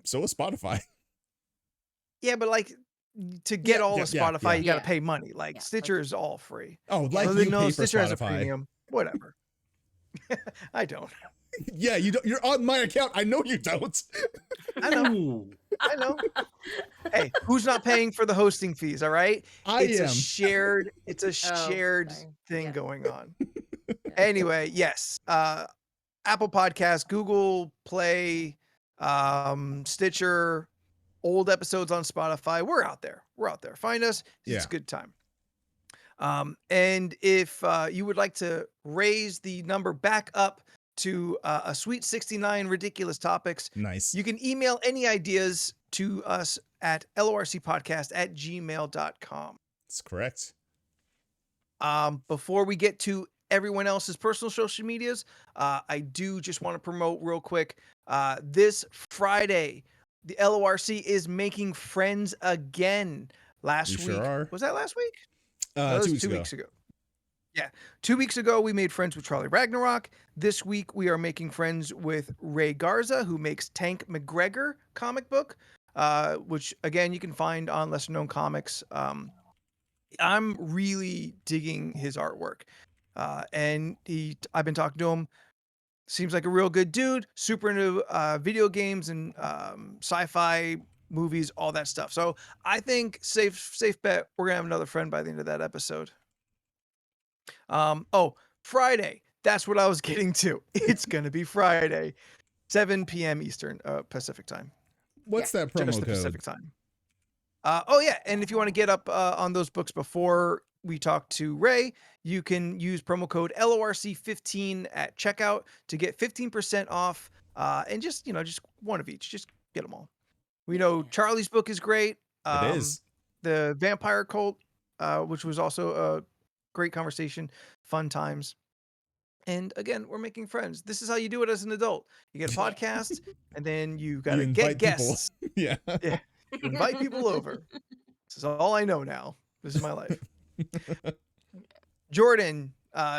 So is Spotify. Yeah, but like to get Yeah, all yeah, of yeah, Spotify, yeah. you got to Yeah. pay money. Like Yeah, like- Stitcher is all free. Oh, like Well, you no, pay for Stitcher has a Spotify. premium. Whatever. I don't. Yeah, you don't. You're on my account. I know you don't. I know. Ooh. I know. Hey, who's not paying for the hosting fees? All right, I it's am. it's a shared fine. thing Yeah. going on. Anyway, yes. Apple Podcasts, Google Play, Stitcher, old episodes on Spotify. We're out there. Find us. It's Yeah. a good time. And if you would like to raise the number back up to a sweet 69 ridiculous topics, Nice. you can email any ideas to us at lorcpodcast@gmail.com. That's correct. Before we get to everyone else's personal social medias, I do just want to promote real quick. This Friday, the LORC is making friends again. Last We week, sure are. was that last week? No, that 2 was weeks ago. Yeah, 2 weeks ago we made friends with Charlie Ragnarok. This week we are making friends with Ray Garza, who makes Tank McGregor comic book, which again you can find on Lesser Known Comics. I'm really digging his artwork, and I've been talking to him. Seems like a real good dude. Super into video games and sci-fi movies, all that stuff. So I think safe bet we're gonna have another friend by the end of that episode. Friday. That's what I was getting to. It's gonna be Friday, 7 p.m. Eastern Pacific time. What's that Just promo the code? Pacific time. Oh yeah, and if you want to get up on those books before we talk to Ray, you can use promo code LORC15 at checkout to get 15% off. And just one of each. Just get them all. We know Charlie's book is great. It is. The Vampire Cult, which was also a great conversation, fun times. And again, we're making friends. This is how you do it as an adult. You get a podcast, and then you got to get invite people. guests. Yeah. Yeah. You invite people over. This is all I know now. This is my life. Jordan,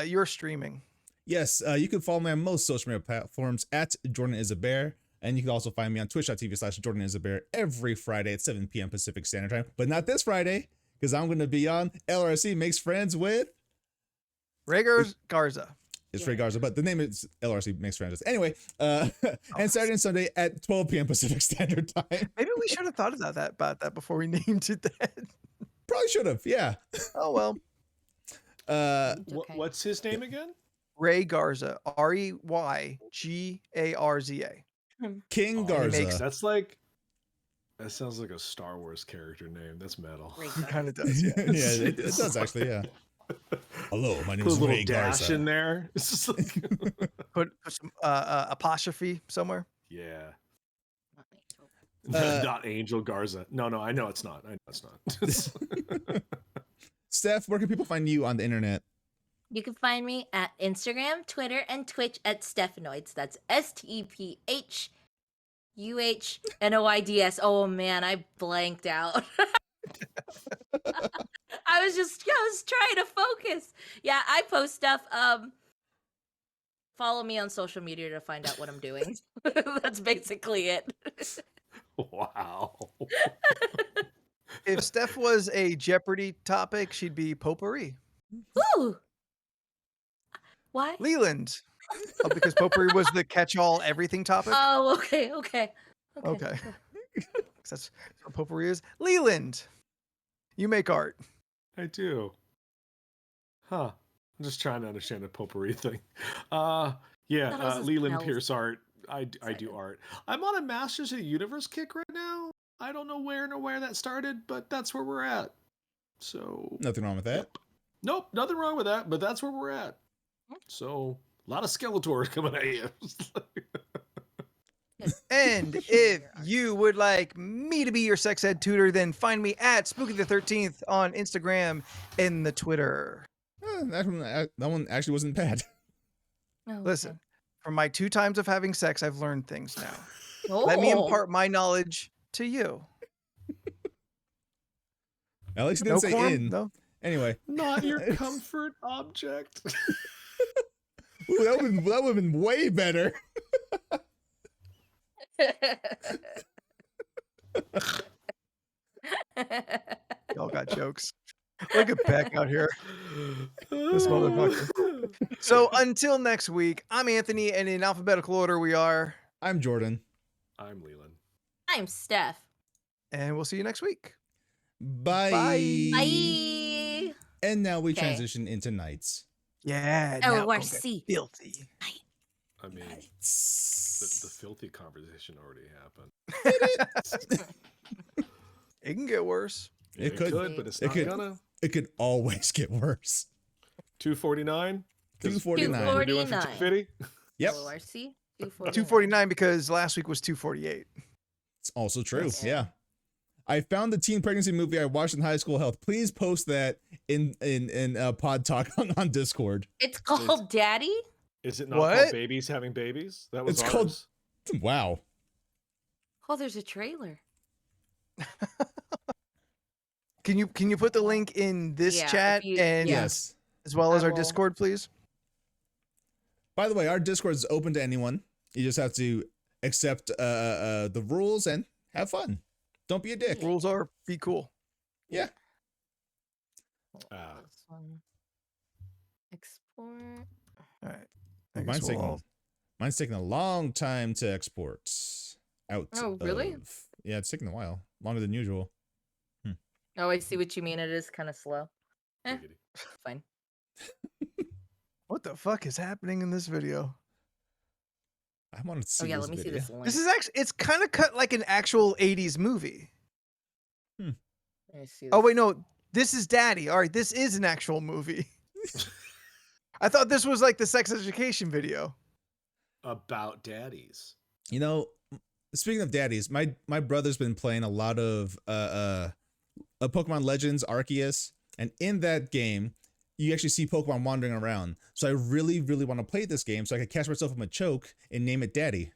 you're streaming. Yes, you can follow me on most social media platforms at Jordan is a Bear. And you can also find me on twitch.tv/Jordan is a Bear every Friday at 7 p.m. Pacific Standard Time. But not this Friday, because I'm going to be on LRC Makes Friends with Ray Garza. It's Ray Garza, but the name is LRC Makes Friends. Anyway, and Saturday and Sunday at 12 p.m. Pacific Standard Time. Maybe we should have thought about that before we named it that. Probably should have, yeah. Oh, well. What's his name again? Ray Garza. REYGARZA. King Garza. That sounds like a Star Wars character name. That's metal. He kind of does, yeah. Yeah, it does actually, yeah. Hello, my name Put is a little Ray dash Garza. in there. It's just like Put some apostrophe somewhere. yeah. Uh, Not Angel Garza. No, I know it's not. Steph, where can people find you on the internet? You can find me at Instagram, Twitter, and Twitch at Stephanoids. That's STEPHUHNOIDS. Oh man, I blanked out. I was trying to focus. Yeah, I post stuff. Follow me on social media to find out what I'm doing. That's basically it. Wow. If Steph was a Jeopardy topic, she'd be potpourri. Ooh. Why? Leland. Oh, because potpourri was the catch-all everything topic. Oh, okay. Okay. That's what potpourri is. Leland, you make art. I do. Huh. I'm just trying to understand the potpourri thing. That was Leland smells. Pierce art. I do art. I'm on a Masters of the Universe kick right now. I don't know where that started, but that's where we're at. So Nothing wrong with that. Nope, nothing wrong with that, but that's where we're at. So a lot of Skeletors coming at you. And if you would like me to be your sex ed tutor, then find me at Spooky the 13th on Instagram and the Twitter. That one actually wasn't bad. Oh, Listen, from my 2 times of having sex, I've learned things now. okay. Let me Oh. impart my knowledge to you. At least you No didn't say quorum? in. No. Anyway. Not your comfort object. Ooh, that would have been way better. Y'all got jokes. Look at Beck out here. This motherfucker. So until next week, I'm Anthony, and in alphabetical order we are. I'm Jordan. I'm Leland. I'm Steph. And we'll see you next week. Bye. Bye. And now we 'Kay. transition into nights. Yeah. now it's gonna get LoRC. filthy. I mean, the Nights. filthy conversation already happened. It can get worse. It could. but it's It not could. gonna. It could always get worse. 249. 249. We're doing for 250. Yep. LoRC. 249 because last week was 248. It's also true. Yes. Yeah. I found the teen pregnancy movie I watched in high school health. Please post that in Pod Talk on Discord. It's called Daddy. Is it not What? called Babies Having Babies? That was It's ours. called- Wow. Oh, there's a trailer. Can you put the link in this Yeah, chat if you- and yeah. Yes. as well as I our will. Discord, please? By the way, our Discord is open to anyone. You just have to accept the rules and have fun. Don't be a dick. Rules are be cool. Yeah. This one. Export. All right. I guess Mine's we'll taking, all- mine's taking a long time to export out. Oh, really? Yeah, it's taking a while. Longer than usual. Oh, I see what you mean. It is kind of slow. Giggity. Fine. What the fuck is happening in this video? I wanted to see Oh yeah, this let me see video. this link. This is actually it's kind of cut like an actual 80s movie. Let me see Oh this. wait, no. This is Daddy. All right, this is an actual movie. I thought this was like the sex education video. About daddies. You know, speaking of daddies, my brother's been playing a lot of Pokemon Legends Arceus, and in that game, you actually see Pokemon wandering around. So I really, really want to play this game so I can catch myself from a choke and name it Daddy.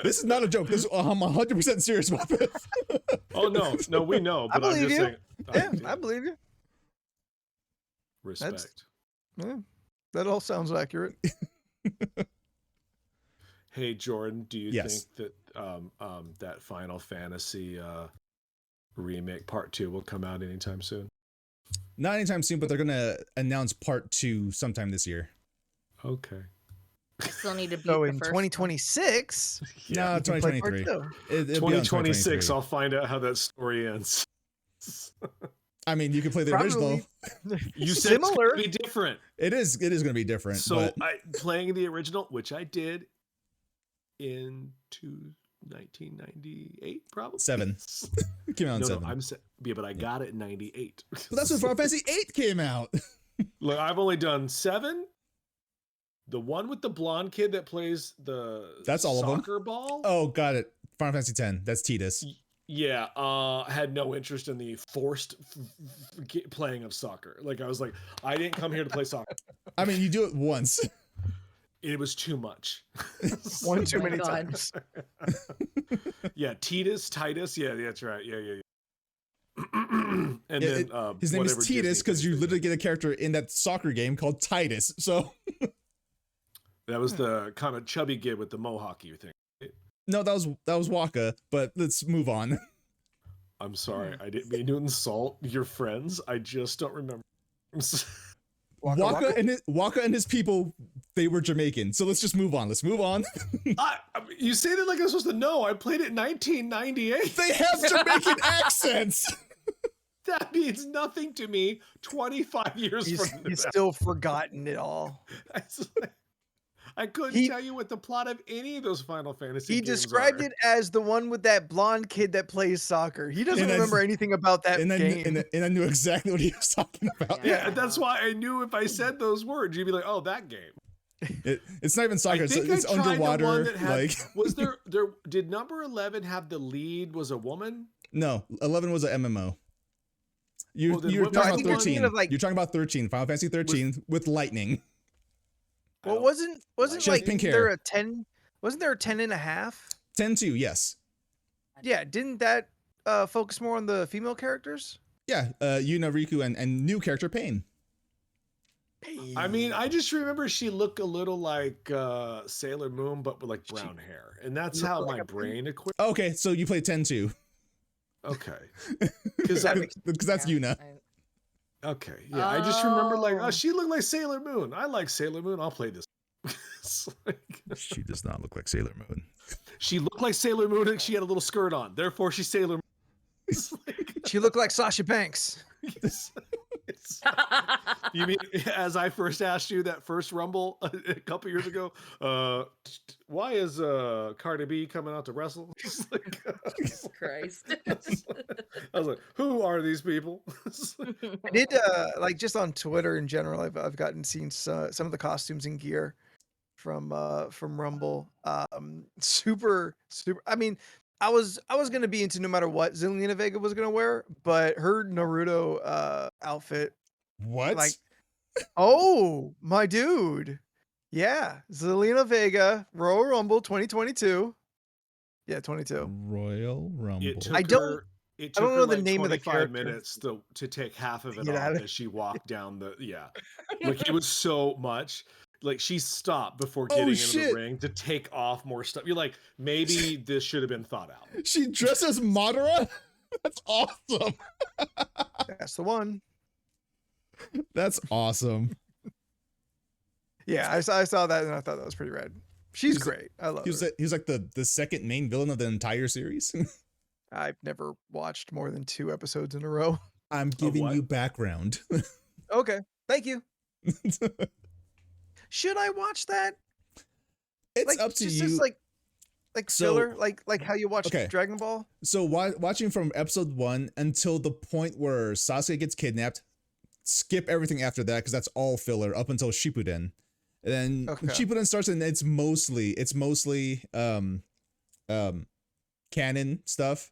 This is not a joke. This I'm 100% serious about this. Oh no, we know. I But I'm believe just you. saying. Yeah, I believe you. Respect. Yeah, that all sounds accurate. Hey Jordan, do you Yes. think that that Final Fantasy remake Part 2 will come out anytime soon? Not anytime soon, but they're gonna announce part 2 sometime this year. Okay. I still need to beat So the in first one. 2026, No, you can play part 2023. 2. It'll be on 2026, 2023. I'll find out how that story ends. I mean, you can play the original. You said it's Similar. gonna be different. It is gonna be different. So but playing the original, which I did in 1998, probably 7. It came out in No, 7. yeah, but I got it in 98. But that's when Final Fantasy 8 came out. Look, I've only done 7. The one with the blonde kid that plays the That's all of them. soccer ball. Oh, got it. Final Fantasy 10. That's Tidus. Yeah, had no interest in the forced playing of soccer. Like I was like, I didn't come here to play soccer. I mean, you do it once. It was too much. One too my many God. times. Yeah, Titus. Yeah, that's right. Yeah. And then His name is whatever Tidus Disney because you thing. literally get a character in that soccer game called Titus. So That was the kind of chubby kid with the mohawk you think. no, that was Waka. But let's move on. I'm sorry, I didn't mean to insult your friends. I just don't remember. Waka Waka and his people, they were Jamaican. So let's just move on. Let's move on. You say that like I'm supposed to know. I played it in 1998. They have Jamaican accents. That means nothing to me 25 years He's from now. still forgotten it all. I couldn't He- tell you what the plot of any of those Final Fantasy He games described are. it as the one with that blonde kid that plays soccer. He doesn't And I- remember anything about that And game. I knew exactly what he was talking about. Yeah. Yeah, that's why I knew if I said those words, you'd be like, "Oh, that game." It's not even soccer. I It's, think it's I tried underwater. the one that had. Like Was there? Did number 11 have the lead? Was a woman? no, 11 was an MMO. You're Well, then talking what was about the one? 13. Thinking of, like- You're talking about 13. Final Fantasy 13 with lightning. Well, I wasn't She has like pink there hair. a 10? Wasn't there a 10 and a half? 10-2, yes. Yeah, didn't that focus more on the female characters? Yeah, Yuna, Riku, and new character Pain. I mean, I just remember she looked a little like Sailor Moon, but with like brown hair, and that's looked how like my a brain equates. Okay, so you play 10-2. Okay, That makes- Because that's Yuna. Okay, yeah. I just remember like, oh, Oh. she looked like Sailor Moon. I like Sailor Moon. I'll play this. It's like, She does not look like Sailor Moon. she looked like Sailor Moon and she had a little skirt on. Therefore, she's Sailor Moon. It's like, She looked like Sasha Banks. it's- you mean as I first asked you that first Rumble a couple years ago? Why is Cardi B coming out to wrestle? It's like, Jesus Christ. I was like, who are these people? I did like just on Twitter in general. I've gotten seen some of the costumes and gear from Rumble. Super. I mean, I was gonna be into no matter what Zelina Vega was gonna wear, but her Naruto outfit, What? like, oh my dude, yeah, Zelina Vega Royal Rumble 2022. Yeah, 22. Royal Rumble. It took I don't- her. It I took don't her know the like name of the 25 character. minutes to take half of it Get out off of- as she walked down the like it was so much. Like she stopped before Oh, getting into shit. the ring to take off more stuff. You're like, maybe this should have been thought out. She dressed as Madara? That's awesome. That's the one. That's awesome. Yeah, I saw that and I thought that was pretty rad. She's He's- great. I love her. He was like the second main villain of the entire series. I've never watched more than 2 episodes in a row. I'm giving what? you background. Okay, thank you. Should I watch that? It's Like, up to just you. as, like So- filler, like how you watch Okay. Dragon Ball. So watching from episode 1 until the point where Sasuke gets kidnapped, skip everything after that because that's all filler up until Shippuden. And then Okay. Shippuden starts and it's mostly canon stuff.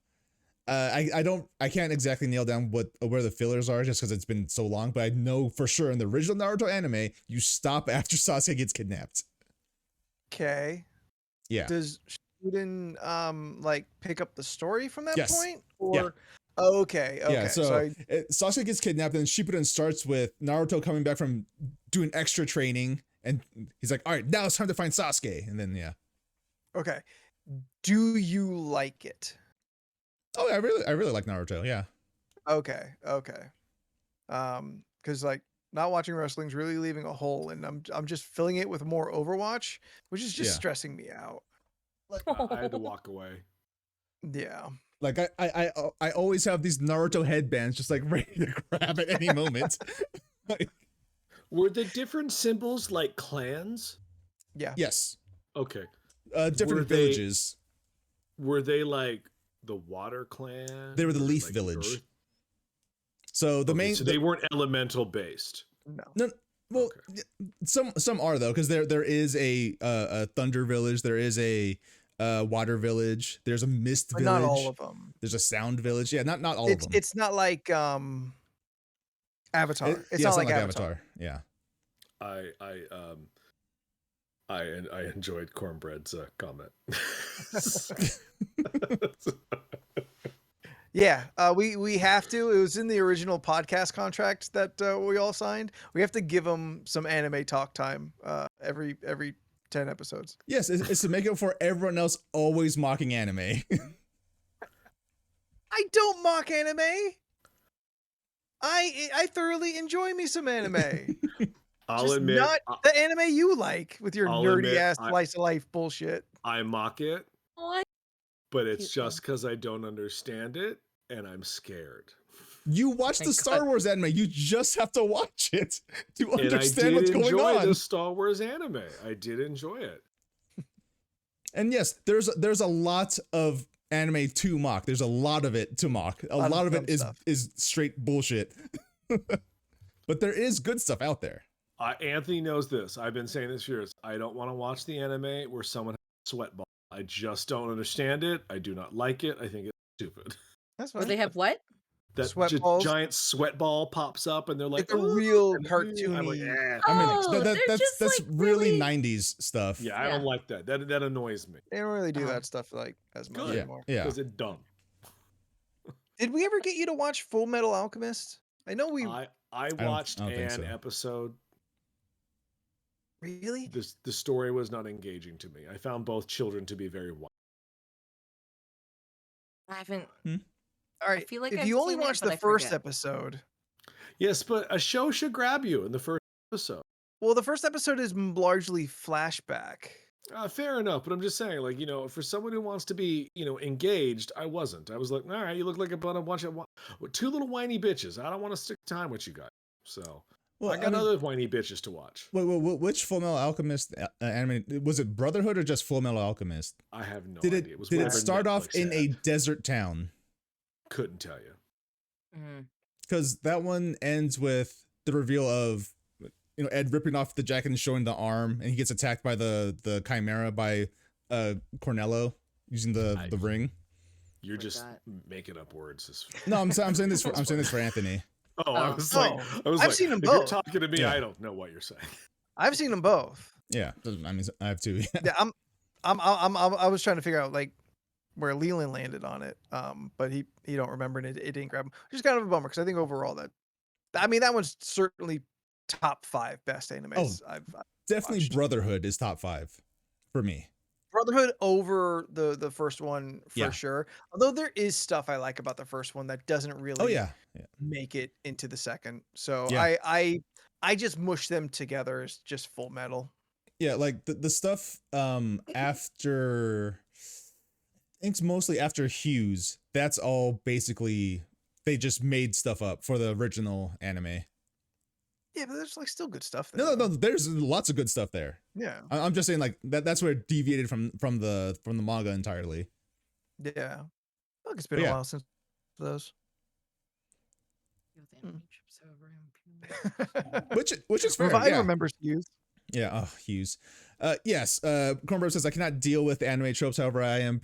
I can't exactly nail down where the fillers are just because it's been so long, but I know for sure in the original Naruto anime, you stop after Sasuke gets kidnapped. Okay. Yeah. Does Shuden like pick up the story from that Yes. point? Yeah. Or okay. Yeah, so Sasuke gets kidnapped, and Shippuden starts with Naruto coming back from doing extra training, and he's like, "All right, now it's time to find Sasuke." And then yeah, okay. Do you like it? oh, I really like Naruto. Yeah, Okay. Because like not watching wrestling's really leaving a hole, and I'm just filling it with more Overwatch, which is just Yeah. stressing me out. I had to walk away. Yeah. like I always have these Naruto headbands just like ready to grab at any moment. Like, Were the different symbols like clans? Yeah. yes, Okay. different Were they- villages. Were they like the Water Clan? They were the or, Leaf like, Village. Earth? So the Okay, main so they weren't elemental based. No. no. Well, Okay. yeah, some are though, because there is a Thunder Village, there is a Water Village, there's a Mist But Village, not all of them. there's a Sound Village. Yeah, not all of them. It's not like Avatar. It's yeah, not like Avatar. Yeah. I enjoyed Cornbread's comment. Yeah, we have to. It was in the original podcast contract that we all signed. We have to give them some anime talk time every 10 episodes. Yes, it's to make up for everyone else always mocking anime. I don't mock anime. I thoroughly enjoy me some anime. I'll Just admit, not the anime you like with your I'll nerdy admit, ass I- slice of life bullshit. I mock it, What? but it's Cute just because I don't understand it and I'm scared. You watch My the Star God. Wars anime. You just have to watch it to And I understand did what's going enjoy on. the Star Wars anime. I did enjoy it. And yes, there's a lot of anime to mock. There's a lot of it to mock. A Lot of lot of it dumb stuff. is straight bullshit. But there is good stuff out there. Anthony knows this. I've been saying this for years. I don't want to watch the anime where someone has a sweat ball. I just don't understand it. I do not like it. I think it's stupid. That's Where fine. they have what? That Sweat balls? giant sweat ball pops up and they're like, Like a "Ooh," real and I'm like, cartoony. "Eh." I mean, Oh, they're just, that's like, really really- 90s stuff. Yeah, I don't like that. That annoys me They don't really do Uh-huh. that stuff like as much Good. yeah, anymore. yeah. because it's dumb. Did we ever get you to watch Full Metal Alchemist? I know we I watched I don't think an so. episode. really. The story was not engaging to me. I found both children to be very white. I haven't. All right. feel like if I've you only seen it, watch but the I first forget. episode, Yes, but a show should grab you in the first episode. Well, the first episode is largely flashback. Fair enough, but I'm just saying, like, for someone who wants to be, engaged, I wasn't. I was like, all right, you look like a bunch of two little whiny bitches. I don't want to stick time with you guys. So Well, I got other whiny bitches to watch. Wait, which Full Metal Alchemist anime was it? Brotherhood or just Full Metal Alchemist? I have no did idea. Did it start off in a desert town? Couldn't tell you. Because that one ends with the reveal of Ed ripping off the jacket and showing the arm, and he gets attacked by the chimera by Cornello using the ring. You're just making up words. No, I'm saying this for Anthony. Oh, I was I've seen them if both. you're talking to me, Yeah. I don't know what you're saying. I've seen them both. Yeah, I mean, I have two. Yeah, I was trying to figure out like where Leland landed on it, but he don't remember, and it didn't grab him, which is kind of a bummer because I think overall that one's certainly top 5 best animes I've Definitely watched. Brotherhood is top 5 for me. Brotherhood over the first one for Yeah. sure. Although there is stuff I like about the first one that doesn't really make it into the second. So Yeah. I just mush them together as just Full Metal. Yeah, like the stuff after, I think it's mostly after Hughes. That's all basically they just made stuff up for the original anime. Yeah, but there's like still good stuff there. No, there's lots of good stuff there. Yeah. I'm just saying like that's where it deviated from the manga entirely. Yeah. Look, it's been a while since those. Which is fair. Revine remembers Hughes. Yeah, Hughes. Yes, Cornbread says I cannot deal with anime tropes. However, I am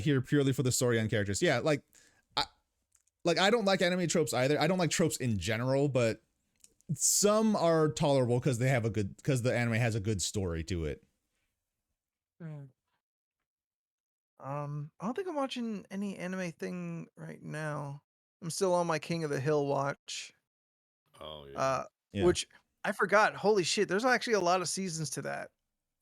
here purely for the story and characters. Yeah, I don't like anime tropes either. I don't like tropes in general, but some are tolerable because the anime has a good story to it. I don't think I'm watching any anime thing right now. I'm still on my King of the Hill watch. Oh yeah. Which I forgot. Holy shit! There's actually a lot of seasons to that.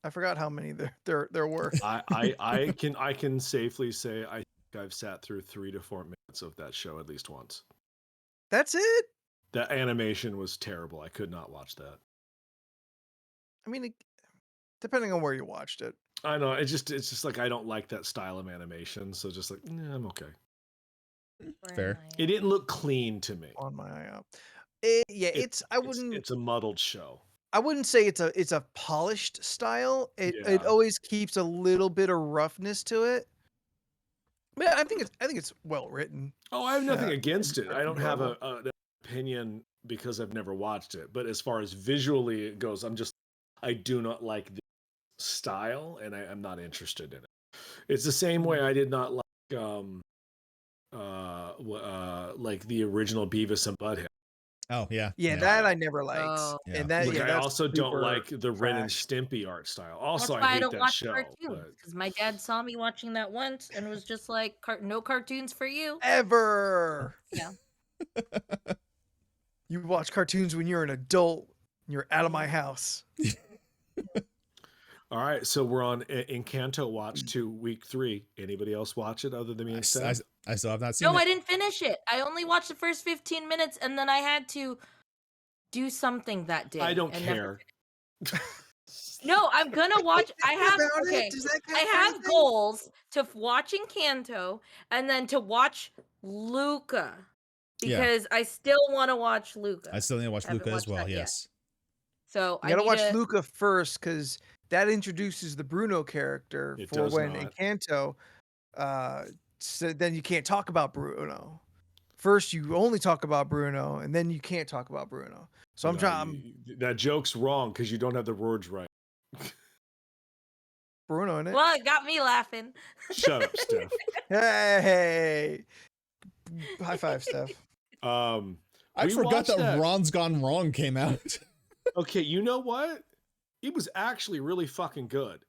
I forgot how many there were. I can safely say I think I've sat through 3 to 4 minutes of that show at least once. That's it. That animation was terrible. I could not watch that. I mean, depending on where you watched it. I know. It's just like I don't like that style of animation. So just like, I'm okay. Fair. It didn't look clean to me. On my eye out. It's a muddled show. I wouldn't say it's a polished style. It always keeps a little bit of roughness to it. But I think it's well written. Oh, I have nothing against it. I don't have an opinion because I've never watched it. But as far as visually it goes, I do not like the style, and I'm not interested in it. It's the same way I did not like like the original Beavis and Butthead. Oh yeah. That I never liked. Oh. And that I also don't super like the Ren and trash. Stimpy art style. Also, That's why I hate don't that watch show. cartoons, because my dad saw me watching that once and was just like, "No cartoons for you." Ever. Yeah. You watch cartoons when you're an adult. You're out of my house. All right, so we're on Encanto watch 2, week 3. Anybody else watch it other than me and Steph? I still have not seen No, it. I didn't finish it. I only watched the first 15 minutes, and then I had to do something that day. I don't and care. No, I'm gonna watch. I have have goals to watch Encanto and then to watch Luca because I still want to watch Luca. I still need to watch Haven't Luca as watched well. that yet. Yes. So You gotta I watch need to, Luca first because that introduces the Bruno character It for does when not. Encanto. So then you can't talk about Bruno. First, you only talk about Bruno, and then you can't talk about Bruno. So I'm trying. That joke's wrong because you don't have the words right. Bruno in it. Well, it got me laughing. Shut up, Steph. Hey, high five, Steph. I We forgot watched that Ron's Gone Wrong came out. Okay, you know what? It was actually really fucking good.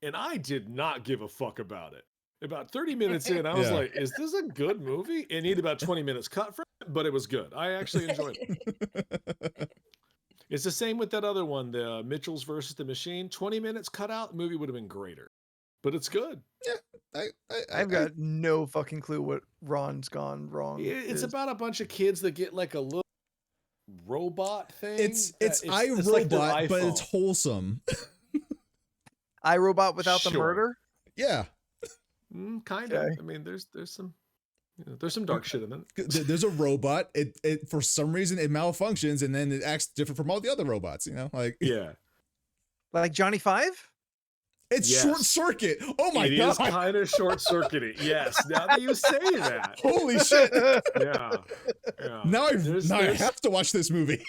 And I did not give a fuck about it. About 30 minutes in, I was like, is this a good movie? It needed about 20 minutes cut for it, but it was good. I actually enjoyed it. It's the same with that other one, the Mitchells versus the Machine. 20 minutes cut out, the movie would have been greater. But it's good. Yeah, I've got no fucking clue what Ron's Gone Wrong It's is. about a bunch of kids that get like a little robot thing. It's like their iRobot, but it's iPhone. wholesome. iRobot without the Sure. murder. Yeah. Kind of. Okay. I mean, there's some there's some dark shit in it. There's a robot. It for some reason it malfunctions and then it acts different from all the other robots. You know, like Yeah. Like Johnny Five? it's Yes. short circuit. Oh my It god! is kind of short circuiting. Yes. Now that you say that. Holy shit! Yeah. Yeah. Now I There's- now I there's- have to watch this movie.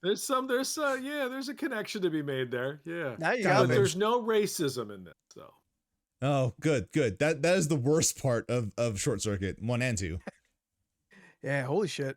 There's a connection to be made there. Yeah. Now you God, got But me. there's no racism in this, though. Oh, good. That is the worst part of Short Circuit 1 and 2. Yeah, holy shit.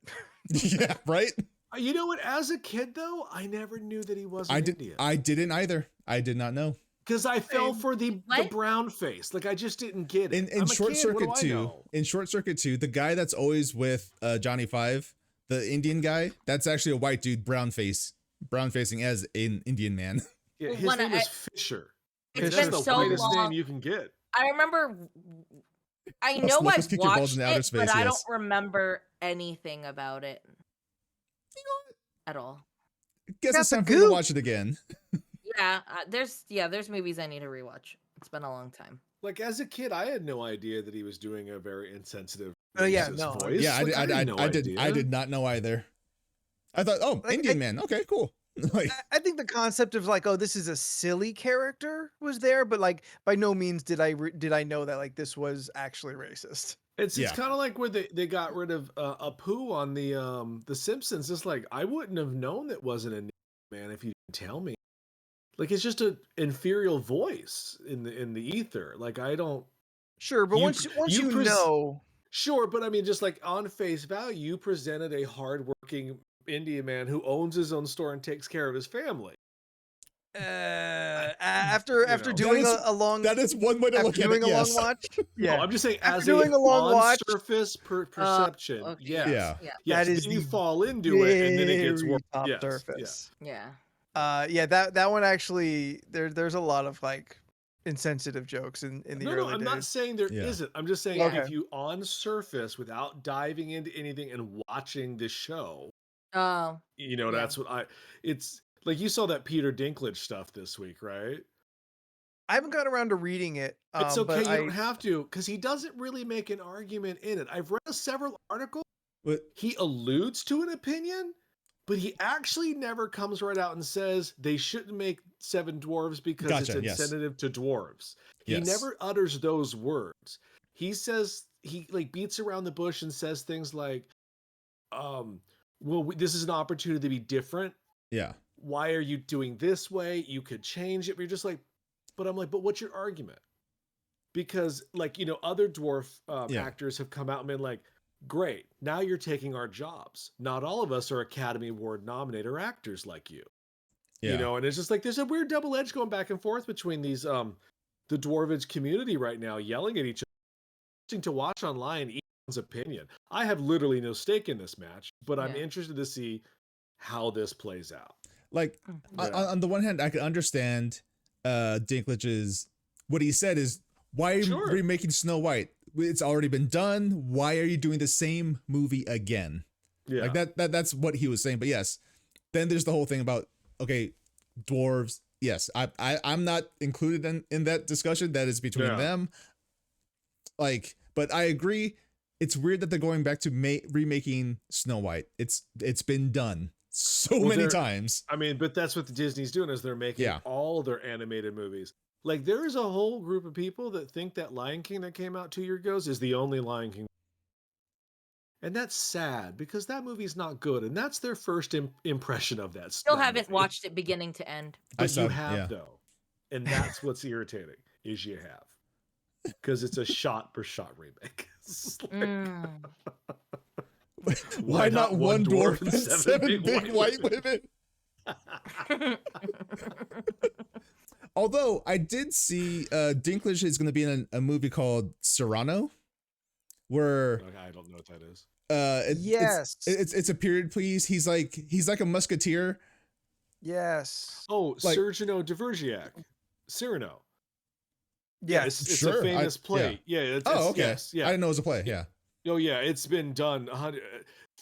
Yeah, right. You know what? As a kid, though, I never knew that he wasn't Indian. I didn't either. I did not know. Because I fell for the What? brown face. Like I just didn't get it. In I'm a Short kid, what Circuit do I 2, know? in Short Circuit 2, the guy that's always with Johnny Five, the Indian guy, that's actually a white dude, brown facing as an Indian man. Yeah, Well, his one, name is Fisher. It's That's been the so whitest long. name you can get. I remember. I Let's know look, I've let's kick your balls watched into outer it, space, but I don't yes. remember anything about it. At all. Guess Got it's the time for you to goop. watch it again. Yeah, there's movies I need to rewatch. It's been a long time. Like as a kid, I had no idea that he was doing a very insensitive Oh, yeah, racist no. voice. Yeah, Like, had no I idea. did not know either. I thought, oh, Like, Indian man. Okay, cool. Like, I think the concept of like, oh, this is a silly character was there, but like by no means did I know that like this was actually racist. It's Yeah. kind of like where they got rid of Apu on the Simpsons. It's like I wouldn't have known that wasn't a man if you didn't tell me. Like it's just an inferior voice in the ether. Like I don't. Sure, but You once pr- you you pres- know, Sure, but I mean, just like on face value, you presented a hardworking Indian man who owns his own store and takes care of his family. after know. doing That is- a long that is one way to after look at doing it. a Yes. long watch, yeah, No, I'm just saying, After as doing a long watch- on-surface perception, Okay. yes. Yeah. Yeah. Yes, That is then you the fall into it, and then it gets very worse. top Yes, yeah. surface. Yeah. Yeah, that one actually there's a lot of like insensitive jokes in the No, early I'm days. not saying there Yeah. not I'm just saying Yeah. if you on surface without diving into anything and watching the show, Oh. Yeah. that's what it's like you saw that Peter Dinklage stuff this week, right? I haven't got around to reading it. It's okay, but you I, don't have to, because he doesn't really make an argument in it. I've read several articles. But He alludes to an opinion, but he actually never comes right out and says they shouldn't make seven dwarves because Gotcha, it's yes. insensitive to dwarves. He Yes. never utters those words. He says he like beats around the bush and says things like, this is an opportunity to be different. yeah. Why are you doing this way? You could change it. But you're just like, but I'm like, but what's your argument? Because like, other dwarf Yeah. actors have come out and been like, great, now you're taking our jobs. Not all of us are Academy Award nominator actors like you. Yeah. And it's just like there's a weird double edge going back and forth between these the dwarvage community right now yelling at each other, to watch online each one's opinion. I have literally no stake in this match, but I'm Yeah. interested to see how this plays out. Like Yeah. on the one hand, I can understand Dinklage's what he said is, why are you Sure. remaking Snow White? It's already been done. Why are you doing the same movie again? Yeah. Like that's what he was saying. But yes, then there's the whole thing about, okay, dwarves. Yes, I'm not included in that discussion. That is between Yeah. them. Like, but I agree. It's weird that they're going back to remaking Snow White. It's been done so Well, many they're- times. I mean, but that's what the Disney's doing is they're making Yeah. all their animated movies. Like there is a whole group of people that think that Lion King that came out 2 years ago is the only Lion King. And that's sad because that movie's not good. And that's their first impression of that. Still that haven't movie. watched it beginning to end. I But saw- you have yeah. though. And that's what's irritating is you have. Because it's a shot per shot remake. It's like, Mm. Why not one dwarf and seven big white women? Although I did see Dinklage is going to be in a movie called Cyrano, where I don't know what that is. Yes. it's a period piece. He's like a musketeer. yes. Oh, Like- Sergio Dvorak. Cyrano. Yes. It's Sure, a famous yeah. play. Yeah. It's, Oh, okay. Yes, yeah. I didn't know it was a play. Yeah. Oh yeah, it's been done.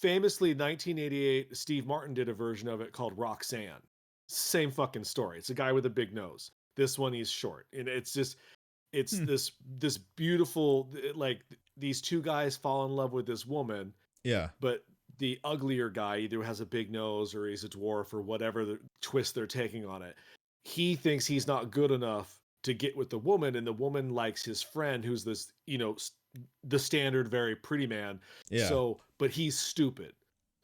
famously, 1988, Steve Martin did a version of it called Roxanne. Same fucking story. It's a guy with a big nose. This one, he's short, and it's this beautiful, like, these two guys fall in love with this woman. Yeah. But the uglier guy either has a big nose or he's a dwarf or whatever the twist they're taking on it. He thinks he's not good enough to get with the woman, and the woman likes his friend who's this, the standard very pretty man. Yeah. So, but he's stupid.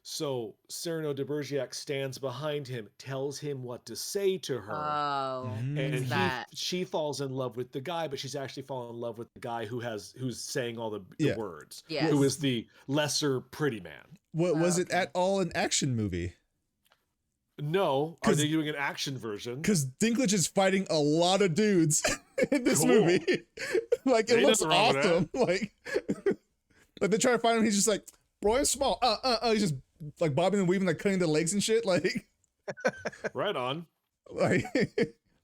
So Cyrano de Bergerac stands behind him, tells him what to say to her. Oh, Mm. it's And that. she falls in love with the guy, but she's actually falling in love with the guy who's saying all the Yeah. words. Yes. Who is the lesser pretty man. What was it Okay. at all an action movie? No, are 'Cause- they doing an action version? Because Dinklage is fighting a lot of dudes in this Cool. movie. Like, it Ain't looks nothing wrong with awesome. Like, but they try to find him. He's just like, bro, I'm small. He's just like bobbing and weaving, like cutting the legs and shit. Like, Right on. like,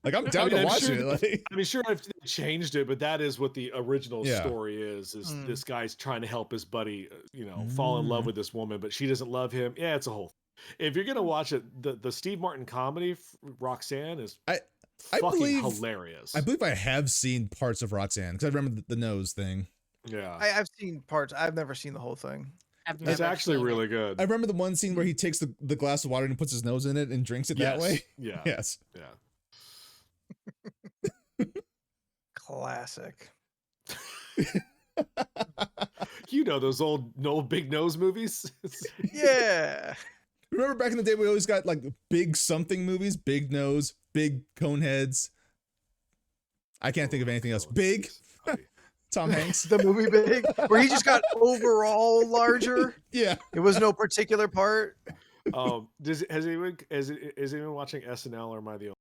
like I'm down to I'm watch sure, it. Like, I mean, sure, I've changed it, but that is what the original Yeah. story is. Mm. This guy's trying to help his buddy, fall in love with this woman, but she doesn't love him. Yeah, it's a whole. If you're gonna watch it, the Steve Martin comedy Roxanne is I fucking believe- hilarious. I believe I have seen parts of Roxanne because I remember the nose thing. Yeah, I've seen parts. I've never seen the whole thing. I've it's never actually seen it. really good. I remember the one scene where he takes the glass of water and puts his nose in it and drinks it that Yes. way. Yeah, Yes. yeah. Classic. Those old big nose movies. Yeah. Remember back in the day, we always got like big something movies, big nose, big cone heads. I can't think of anything else. Big Tom Hanks. The movie Big, where he just got overall larger. Yeah. It was no particular part. Is anyone watching SNL, or am I the only?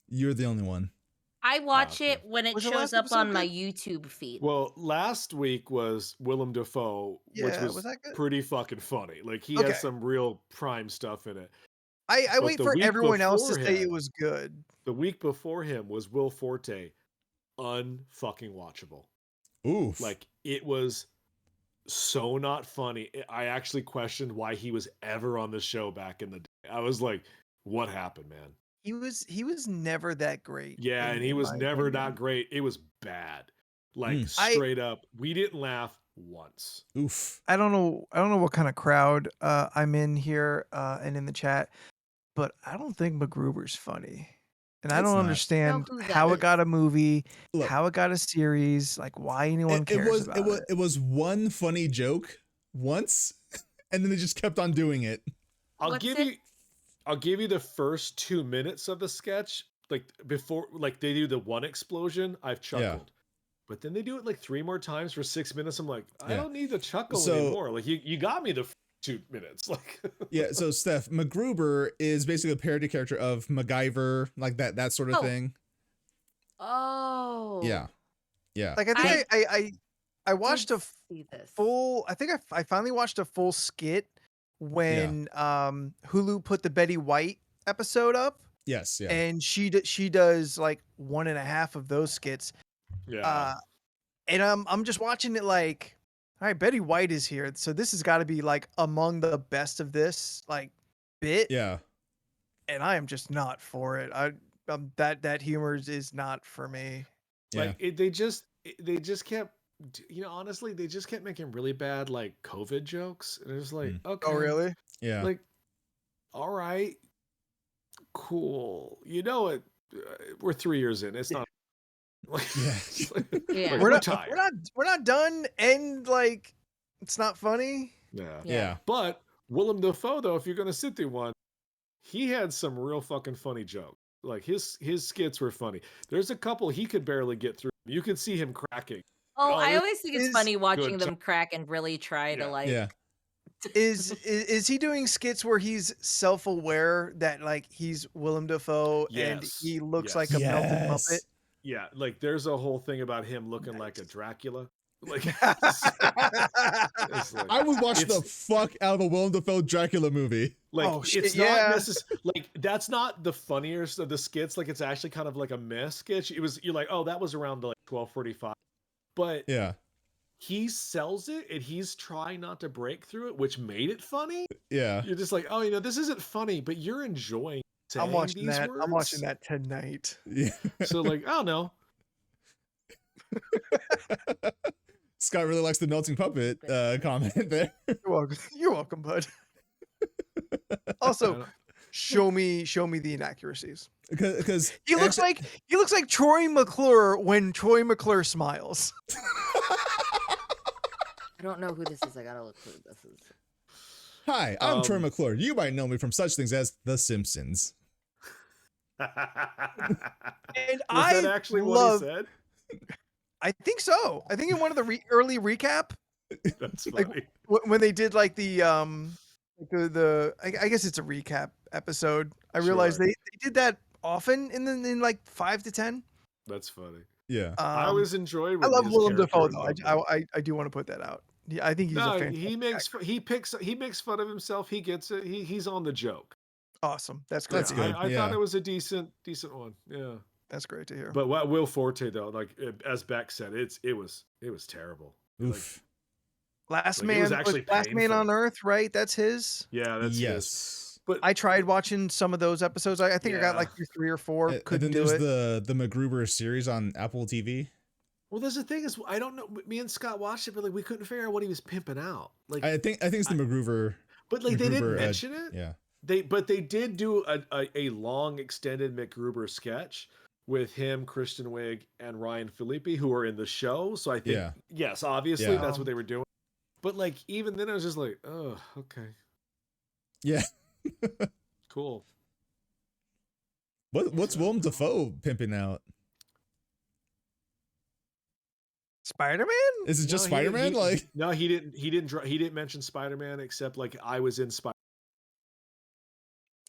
You're the only one. I watch okay. it when it Was the shows last up episode on my good? YouTube feed. Well, last week was Willem Dafoe, which Yeah, was was that good? pretty fucking funny. Like, he Okay. has some real prime stuff in it. I But wait the for week everyone else to say beforehand- it was good. The week before him was Will Forte, unfucking watchable. Oof. Like, it was so not funny. I actually questioned why he was ever on the show back in the day. I was like, what happened, man? He was never that great. Yeah, and he in was my never opinion. not great. It was bad. Like, Mm. straight up, we didn't laugh once. Oof. I don't know what kind of crowd I'm in here and in the chat, but I don't think MacGruber's funny. And I It's don't not. understand Know who how that it got a movie, Look. how it got a series, like why anyone cares about it. It was one funny joke once, and then they just kept on doing it. What's it? I'll give you the first 2 minutes of the sketch. Like, before, like, they do the one explosion, I've chuckled. But then they do it like 3 more times for 6 minutes. I'm like, I Yeah. don't need to chuckle So- anymore. Like, you got me the 2 minutes. Like, Yeah, so Steph, MacGruber is basically a parody character of MacGyver, like that sort of Oh. thing. Oh. Yeah. Yeah. Like I think I watched a see this. full. I think I finally watched a full skit when Hulu put the Betty White episode up, Yes, yeah. and she does like 1.5 of those skits. yeah. And I'm just watching it like, all right, Betty White is here, so this has got to be like among the best of this like bit. Yeah. And I am just not for it. That humor is not for me. Yeah. Like, they just kept, honestly, they just kept making really bad, like, COVID jokes. And it was like, okay. Oh really? Yeah. Like, all right, cool. We're 3 years in. It's not. Like, Yeah. it's like- Yeah. like, We're tired. not done, and like it's not funny. Yeah. Yeah. But Willem Dafoe, though, if you're gonna sit through one, he had some real fucking funny jokes. Like, his skits were funny. There's a couple he could barely get through. You could see him cracking. Oh, Oh, I this always think it's is funny watching good them crack and really try to Yeah. like. Yeah. Is he doing skits where he's self-aware that like he's Willem Dafoe and Yes, he looks yes. like a melted Yes. Muppet? Yeah, like, there's a whole thing about him looking like a Dracula. Like, it's like, I would watch the It's- fuck out of a Willem Dafoe Dracula movie. like, Oh, shit, it's yeah. not necessarily, like, that's not the funniest of the skits. Like, it's actually kind of like a mess sketch. You're like, oh, that was around like 12:45, but Yeah. he sells it and he's trying not to break through it, which made it funny. Yeah. You're just like, oh, this isn't funny, but you're enjoying saying I'm watching these that. words. I'm watching that tonight. Yeah. So like, I don't know. Scott really likes the melting puppet comment there. You're welcome. You're welcome, bud. Also, show me the inaccuracies. Because He looks like Troy McClure when Troy McClure smiles. I don't know who this is. I gotta look who this is. Hi, I'm Troy McClure. You might know me from such things as The Simpsons. And Was that actually what he said? I think so. I think in one of the early recap, That's funny. like when they did like the I guess it's a recap episode. I realized they did that often in like 5 to 10. That's funny. Yeah. I always enjoyed. I love his Willem Dafoe character though. I do want to put that out. Yeah, I think he's a fantastic he makes fun of himself. He gets it. He's on the joke. Awesome. That's great. That's good. I thought it was a decent one. Yeah. That's great to hear. But what Will Forte though, like as Beck said, it was terrible. Oof. Last like, it was Man, actually Last Man on Earth, right? That's his. Yeah, that's his. Yes. But I tried watching some of those episodes. I think I got like 3 or 4. And Couldn't then do there's it. the MacGruber series on Apple TV. well, there's the thing is, I don't know. Me and Scott watched it, but like we couldn't figure out what he was pimping out. Like I think it's the MacGruber. but like they didn't MacGruber, mention it. Yeah. They did do a long extended MacGruber sketch with him, Kristen Wiig, and Ryan Phillippe, who are in the show. So I think yes, obviously Yeah. that's what they were doing. But like even then, I was just like, oh, okay, Yeah. cool. What's Willem Dafoe pimping out? Spider-Man? Is it just No, Spider-Man? Like no, he didn't mention Spider-Man except like I was in Spider.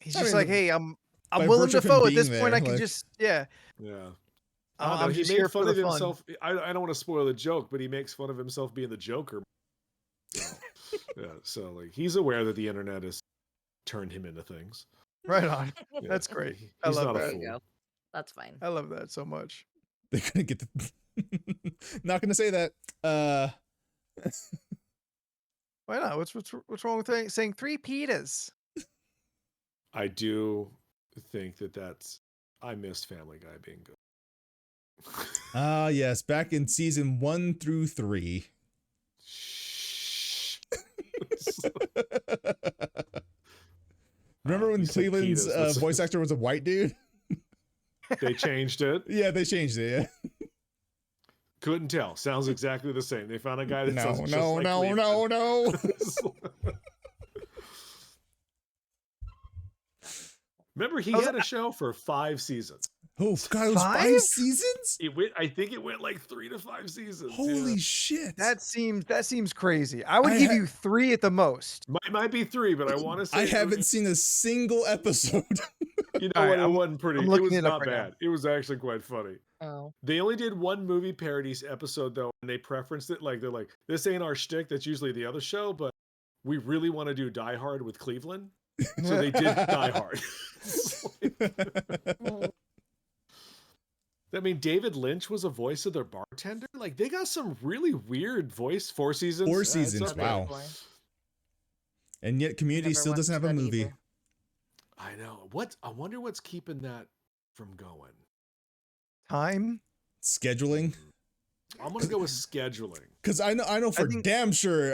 He's I just mean, like, hey, I'm by Willem virtue of him Dafoe. At this being point, there, I can like- just yeah. Yeah. I don't know, I'm he just made here fun for of the fun. himself. I don't want to spoil the joke, but he makes fun of himself being the Joker. So, yeah, so like he's aware that the internet has turned him into things. Right on. Yeah, That's great. he's I love not a that. There you fool. go. That's fine. I love that so much. they're gonna get the not gonna say that. Why not? What's wrong with saying 3 pitas? I do think that's. I missed Family Guy being good. Yes, back in season 1 through 3. Shh. Remember when you said Cleveland's Petas, that's- voice actor was a white dude? They changed it. Yeah, they changed it. Couldn't tell. Sounds exactly the same. They found a guy that Yeah. sounds just No, like no, Cleveland. no, no. Remember, he had a show for 5 seasons. Oh God, it was 5 5? seasons? I think it went like 3 to 5 seasons. Holy yeah. shit. That seems crazy. I would I give ha- you 3 at the most. Might be 3, but I want to say I haven't seen a single episode. You know All right, what? It I'm- wasn't pretty. I'm It looking was it up not right now. bad. It was actually quite funny. Oh. They only did one movie parodies episode though, and they preferenced it like they're like, this ain't our shtick. That's usually the other show, but we really want to do Die Hard with Cleveland, so they did Die Hard. I mean, David Lynch was a voice of their bartender. Like they got some really weird voice. 4 seasons. 4 it's seasons, up there. wow. And yet Community Never still doesn't have watched a that movie. either. I know. I wonder what's keeping that from going. Time? Scheduling. I'm gonna go with scheduling. Because I know for think- damn sure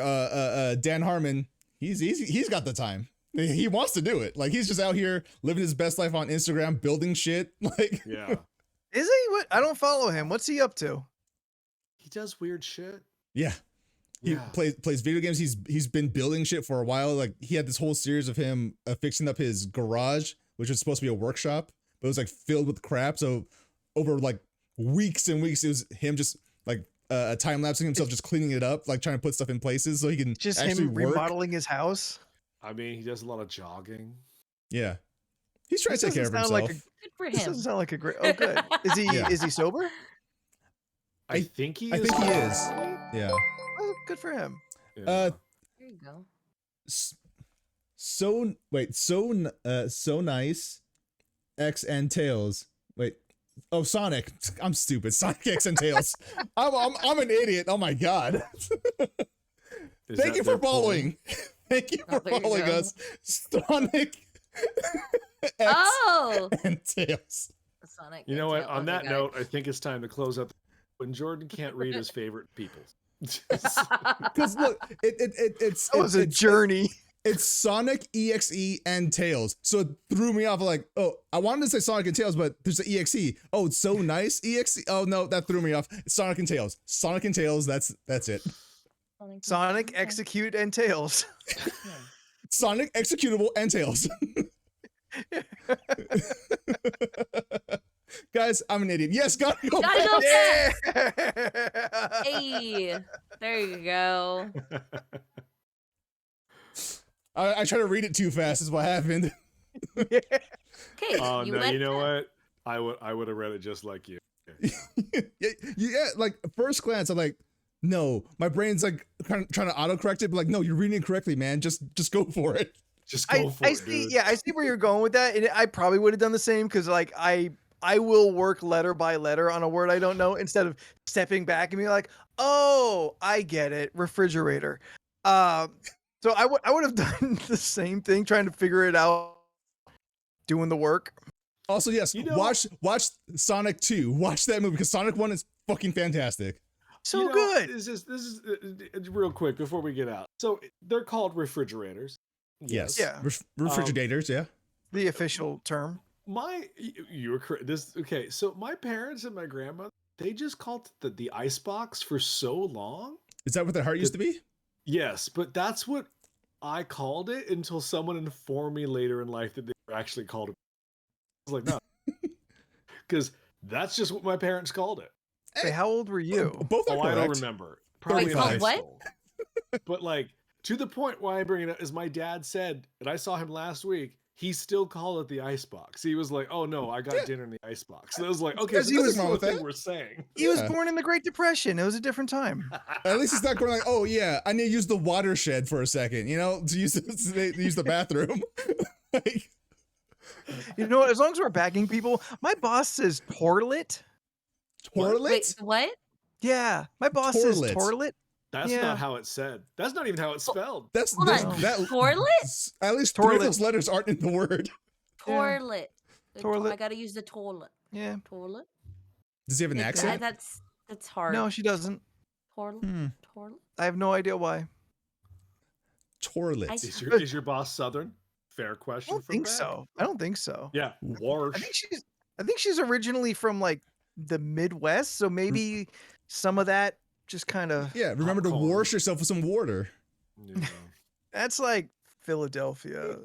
Dan Harmon, he's got the time. He wants to do it. Like he's just out here living his best life on Instagram, building shit. Like Yeah, Is he? What? I don't follow him. What's he up to? he does weird shit. yeah. He Yeah. plays video games. He's been building shit for a while. Like he had this whole series of him fixing up his garage, which was supposed to be a workshop, but it was like filled with crap. So over like weeks and weeks, it was him just like time lapsing himself, just cleaning it up, like trying to put stuff in places so he can Just actually him work. remodeling his house? I mean, he does a lot of jogging. Yeah, he's trying This to take care of doesn't sound himself. like Good for This him. doesn't sound like a great. Oh, good. Yeah. Is he sober? I think he I is. think he is. Yeah. Oh, good for him. Yeah. There you go. So nice. X and Tails. Wait, Oh, Sonic. I'm stupid. Sonic X and Tails. I'm an idiot. Oh my god. Thank you for following. Thank you for there you following go. us. Sonic X Oh, and Tails. Sonic. You know and what? Tails. On Okay, that got note, I think it's time to close up. When Jordan can't read his favorite peoples. it. Because look, it's That was a journey. It's Sonic, EXE, and Tails. So it threw me off. Like, oh, I wanted to say Sonic and Tails, but there's an EXE. Oh, it's so nice, EXE. Oh no, that threw me off. It's Sonic and Tails. Sonic and Tails. That's it. Sonic, Execute, and Tails. Sonic, executable, and Tails. Guys, I'm an idiot. Yes, gotta go. Gotta go Yeah. Hey, there you go. I try to read it too fast. Is what happened. Okay. Oh you no, went you know fast. what? I would have read it just like you. yeah, like first glance, I'm like, no. My brain's like kind of trying to autocorrect it, but like, no, you're reading it correctly, man. Just go for it. Just go for I it, see. dude. Yeah, I see where you're going with that, and I probably would have done the same because, like, I will work letter by letter on a word I don't know instead of stepping back and being like, "Oh, I get it, refrigerator." So I would have done the same thing, trying to figure it out, doing the work. Also, yes, You know- watch Sonic 2. Watch that movie because Sonic 1 is fucking fantastic. So You know, good. This is real quick before we get out. So they're called refrigerators. Yes. Yeah. Refrigerators, yeah. The official term. You were correct. Okay. So my parents and my grandmother, they just called it the ice box for so long. Is that what the heart used to be? Yes, but that's what I called it until someone informed me later in life that they were actually called it. I was like, no, because that's just what my parents called it. Hey, how old were you? Both are Oh, correct. I don't remember. Probably in high 35. What? school. But like to the point why I bring it up is my dad said, and I saw him last week. He still called it the icebox. He was like, "Oh no, I got dinner in the icebox." And I was like, "Okay, There's so this nothing is wrong the with thing that. we're saying." He was Yeah. born in the Great Depression. It was a different time. At least it's not going like, oh yeah, I need to use the watershed for a second, you know, to use the bathroom. Like, You know what? As long as we're backing people, my boss says toilet. toilet? Wait, what? Yeah, my boss Toilet. says toilet. That's Yeah. not how it's said. That's not even how it's spelled. That's Hold on. that. Toilet? At least three of Toilet. those letters aren't in the word. Toilet. Toilet. I gotta use the toilet. Yeah. Toilet. Does he have an accent? That's hard. No, she doesn't. Toilet. Hmm. Toilet. I have no idea why. Toilet. I- Is your boss Southern? Fair I question. don't from think Beck. so. I don't think so. Yeah, Warsh. I think she's originally from like the Midwest, so maybe some of that just kind of Yeah, remember to Popcorn. wash yourself with some water. Yeah. that's like Philadelphia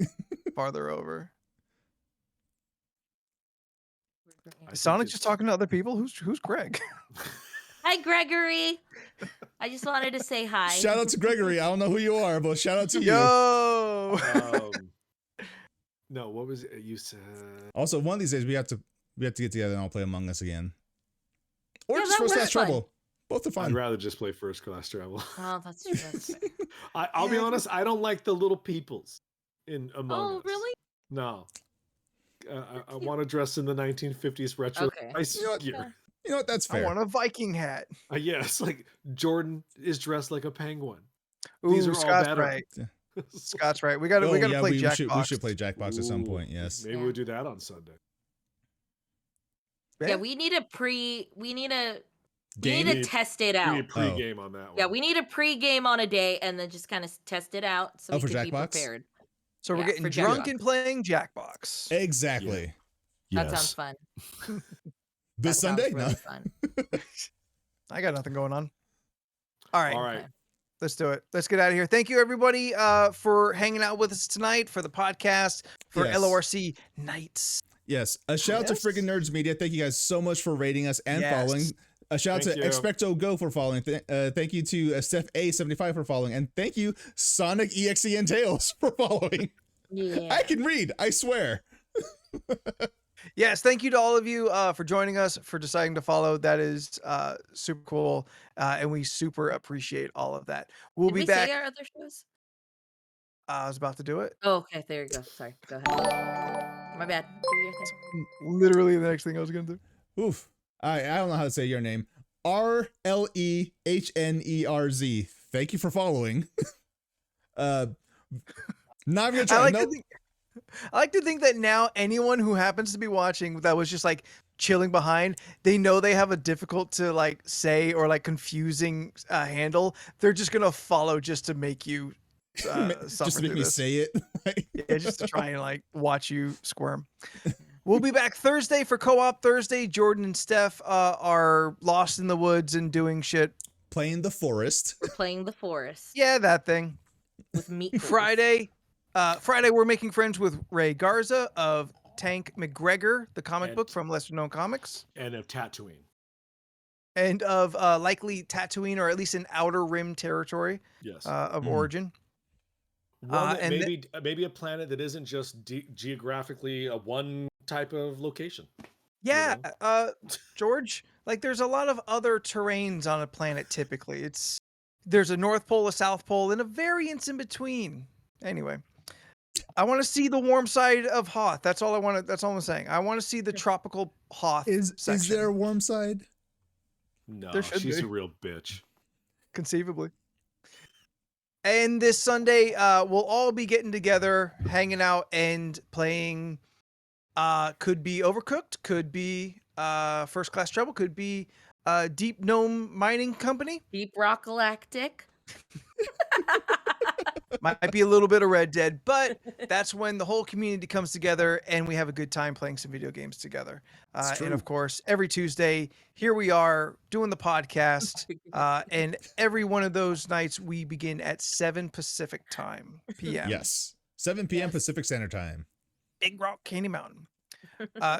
farther over. I Is Sonic think just it's- talking to other people? Who's Greg? Hi, Gregory. I just wanted to say hi. Shout out to Gregory. I don't know who you are, but shout out to you. Yo. No, what was it you said? Also, one of these days we have to get together and all play Among Us again. Or Yeah, just that First Class was fun. Trouble. Both are I'd fun. rather just play First Class Travel. Oh, that's true. That's fair. I'll be honest, I don't like the little peoples in Among Oh, Us. really? No. I want to dress in the 1950s retro Okay. ice You know what? gear. You know what? That's I fair. want a Viking hat. Yes, like Jordan is dressed like a penguin. Ooh, These are all Scott's better. right. Scott's right. We gotta Oh, play we Jackbox. should play Jackbox at some Ooh, point. Yes. Maybe Yeah. we'll do that on Sunday. Yeah, we need to Game? test it We out. need pre-game on that one. Yeah, we need a pre-game on a day and then just kind of test it out so Oh, we for can be Jackbox? prepared. So we're Yeah, getting for drunk Jackbox. and playing Jackbox. Exactly. That sounds fun. This That sounds Sunday? really No. fun. I got nothing going on. All right. All right. Okay. Let's do it. Let's get out of here. Thank you, everybody, for hanging out with us tonight for the podcast for Yes. LoRC Nights. Yes. A shout out to Yes. Freaking Nerds Media. Thank you guys so much for rating us and Yes. following. A shout out Thank to you. Expecto Go for following. Thank you to Steph A75 for following. And thank you, Sonic EXE and Tails, for following. Yeah. I can read, I swear. Yes, thank you to all of you for joining us, for deciding to follow. That is super cool, and we super appreciate all of that. We'll Did be we back. say our other shows? I was about to do it. Oh, okay. There you go. Sorry. Go ahead. My bad. Do your thing. Literally the next thing I was going to do. Oof. I don't know how to say your name. RLEHNERZ. Thank you for following. Not even gonna try. I like to think that now anyone who happens to be watching that was just like chilling behind, they know they have a difficult to like say or like confusing handle. They're just gonna follow just to make you suffer just to make through me this. say it. Yeah, just to try and like watch you squirm. We'll be back Thursday for Co-op Thursday. Jordan and Steph are lost in the woods and doing shit. Playing the forest. We're playing the forest Yeah, that thing. with meat. Friday, we're making friends with Ray Garza of Tank McGregor, the comic book from Lesser Known Comics, and of Tatooine, and of likely Tatooine, or at least an Outer Rim territory. Yes. Of origin. One that maybe a planet that isn't just geographically a one type of location. Yeah, George, like there's a lot of other terrains on a planet typically. There's a North Pole, a South Pole, and a variance in between. Anyway, I want to see the warm side of Hoth. That's all I want to. That's all I'm saying. I want to see the tropical Hoth. Is section. there a warm side? No, There should she's be. a real bitch. Conceivably. And this Sunday, we'll all be getting together, hanging out, and playing. Could be Overcooked, could be First Class Trouble, could be Deep Gnome Mining Company. Deep Rock Galactic. Might be a little bit of Red Dead, but that's when the whole community comes together and we have a good time playing some video games together. And of course, every Tuesday, here we are doing the podcast. And every one of those nights, we begin at 7 Pacific time, PM. Yes. 7 p.m. Pacific Standard Time. Big Rock Candy Mountain.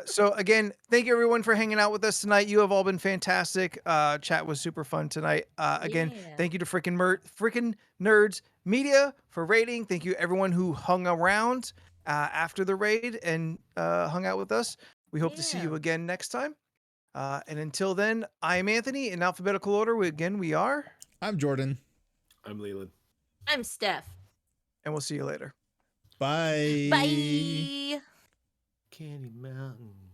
So again, thank you everyone for hanging out with us tonight. You have all been fantastic. Chat was super fun tonight. Again, thank you to freaking Nerds Media for rating. Thank you everyone who hung around after the raid and hung out with us. We hope to see you again next time. And until then, I'm Anthony in alphabetical order. We are. I'm Jordan. I'm Leland. I'm Steph. And we'll see you later. Bye. Bye. Candy Mountain.